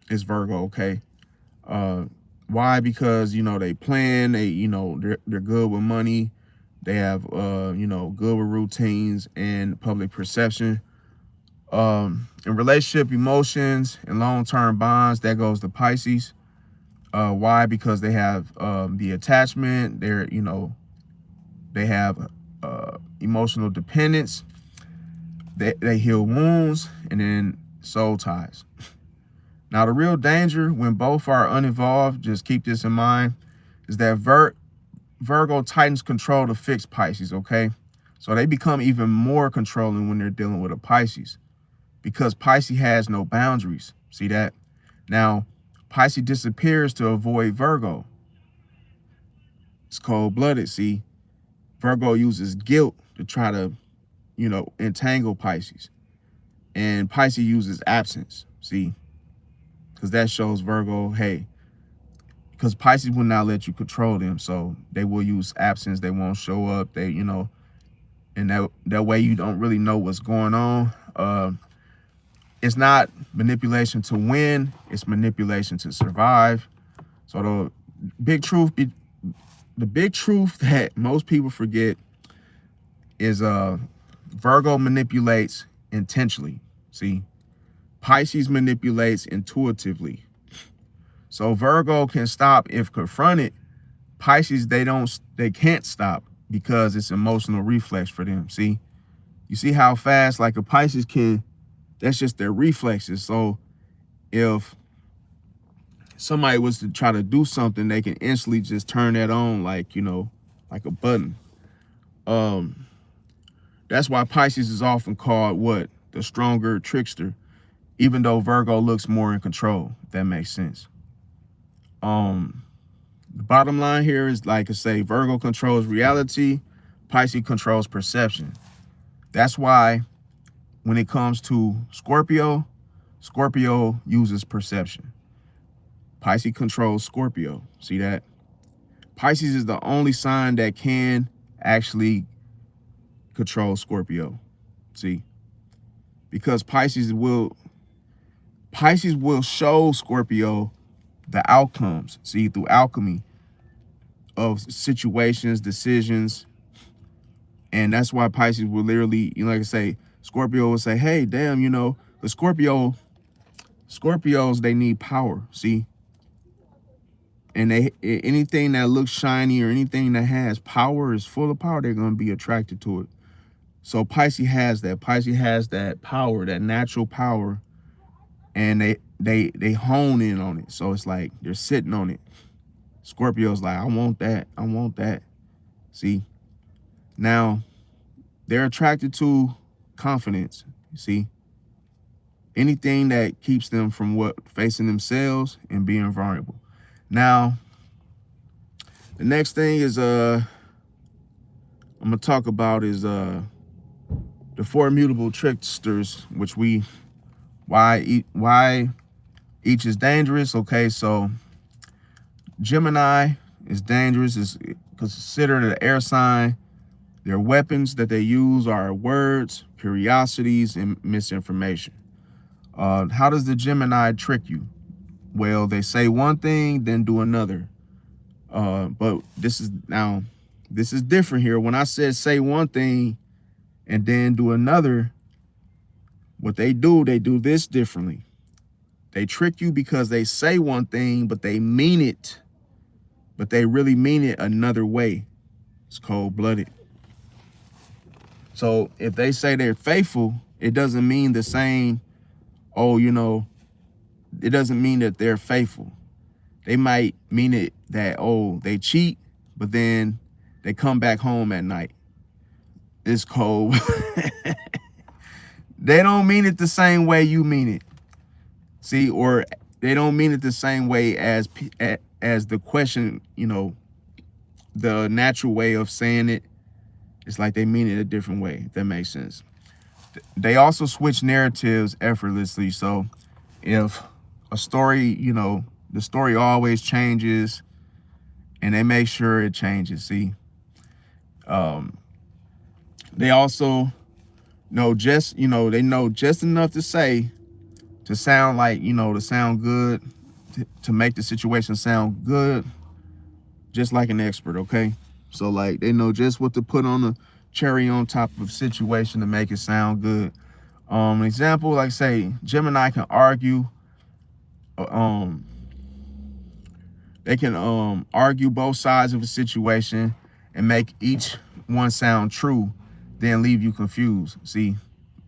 Is Virgo, okay? Why? Because they plan, they're good with money, they have good with routines and public perception. In relationship, emotions, and long-term bonds, that goes to Pisces. Why? Because they have the attachment, they have emotional dependence, they heal wounds, and then soul ties. Now, the real danger when both are uninvolved, just keep this in mind, is that Virgo tightens control to fix Pisces, okay? So they become even more controlling when they're dealing with a Pisces because Pisces has no boundaries. See that? Now, Pisces disappears to avoid Virgo. It's cold-blooded, see? Virgo uses guilt to try to, entangle Pisces. And Pisces uses absence, see? Because that shows Virgo, hey, because Pisces will not let you control them. So they will use absence. They won't show up. They, and that way you don't really know what's going on. It's not manipulation to win. It's manipulation to survive. So the big truth that most people forget is Virgo manipulates intentionally. See, Pisces manipulates intuitively. So Virgo can stop if confronted. Pisces, they can't stop because it's emotional reflex for them. See, you see how fast like a Pisces can, that's just their reflexes. So if somebody was to try to do something, they can instantly just turn that on like, like a button. That's why Pisces is often called what? The stronger trickster, even though Virgo looks more in control, if that makes sense. The bottom line here is, like I say, Virgo controls reality, Pisces controls perception. That's why when it comes to Scorpio, Scorpio uses perception. Pisces controls Scorpio. See that? Pisces is the only sign that can actually control Scorpio. See? Because Pisces will show Scorpio the outcomes, see, through alchemy of situations, decisions. And that's why Pisces will literally, like I say, Scorpio will say, hey, damn, the Scorpios, they need power, see? And anything that looks shiny or anything that has power, is full of power, they're going to be attracted to it. So Pisces has that. Pisces has that power, that natural power, and they hone in on it. So it's like they're sitting on it. Scorpio's like, I want that. I want that. See? Now, they're attracted to confidence. You see? Anything that keeps them from facing themselves and being vulnerable. Now, the next thing is I'm gonna talk about is the four immutable tricksters, which why each is dangerous. Okay, so Gemini is dangerous, is considered an air sign. Their weapons that they use are words, curiosities, and misinformation. How does the Gemini trick you? Well, they say one thing, then do another. But this is different here. When I said say one thing and then do another, what they do this differently. They trick you because they say one thing, but they mean it. But they really mean it another way. It's cold-blooded. So if they say they're faithful, it doesn't mean the same, it doesn't mean that they're faithful. They might mean it that, they cheat, but then they come back home at night. It's cold. They don't mean it the same way you mean it. See, or they don't mean it the same way as the question, the natural way of saying it. It's like they mean it a different way, if that makes sense. They also switch narratives effortlessly. So if a story, the story always changes, and they make sure it changes. See, they also know they know just enough to say, to sound like, to sound good, to make the situation sound good, just like an expert. Okay, so like they know just what to put on the cherry on top of a situation to make it sound good. An example, like say, Gemini can argue. They can argue both sides of a situation and make each one sound true, then leave you confused. See,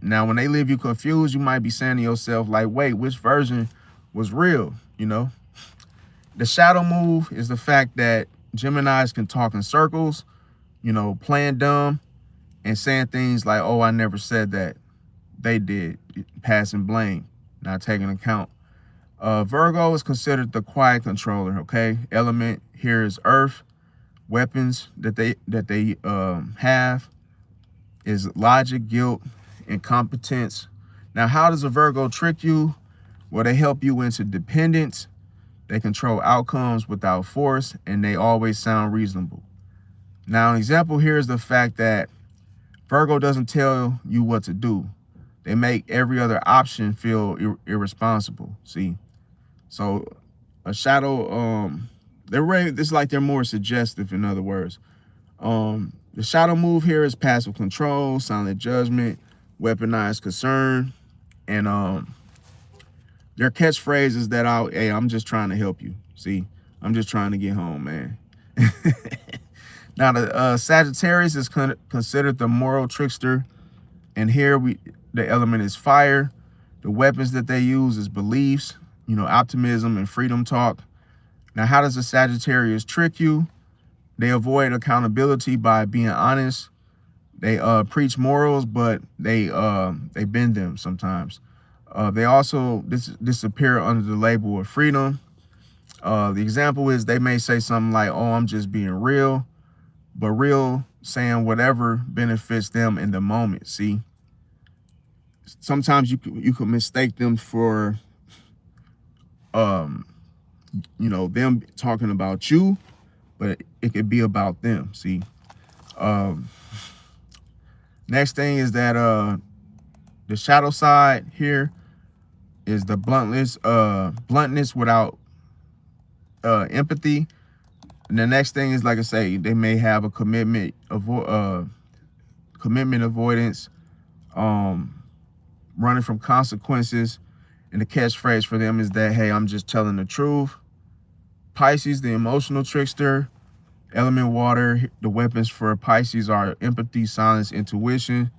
now when they leave you confused, you might be saying to yourself, like, wait, which version was real? The shadow move is the fact that Geminis can talk in circles, playing dumb and saying things like, oh, I never said that. They did, passing blame, not taking account. Virgo is considered the quiet controller. Okay, element here is earth. Weapons that they have is logic, guilt, incompetence. Now, how does a Virgo trick you? Well, they help you into dependence. They control outcomes without force, and they always sound reasonable. Now, an example here is the fact that Virgo doesn't tell you what to do. They make every other option feel irresponsible. See, so a shadow, it's like they're more suggestive. In other words, The shadow move here is passive control, silent judgment, weaponized concern, and their catchphrase is that hey, I'm just trying to help you. See, I'm just trying to get home, man. Now the Sagittarius is considered the moral trickster, and here the element is fire. The weapons that they use is beliefs, optimism and freedom talk. Now, how does a Sagittarius trick you? They avoid accountability by being honest. They preach morals, but they bend them sometimes. They also disappear under the label of freedom. The example is they may say something like, "Oh, I'm just being real," but real saying whatever benefits them in the moment. See, sometimes you could mistake them for them talking about you, but it could be about them. See, next thing is that the shadow side here is the bluntness without empathy. And the next thing is, like I say, they may have a commitment avoidance, running from consequences. And the catchphrase for them is that, hey, I'm just telling the truth. Pisces, the emotional trickster, element water. The weapons for Pisces are empathy, silence, intuition.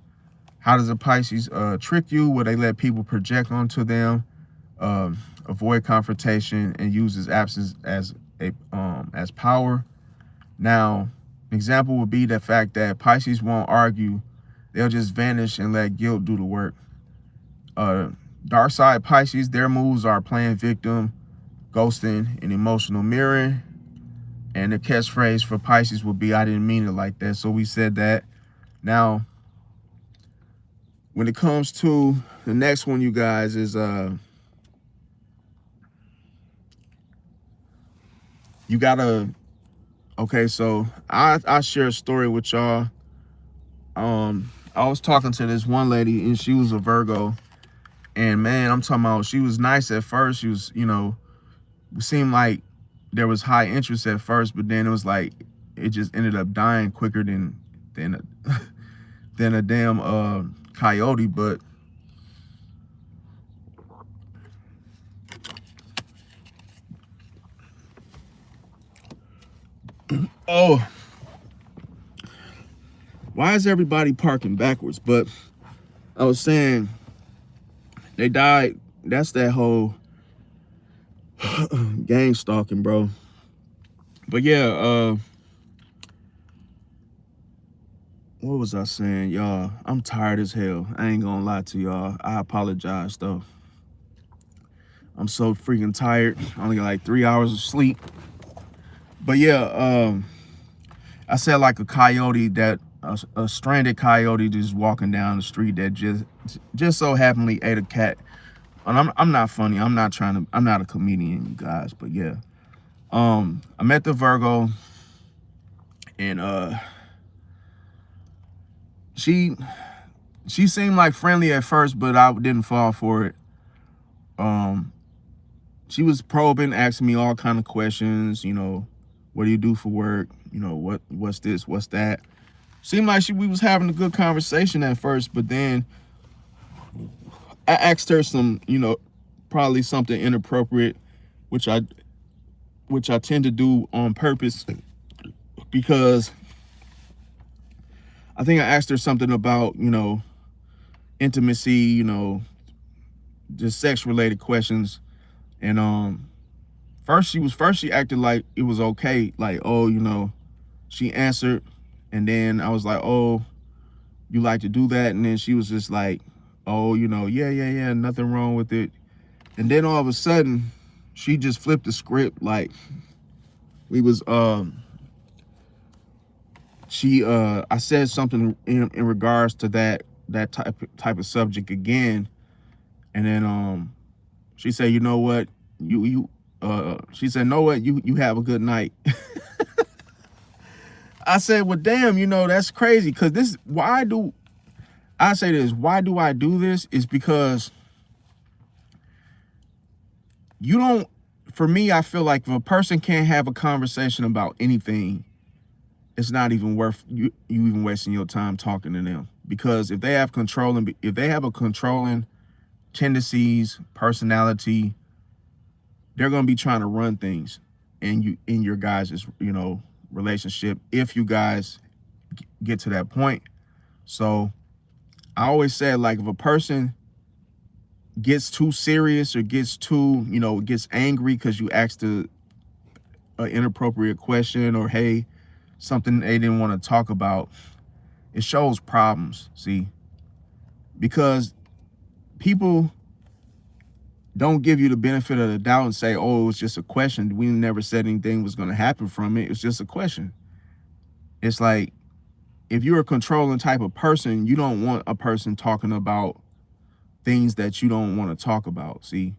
How does a Pisces trick you? Well, they let people project onto them, avoid confrontation, and uses absence as power. Now, an example would be the fact that Pisces won't argue; they'll just vanish and let guilt do the work. Dark side Pisces, their moves are playing victim, ghosting, and emotional mirroring. And the catchphrase for Pisces would be, "I didn't mean it like that." So we said that. Now, when it comes to the next one, you guys, is you gotta, okay, so I share a story with y'all. I was talking to this one lady, and she was a Virgo, and man, I'm talking about, she was nice at first. She was, it seemed like there was high interest at first, but then it was like it just ended up dying quicker than a damn coyote. But oh, why is everybody parking backwards? But I was saying they died. That's that whole gang stalking, bro. But yeah, what was I saying, y'all? I'm tired as hell. I ain't gonna lie to y'all. I apologize though. I'm so freaking tired. I only got like 3 hours of sleep. But yeah, I said like a coyote, that a stranded coyote just walking down the street that just so happenly ate a cat. And I'm not funny. I'm not a comedian, you guys. But yeah, I met the Virgo, and she seemed like friendly at first, but I didn't fall for it. She was probing, asking me all kind of questions. What do you do for work? What's this? What's that? Seemed like we was having a good conversation at first, but then I asked her some, probably something inappropriate, which I tend to do on purpose, because I think I asked her something about, intimacy, just sex related questions. And first she acted like it was okay, like, oh, she answered, and then I was like, oh, you like to do that? And then she was just like, oh, yeah, nothing wrong with it. And then all of a sudden she just flipped the script. Like, we was I said something in regards to that type of subject again, and then she said, you know what, she said, know what, you have a good night. I said, well, damn, that's crazy, because why do I do this is because for me, I feel like if a person can't have a conversation about anything, it's not even worth you even wasting your time talking to them. Because if they have a controlling tendencies, personality, they're going to be trying to run things in your guys' relationship if you guys get to that point. So I always say, like, if a person gets too serious or gets too, gets angry because you asked an inappropriate question, or hey, something they didn't want to talk about, it shows problems. See, because people don't give you the benefit of the doubt and say, oh, it was just a question. We never said anything was going to happen from it. It's just a question. It's like, if you're a controlling type of person, you don't want a person talking about things that you don't want to talk about. See,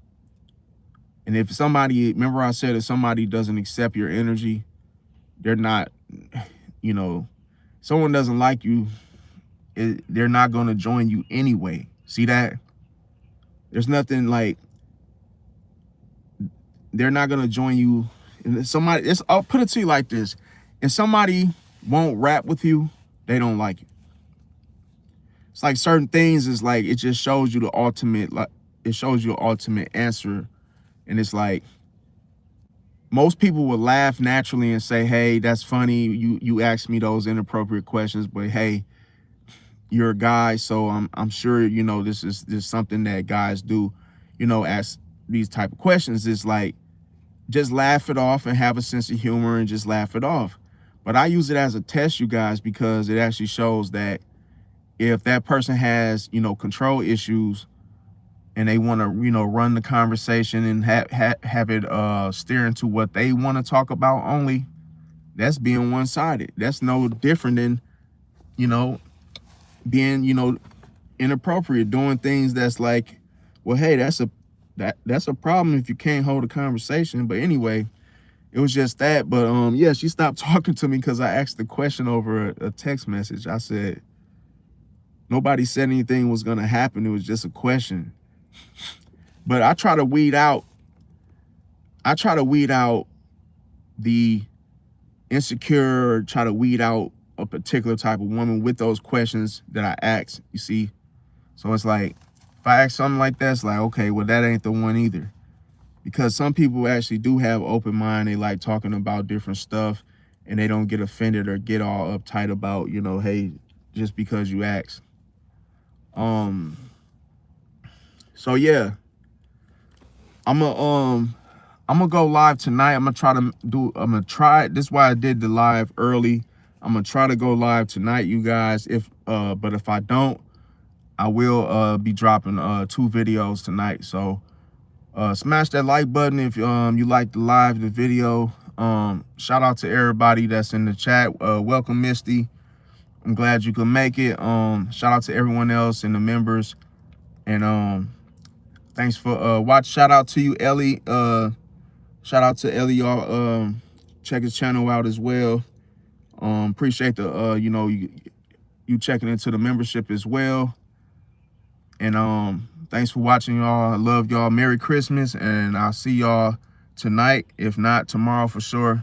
and if somebody, remember I said, if somebody doesn't accept your energy, they're not, someone doesn't like you, they're not going to join you anyway. See that? There's nothing like, they're not going to join you. And I'll put it to you like this. If somebody won't rap with you, they don't like you. It's like certain things is like, it just shows you the ultimate, like it shows you the ultimate answer. And it's like, most people would laugh naturally and say, hey, that's funny. You asked me those inappropriate questions, but hey, you're a guy. So I'm sure, this is something that guys do, ask these type of questions. It's like, just laugh it off and have a sense of humor and just laugh it off. But I use it as a test, you guys, because it actually shows that if that person has, control issues and they want to, run the conversation and have it steer into what they want to talk about only, that's being one-sided. That's no different than, being, inappropriate, doing things that's like, well, hey, that's a problem if you can't hold a conversation. But anyway, it was just that. But yeah, she stopped talking to me because I asked the question over a text message. I said, nobody said anything was going to happen. It was just a question. But I try to weed out the insecure, try to weed out a particular type of woman with those questions that I ask, you see? So it's like, if I ask something like that, it's like, okay, well, that ain't the one either. Because some people actually do have open mind. They like talking about different stuff and they don't get offended or get all uptight about, hey, just because you ask. So yeah, I'm gonna go live tonight. I'm gonna try it. This is why I did the live early. I'm gonna try to go live tonight, you guys. But if I don't, I will be dropping 2 videos tonight. So smash that like button if you like the video. Shout out to everybody that's in the chat. Welcome, Misty. I'm glad you could make it. Shout out to everyone else and the members. And thanks for watch. Shout out to you, Ellie. Shout out to Ellie, y'all. Check his channel out as well. Appreciate the you checking into the membership as well. And thanks for watching, y'all. I love y'all. Merry Christmas, and I'll see y'all tonight, if not tomorrow for sure.